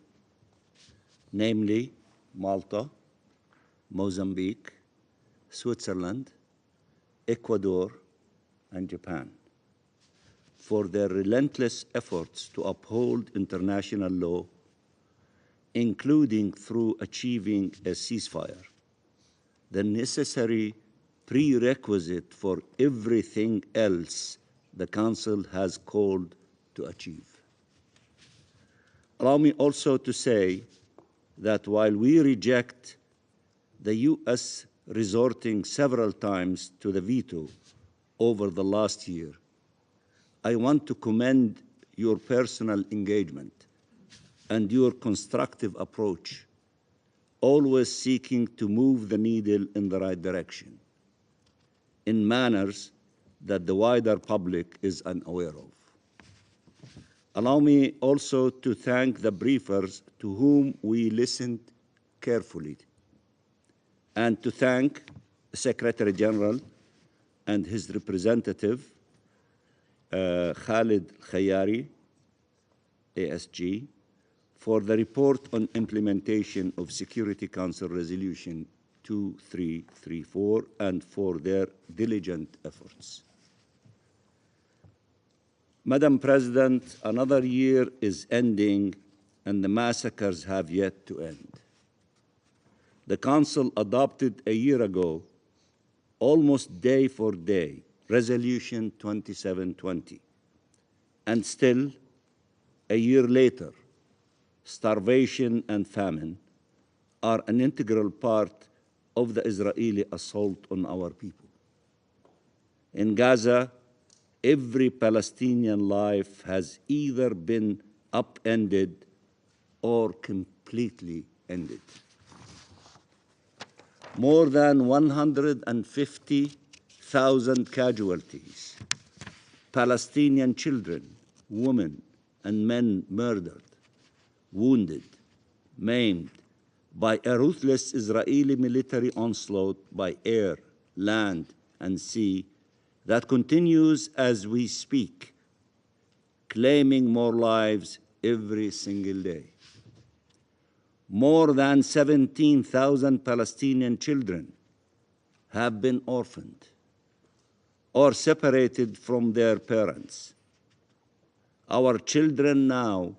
namely Malta, Mozambique, Switzerland, Ecuador, and Japan, for their relentless efforts to uphold international law, including through achieving a ceasefire, the necessary prerequisite for everything else the Council has called to achieve. Allow me also to say that while we reject the U.S. resorting several times to the veto over the last year, I want to commend your personal engagement and your constructive approach, always seeking to move the needle in the right direction, in manners that the wider public is unaware of. Allow me also to thank the briefers to whom we listened carefully, and to thank the Secretary General and his representative, Khalid Khayari, ASG, for the report on implementation of Security Council Resolution 2334 and for their diligent efforts. Madam President, another year is ending and the massacres have yet to end. The Council adopted a year ago, almost day for day, Resolution 2720. And still, a year later, starvation and famine are an integral part of the Israeli assault on our people. In Gaza, every Palestinian life has either been upended or completely ended. More than 150,000 casualties, Palestinian children, women, and men murdered, wounded, maimed by a ruthless Israeli military onslaught by air, land, and sea that continues as we speak, claiming more lives every single day. More than 17,000 Palestinian children have been orphaned or separated from their parents. Our children now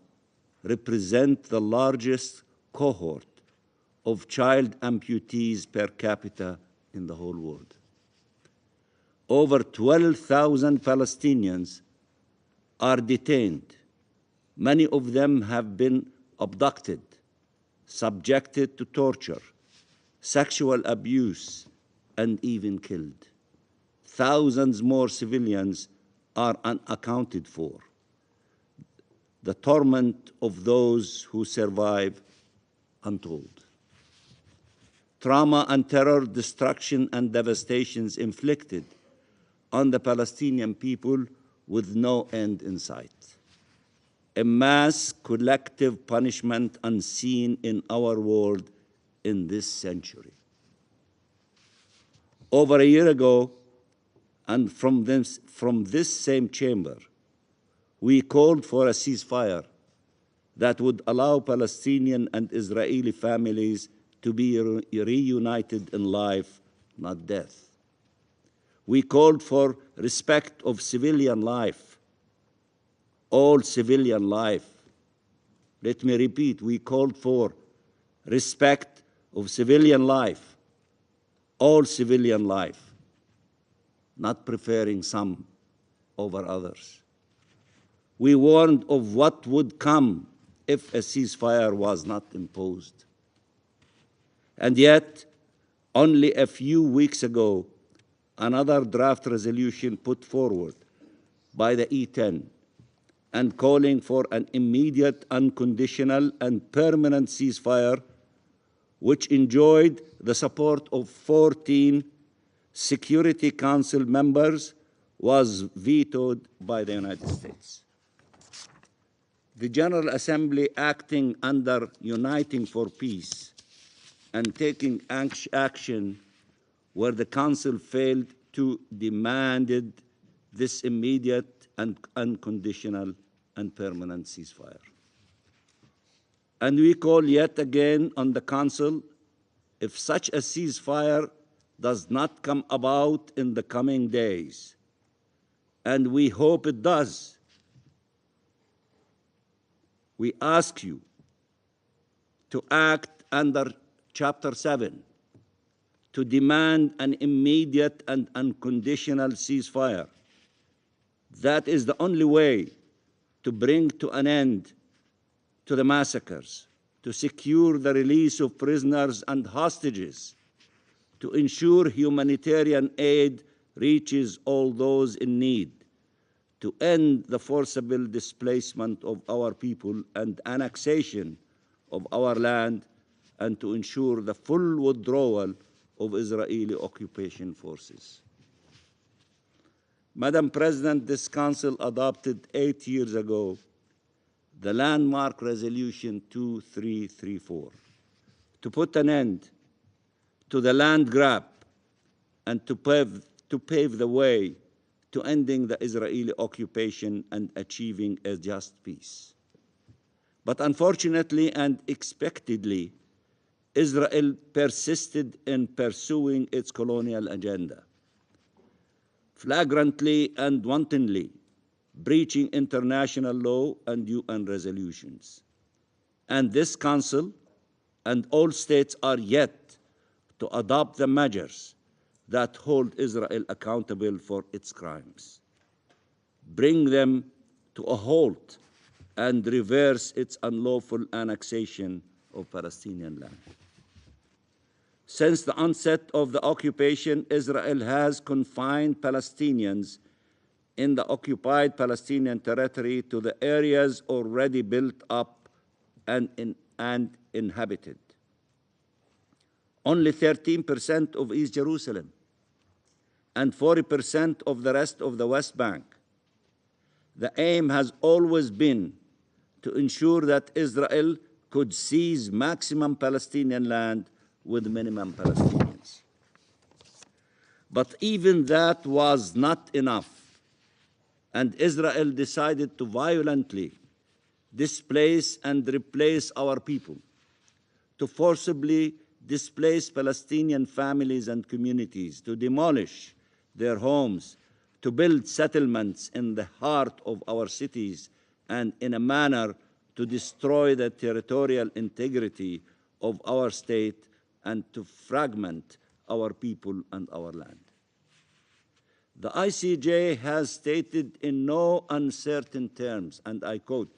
represent the largest cohort of child amputees per capita in the whole world. Over 12,000 Palestinians are detained. Many of them have been abducted, subjected to torture, sexual abuse, and even killed. Thousands more civilians are unaccounted for. The torment of those who survive untold. Trauma and terror, destruction and devastations inflicted on the Palestinian people with no end in sight. A mass collective punishment unseen in our world in this century. Over a year ago, and from this same chamber, we called for a ceasefire that would allow Palestinian and Israeli families to be reunited in life, not death. We called for respect of civilian life, all civilian life. Let me repeat, we called for respect of civilian life, all civilian life, not preferring some over others. We warned of what would come if a ceasefire was not imposed. And yet, only a few weeks ago, another draft resolution put forward by the E10 and calling for an immediate, unconditional, and permanent ceasefire, which enjoyed the support of 14 Security Council members, was vetoed by the United States. The General Assembly, acting under Uniting for Peace and taking action where the Council failed to demand this immediate and unconditional and permanent ceasefire. And we call yet again on the Council, if such a ceasefire does not come about in the coming days, and we hope it does, we ask you to act under Chapter 7 to demand an immediate and unconditional ceasefire. That is the only way to bring to an end to the massacres, to secure the release of prisoners and hostages, to ensure humanitarian aid reaches all those in need, to end the forcible displacement of our people and annexation of our land, and to ensure the full withdrawal of Israeli occupation forces. Madam President, this Council adopted 8 years ago the landmark Resolution 2334, to put an end to the land grab and to pave the way to ending the Israeli occupation and achieving a just peace. But unfortunately and expectedly, Israel persisted in pursuing its colonial agenda, flagrantly and wantonly breaching international law and UN resolutions. And this Council and all states are yet to adopt the measures that hold Israel accountable for its crimes, bring them to a halt, and reverse its unlawful annexation of Palestinian land. Since the onset of the occupation, Israel has confined Palestinians in the occupied Palestinian territory to the areas already built up and inhabited. Only 13% of East Jerusalem and 40% of the rest of the West Bank. The aim has always been to ensure that Israel could seize maximum Palestinian land with minimum Palestinians. But even that was not enough, and Israel decided to violently displace and replace our people, to forcibly displace Palestinian families and communities, to demolish their homes, to build settlements in the heart of our cities, and in a manner to destroy the territorial integrity of our state and to fragment our people and our land. The ICJ has stated in no uncertain terms, and I quote,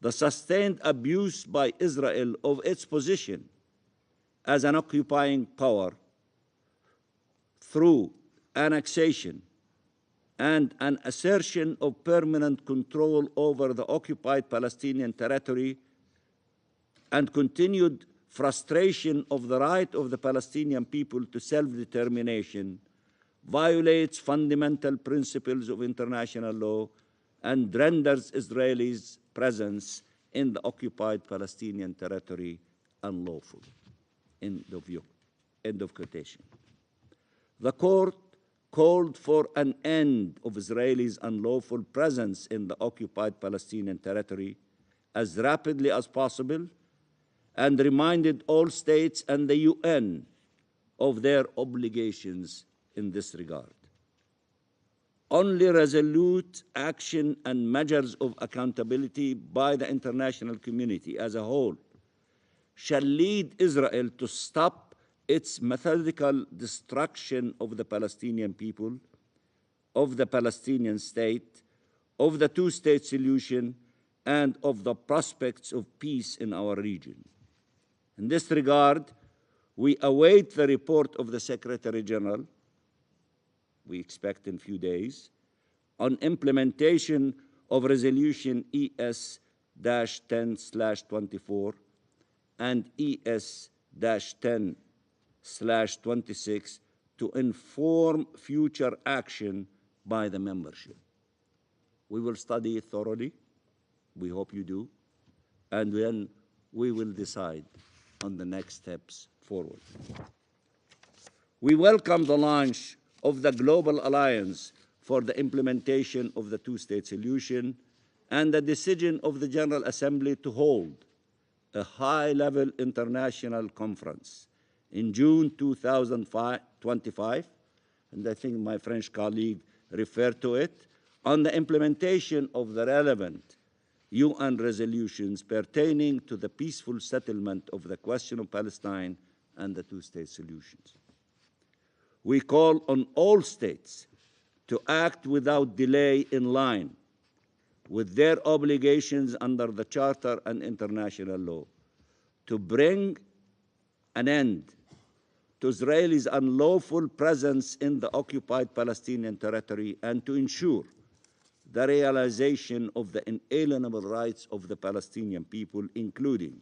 "The sustained abuse by Israel of its position as an occupying power through annexation and an assertion of permanent control over the occupied Palestinian territory and continued frustration of the right of the Palestinian people to self-determination violates fundamental principles of international law and renders Israelis' presence in the occupied Palestinian territory unlawful." End of quotation. The court called for an end of Israelis' unlawful presence in the occupied Palestinian territory as rapidly as possible and reminded all states and the UN of their obligations in this regard. Only resolute action and measures of accountability by the international community as a whole shall lead Israel to stop its methodical destruction of the Palestinian people, of the Palestinian state, of the two-state solution, and of the prospects of peace in our region. In this regard, we await the report of the Secretary General, we expect in a few days, on implementation of Resolution ES-10/24 and ES-10/26 to inform future action by the membership. We will study it thoroughly, we hope you do, and then we will decide on the next steps forward. We welcome the launch of the Global Alliance for the implementation of the two-state solution and the decision of the General Assembly to hold a high-level international conference in June 2025, and I think my French colleague referred to it, on the implementation of the relevant UN resolutions pertaining to the peaceful settlement of the question of Palestine and the two-state solutions. We call on all states to act without delay in line with their obligations under the Charter and international law to bring an end to Israel's unlawful presence in the occupied Palestinian territory and to ensure the realization of the inalienable rights of the Palestinian people, including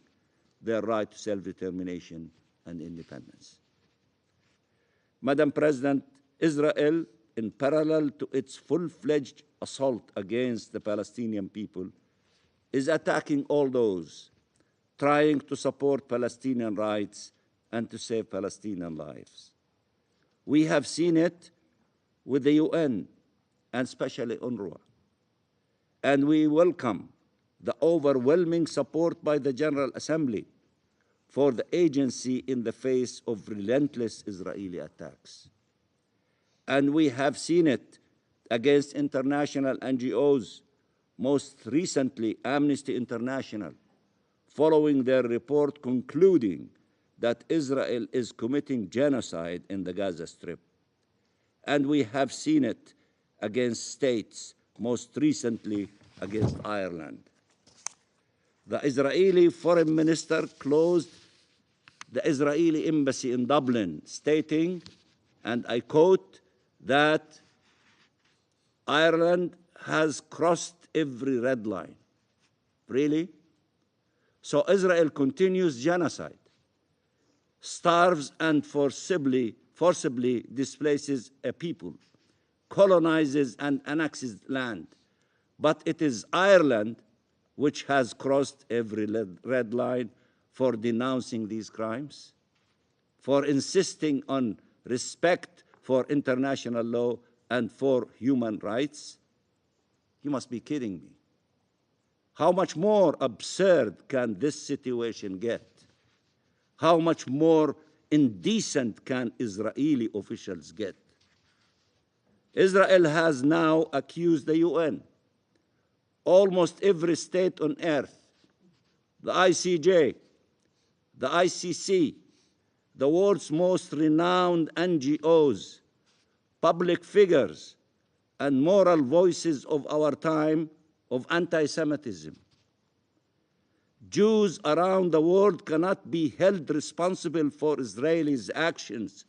their right to self-determination and independence. Madam President, Israel, in parallel to its full-fledged assault against the Palestinian people, is attacking all those trying to support Palestinian rights and to save Palestinian lives. We have seen it with the UN and especially UNRWA. And we welcome the overwhelming support by the General Assembly for the agency in the face of relentless Israeli attacks. And we have seen it against international NGOs, most recently Amnesty International, following their report concluding that Israel is committing genocide in the Gaza Strip. And we have seen it against states, most recently against Ireland. The Israeli foreign minister closed the Israeli embassy in Dublin, stating, and I quote, that Ireland has crossed every red line. Really? So Israel continues genocide, starves and forcibly displaces a people, colonizes and annexes land. But it is Ireland which has crossed every red line for denouncing these crimes, for insisting on respect for international law and for human rights. You must be kidding me. How much more absurd can this situation get? How much more indecent can Israeli officials get? Israel has now accused the UN, almost every state on earth, the ICJ, the ICC, the world's most renowned NGOs, public figures, and moral voices of our time of anti-Semitism. Jews around the world cannot be held responsible for Israelis' actions,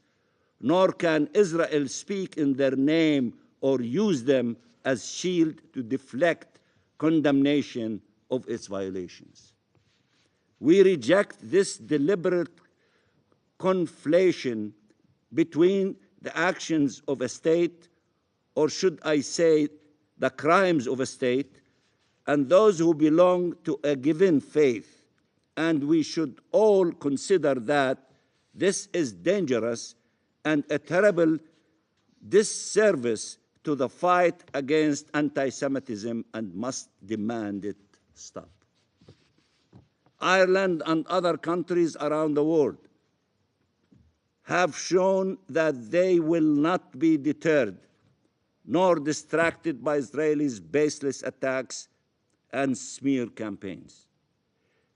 nor can Israel speak in their name or use them as shield to deflect condemnation of its violations. We reject this deliberate conflation between the actions of a state, or should I say, the crimes of a state, and those who belong to a given faith. And we should all consider that this is dangerous and a terrible disservice to the fight against anti-Semitism and must demand it stop. Ireland and other countries around the world have shown that they will not be deterred nor distracted by Israelis' baseless attacks and smear campaigns.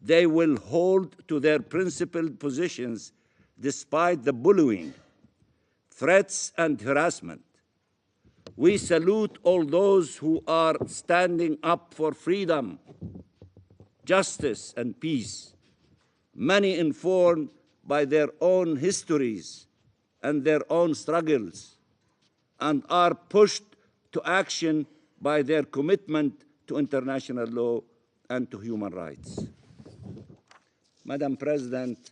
They will hold to their principled positions despite the bullying, threats, and harassment. We salute all those who are standing up for freedom, justice, and peace, many informed by their own histories and their own struggles, and are pushed to action by their commitment to international law and to human rights. Madam President,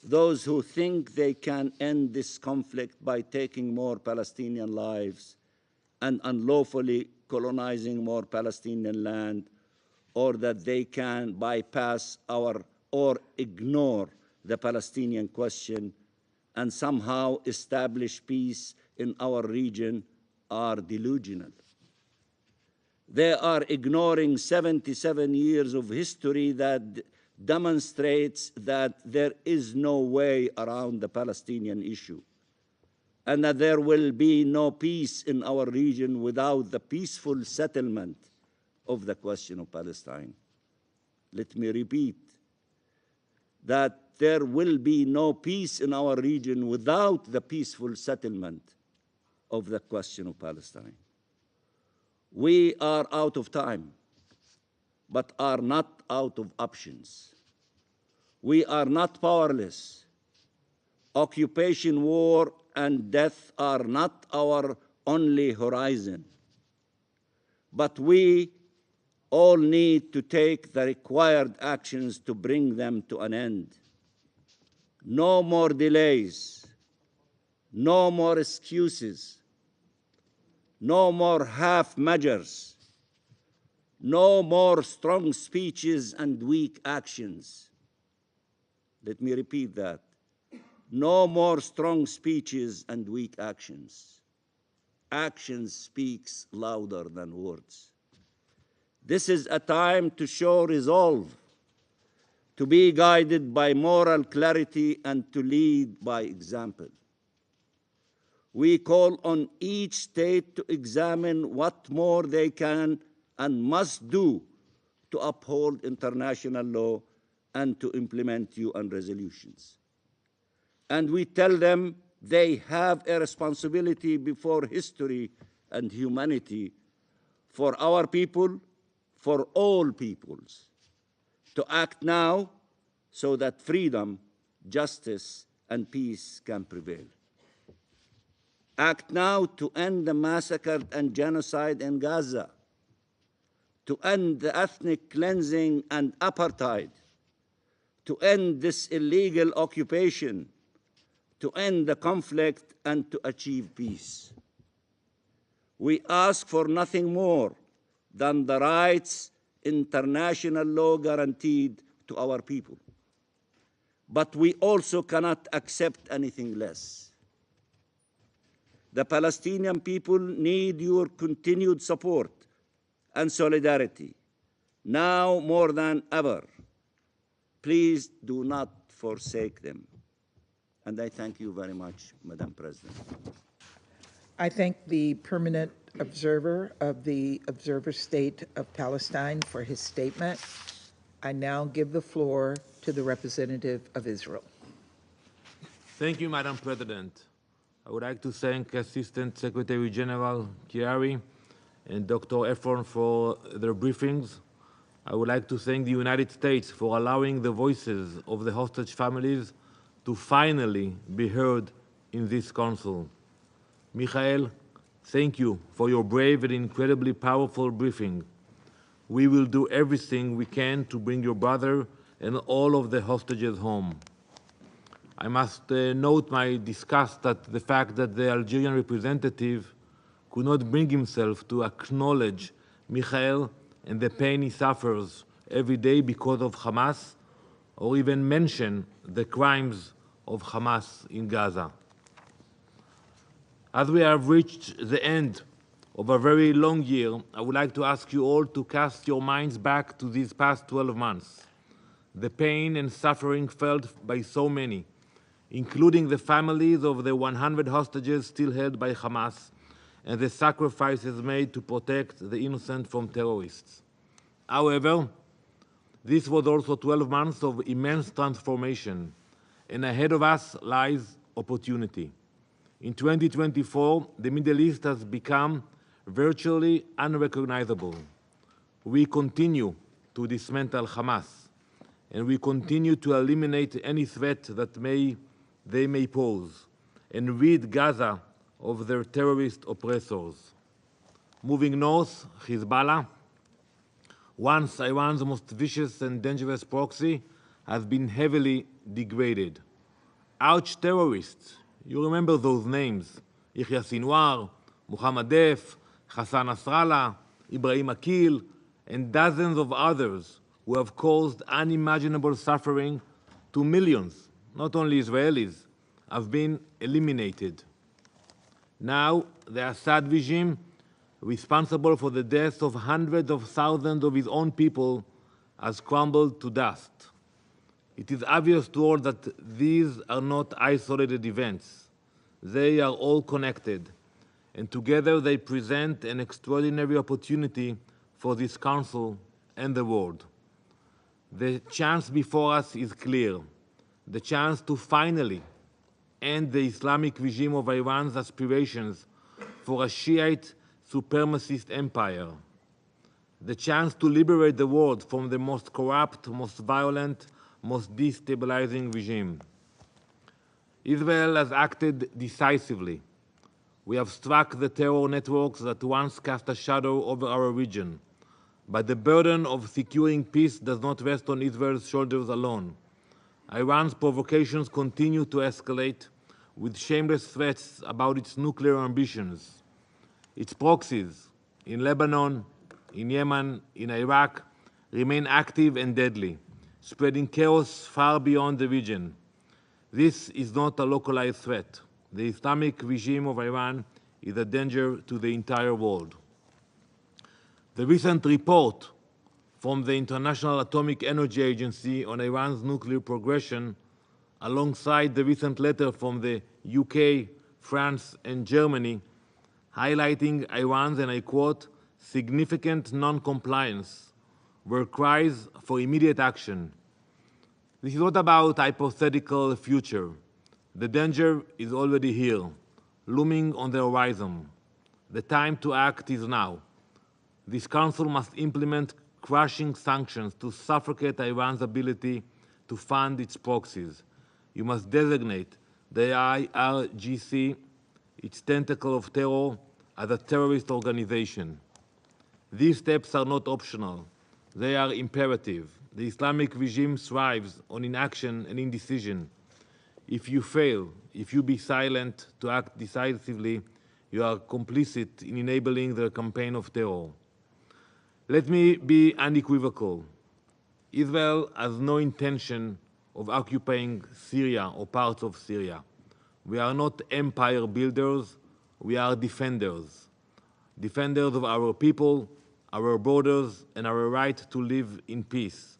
those who think they can end this conflict by taking more Palestinian lives and unlawfully colonizing more Palestinian land, or that they can bypass or ignore the Palestinian question and somehow establish peace in our region, are delusional. They are ignoring 77 years of history that demonstrates that there is no way around the Palestinian issue, and that there will be no peace in our region without the peaceful settlement of the question of Palestine. Let me repeat that there will be no peace in our region without the peaceful settlement of the question of Palestine. We are out of time, but are not out of options. We are not powerless. Occupation, war, and death are not our only horizon. But we all need to take the required actions to bring them to an end. No more delays, no more excuses, no more half measures. No more strong speeches and weak actions. Let me repeat that. No more strong speeches and weak actions. Action speaks louder than words. This is a time to show resolve, to be guided by moral clarity, and to lead by example. We call on each state to examine what more they can and must do to uphold international law and to implement UN resolutions. And we tell them they have a responsibility before history and humanity, for our people, for all peoples, to act now so that freedom, justice, and peace can prevail. Act now to end the massacre and genocide in Gaza, to end the ethnic cleansing and apartheid, to end this illegal occupation, to end the conflict, and to achieve peace. We ask for nothing more than the rights international law guaranteed to our people. But we also cannot accept anything less. The Palestinian people need your continued support and solidarity, now more than ever. Please do not forsake them. And I thank you very much, Madam President. I thank the permanent observer of the Observer State of Palestine for his statement. I now give the floor to the representative of Israel. Thank you, Madam President. I would like to thank Assistant Secretary General Chiari and Dr. Efron for their briefings. I would like to thank the United States for allowing the voices of the hostage families to finally be heard in this council. Michael, thank you for your brave and incredibly powerful briefing. We will do everything we can to bring your brother and all of the hostages home. I must note my disgust at the fact that the Algerian representative could not bring himself to acknowledge Michael and the pain he suffers every day because of Hamas, or even mention the crimes of Hamas in Gaza. As we have reached the end of a very long year, I would like to ask you all to cast your minds back to these past 12 months. The pain and suffering felt by so many, including the families of the 100 hostages still held by Hamas, and the sacrifices made to protect the innocent from terrorists. However, this was also 12 months of immense transformation, and ahead of us lies opportunity. In 2024, the Middle East has become virtually unrecognizable. We continue to dismantle Hamas, and we continue to eliminate any threat that they may pose, and rid Gaza of their terrorist oppressors. Moving north, Hezbollah, once Iran's most vicious and dangerous proxy, has been heavily degraded. Arch terrorists, you remember those names: Yahya Sinwar, Muhammad Def, Hassan Nasrallah, Ibrahim Akil, and dozens of others who have caused unimaginable suffering to millions, not only Israelis, have been eliminated. Now, the Assad regime, responsible for the deaths of hundreds of thousands of his own people, has crumbled to dust. It is obvious to all that these are not isolated events. They are all connected, and together they present an extraordinary opportunity for this Council and the world. The chance before us is clear, the chance to finally end the Islamic regime of Iran's aspirations for a Shiite supremacist empire, the chance to liberate the world from the most corrupt, most violent, most destabilizing regime. Israel has acted decisively. We have struck the terror networks that once cast a shadow over our region. But the burden of securing peace does not rest on Israel's shoulders alone. Iran's provocations continue to escalate, with shameless threats about its nuclear ambitions. Its proxies in Lebanon, in Yemen, in Iraq, remain active and deadly, spreading chaos far beyond the region. This is not a localized threat. The Islamic regime of Iran is a danger to the entire world. The recent report from the International Atomic Energy Agency on Iran's nuclear progression, alongside the recent letter from the UK, France, and Germany, highlighting Iran's, and I quote, significant non-compliance, were cries for immediate action. This is not about hypothetical future. The danger is already here, looming on the horizon. The time to act is now. This Council must implement crushing sanctions to suffocate Iran's ability to fund its proxies. You must designate the IRGC, its tentacle of terror, as a terrorist organization. These steps are not optional. They are imperative. The Islamic regime thrives on inaction and indecision. If you fail, if you be silent to act decisively, you are complicit in enabling their campaign of terror. Let me be unequivocal. Israel has no intention of occupying Syria or parts of Syria. We are not empire builders, we are defenders. Defenders of our people, our borders, and our right to live in peace.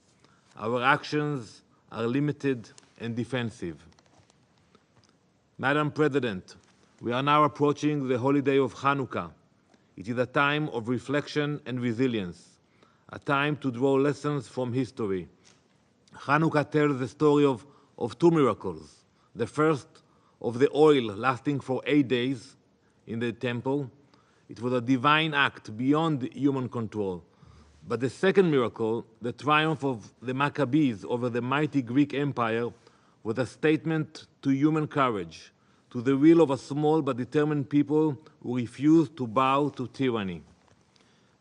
Our actions are limited and defensive. Madam President, we are now approaching the holiday of Hanukkah. It is a time of reflection and resilience, a time to draw lessons from history. Hanukkah tells the story of two miracles. The first of the oil lasting for 8 days in the temple. It was a divine act beyond human control. But the second miracle, the triumph of the Maccabees over the mighty Greek Empire, was a statement to human courage, to the will of a small but determined people who refused to bow to tyranny.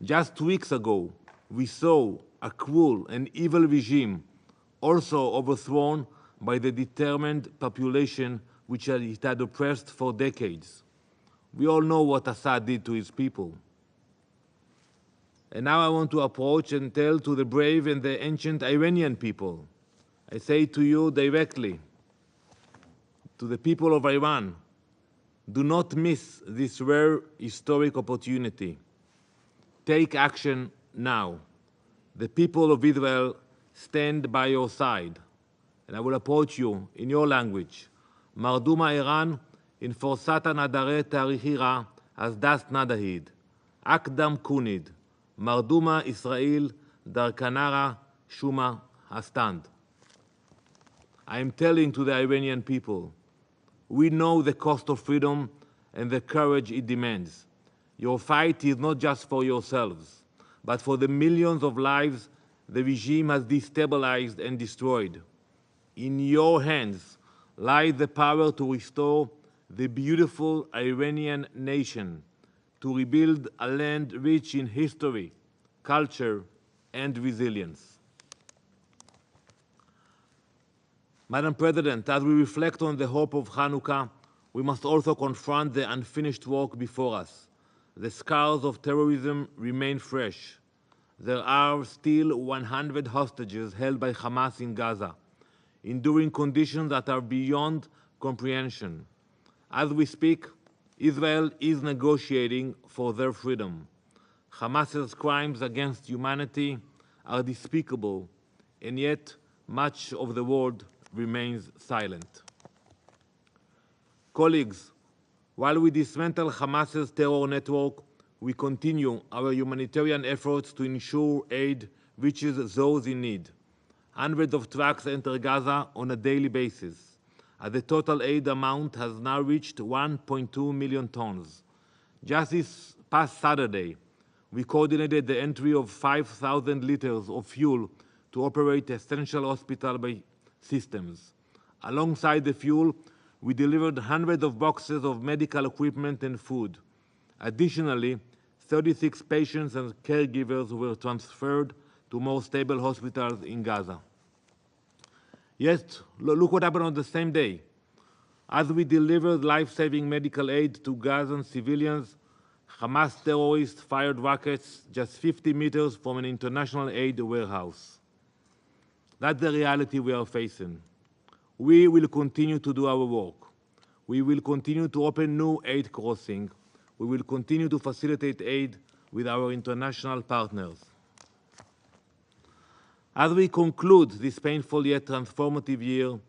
Just 2 weeks ago, we saw a cruel and evil regime also overthrown by the determined population which it had oppressed for decades. We all know what Assad did to his people. And now I want to approach and tell to the brave and the ancient Iranian people. I say to you directly, to the people of Iran, do not miss this rare historic opportunity. Take action now. The people of Israel stand by your side. And I will approach you in your language. Marduma Iran in forsata nadare tarihira as das nadahid. Akdam kunid. Marduma Israel darkanara shuma hastand. I am telling to the Iranian people, we know the cost of freedom and the courage it demands. Your fight is not just for yourselves, but for the millions of lives the regime has destabilized and destroyed. In your hands lies the power to restore the beautiful Iranian nation, to rebuild a land rich in history, culture, and resilience. Madam President, as we reflect on the hope of Hanukkah, we must also confront the unfinished work before us. The scars of terrorism remain fresh. There are still 100 hostages held by Hamas in Gaza, enduring conditions that are beyond comprehension. As we speak, Israel is negotiating for their freedom. Hamas's crimes against humanity are despicable, and yet much of the world remains silent. Colleagues, while we dismantle Hamas's terror network, we continue our humanitarian efforts to ensure aid reaches those in need. Hundreds of trucks enter Gaza on a daily basis, as the total aid amount has now reached 1.2 million tons. Just this past Saturday, we coordinated the entry of 5,000 liters of fuel to operate essential hospital systems. Alongside the fuel, we delivered hundreds of boxes of medical equipment and food. Additionally, 36 patients and caregivers were transferred to more stable hospitals in Gaza. Yet, look what happened on the same day. As we delivered life-saving medical aid to Gazan civilians, Hamas terrorists fired rockets just 50 meters from an international aid warehouse. That's the reality we are facing. We will continue to do our work. We will continue to open new aid crossings. We will continue to facilitate aid with our international partners. As we conclude this painful yet transformative year,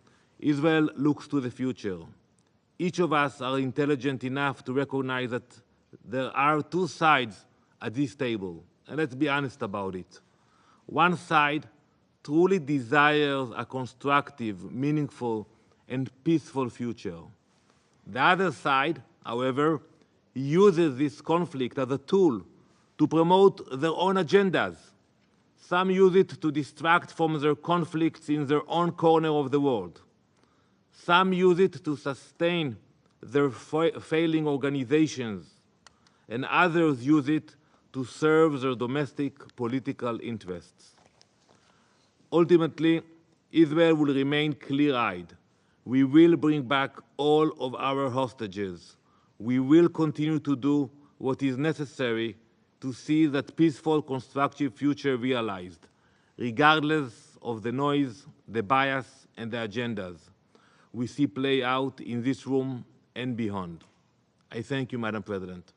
Israel looks to the future. Each of us are intelligent enough to recognize that there are two sides at this table, and let's be honest about it. One side truly desires a constructive, meaningful, and peaceful future. The other side, however, uses this conflict as a tool to promote their own agendas. Some use it to distract from their conflicts in their own corner of the world. Some use it to sustain their failing organizations, and others use it to serve their domestic political interests. Ultimately, Israel will remain clear-eyed. We will bring back all of our hostages. We will continue to do what is necessary to see that peaceful, constructive future realized, regardless of the noise, the bias, and the agendas we see play out in this room and beyond. I thank you, Madam President.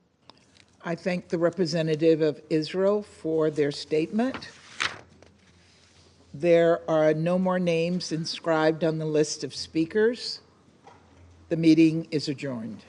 I thank the representative of Israel for their statement. There are no more names inscribed on the list of speakers. The meeting is adjourned.